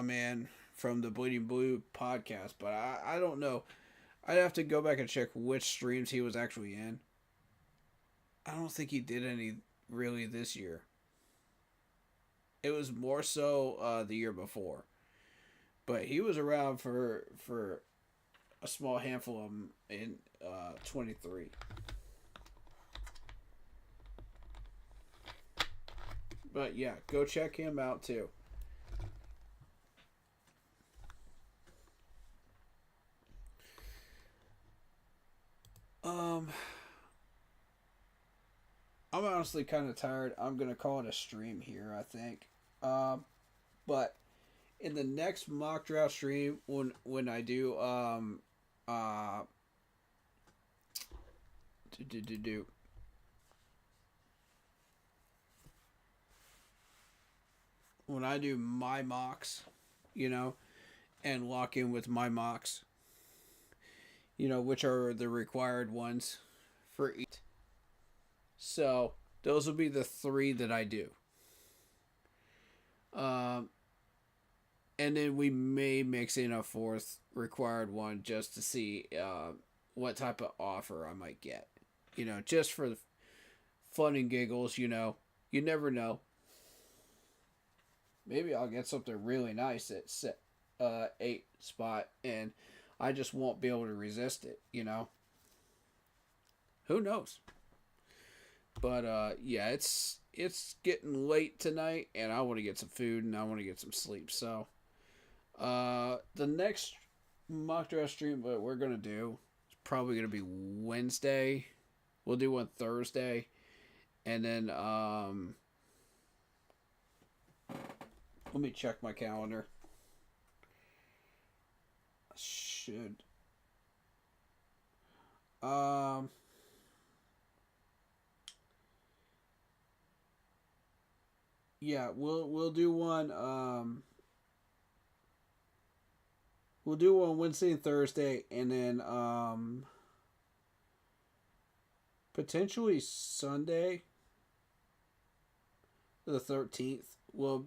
man from the Bleeding Blue podcast, but I don't know. I'd have to go back and check which streams he was actually in. I don't think he did any really this year. It was more so the year before, but he was around for a small handful of them in 23. But yeah, go check him out too. I'm honestly kind of tired. I'm gonna call it a stream here, I think. But in the next mock draft stream, when I do when I do my mocks, and lock in with my mocks, which are the required ones for each. So those will be the 3 that I do. And then we may mix in a 4th required one just to see what type of offer I might get. Just for fun and giggles, you never know. Maybe I'll get something really nice at 8 spot and I just won't be able to resist it, Who knows? But yeah, it's getting late tonight, and I want to get some food and I want to get some sleep. So the next mock draft stream that we're gonna do is probably gonna be Wednesday. We'll do one Thursday, and then let me check my calendar. I should. Yeah, we'll do one. We'll do one Wednesday and Thursday, and then potentially Sunday, the 13th. We'll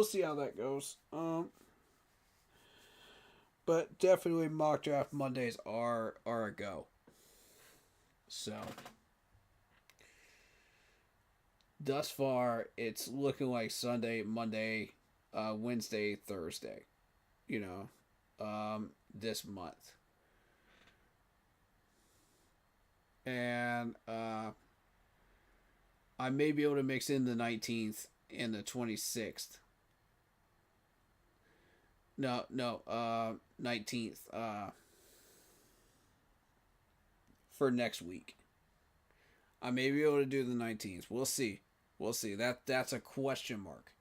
see how that goes. But definitely mock draft Mondays are a go. So thus far, it's looking like Sunday, Monday, Wednesday, Thursday. This month. And I may be able to mix in the 19th and the 26th. No, 19th for next week. I may be able to do the 19th. We'll see. That's a question mark.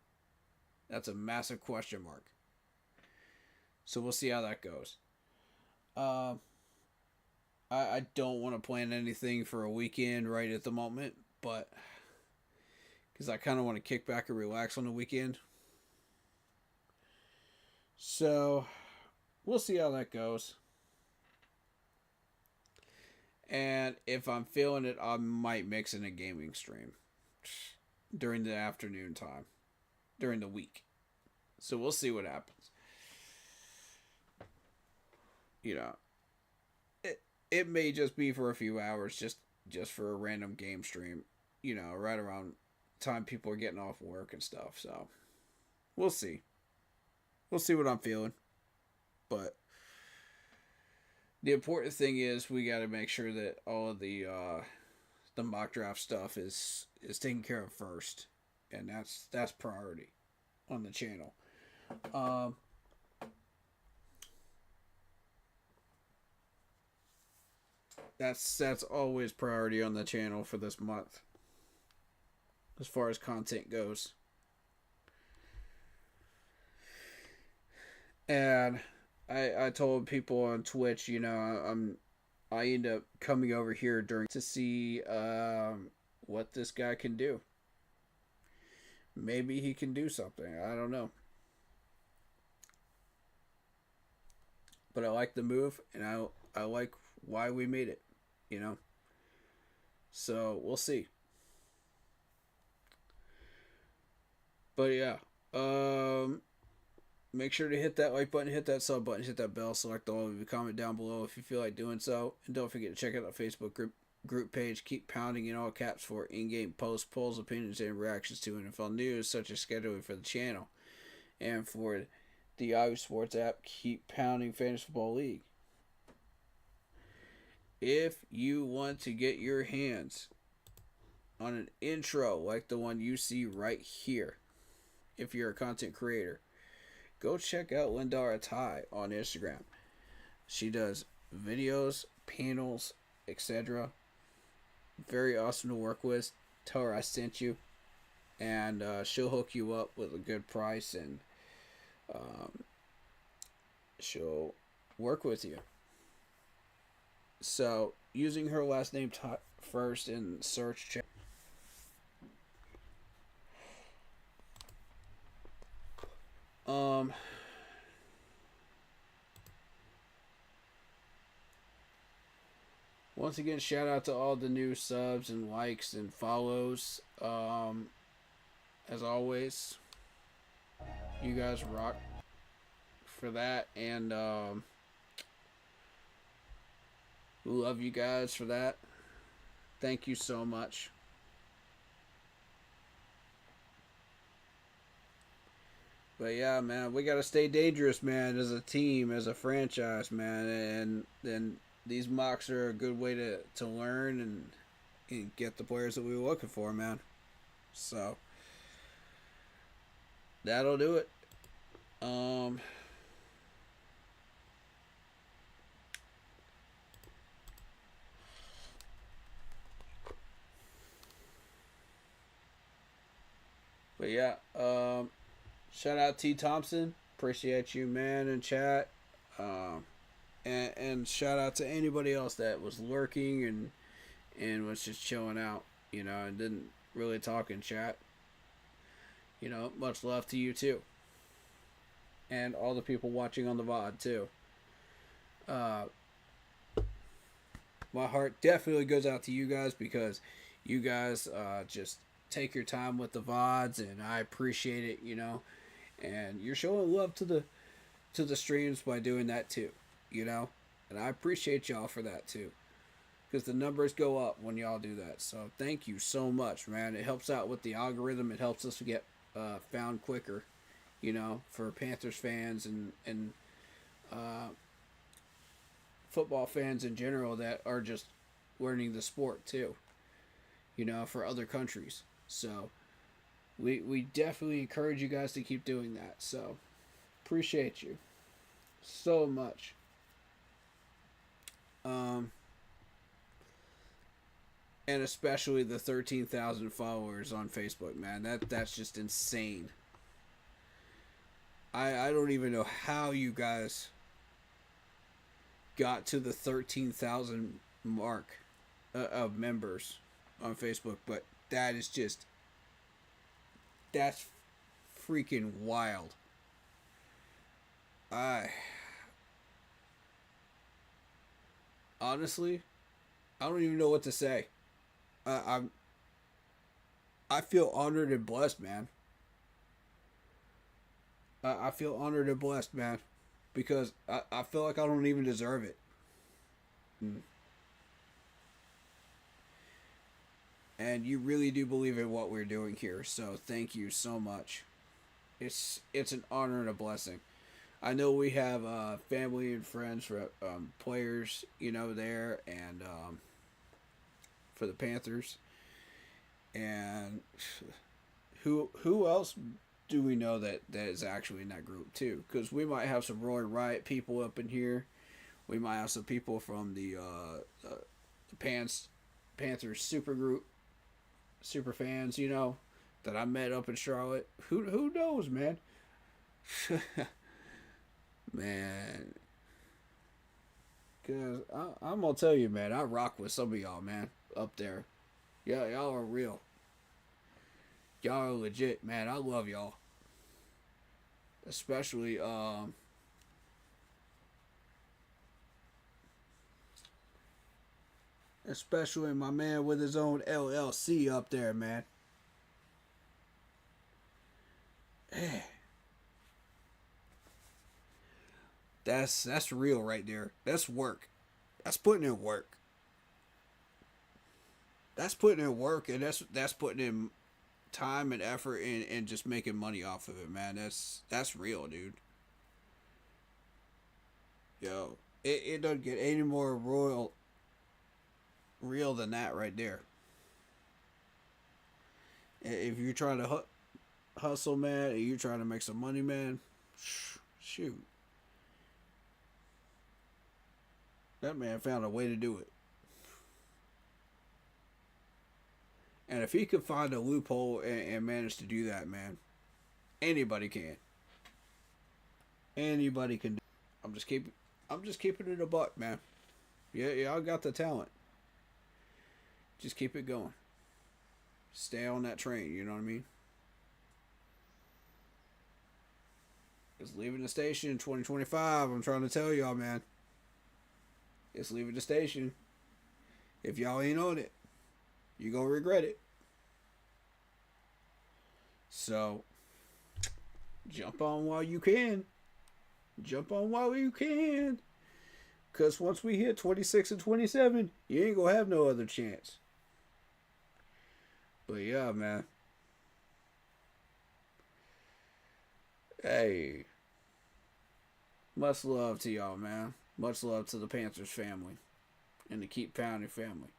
That's a massive question mark. So we'll see how that goes. I don't want to plan anything for a weekend right at the moment, but because I kind of want to kick back and relax on the weekend. So we'll see how that goes. And if I'm feeling it, I might mix in a gaming stream during the afternoon time, during the week. So we'll see what happens. You know, it may just be for a few hours, just for a random game stream. You know, right around time people are getting off work and stuff. So we'll see. We'll see what I'm feeling. But the important thing is we got to make sure that all of the mock draft stuff is taken care of first, and that's priority on the channel. Um, that's always priority on the channel for this month, as far as content goes. And I told people on Twitch, you know, I end up coming over here during to see what this guy can do. Maybe he can do something. I don't know. But I like the move, and I like why we made it, you know. So we'll see. But yeah, make sure to hit that like button, hit that sub button, hit that bell, select all of you, comment down below if you feel like doing so, and don't forget to check out the Facebook group page. Keep pounding in all caps for in-game posts, polls, opinions, and reactions to NFL news, such as scheduling for the channel, and for the Yahoo Sports app, keep pounding Fantasy Football League. If you want to get your hands on an intro like the one you see right here, if you're a content creator, go check out Lindara Ty on Instagram. She does videos, panels, etc. Very awesome to work with. Tell her I sent you, and she'll hook you up with a good price, and she'll work with you. So, using her last name first in search check. Once again, shout out to all the new subs and likes and follows. As always, you guys rock for that, and love you guys for that. Thank you so much. But yeah, man, we gotta stay dangerous, man, as a team, as a franchise, man, and then these mocks are a good way to learn and get the players that we were looking for, man. So that'll do it. But yeah, shout out T Thompson. Appreciate you, man, in chat. And shout out to anybody else that was lurking and was just chilling out, you know, and didn't really talk in chat. You know, much love to you too. And all the people watching on the VOD too. My heart definitely goes out to you guys, because you guys just take your time with the VODs, and I appreciate it, you know. And you're showing love to the streams by doing that too, you know. And I appreciate y'all for that too, because the numbers go up when y'all do that. So thank you so much, man. It helps out with the algorithm. It helps us get found quicker, you know, for Panthers fans and football fans in general that are just learning the sport too, you know, for other countries. So we definitely encourage you guys to keep doing that. So appreciate you so much. And especially the 13,000 followers on Facebook, man. That's just insane. I don't even know how you guys got to the 13,000 mark of members on Facebook, but that's freaking wild. I honestly, I don't even know what to say. I'm I feel honored and blessed, man. I feel honored and blessed, man, because I feel like I don't even deserve it. Mm. And you really do believe in what we're doing here, so thank you so much. It's an honor and a blessing. I know we have family and friends for players, there, and for the Panthers, and who else do we know that is actually in that group too? Because we might have some Roy Riot people up in here. We might have some people from the Panthers super group, super fans, that I met up in Charlotte. Who knows, man? Man, cause I'm gonna tell you, man, I rock with some of y'all, man, up there. Yeah, y'all are real. Y'all are legit, man. I love y'all, especially especially my man with his own LLC up there, man. Eh, that's real right there. That's work. That's putting in work. That's putting in work, and that's putting in time and effort and just making money off of it, man. That's real, dude. Yo, it doesn't get any more real than that right there. If you're trying to hustle, man, and you're trying to make some money, man, shoot, that man found a way to do it. And if he could find a loophole and manage to do that, man, anybody can. Anybody can. I'm just keeping. I'm just keeping it a buck, man. Yeah, y'all got the talent. Just keep it going. Stay on that train. You know what I mean? It's leaving the station in 2025. I'm trying to tell y'all, man. It's leaving the station. If y'all ain't on it, you gonna regret it. So, jump on while you can. Jump on while you can. Because once we hit 26 and 27, you ain't gonna have no other chance. But yeah, man. Hey. Much love to y'all, man. Much love to the Panthers family. And the Keep Pounding family.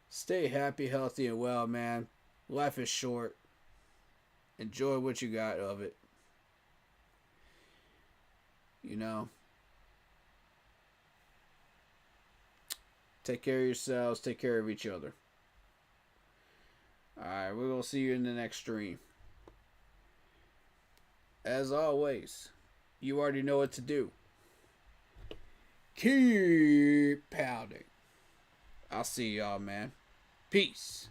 Stay happy, healthy, and well, man. Life is short. Enjoy what you got of it. Take care of yourselves. Take care of each other. Alright, we're going to see you in the next stream. As always, you already know what to do. Keep pounding. I'll see y'all, man. Peace.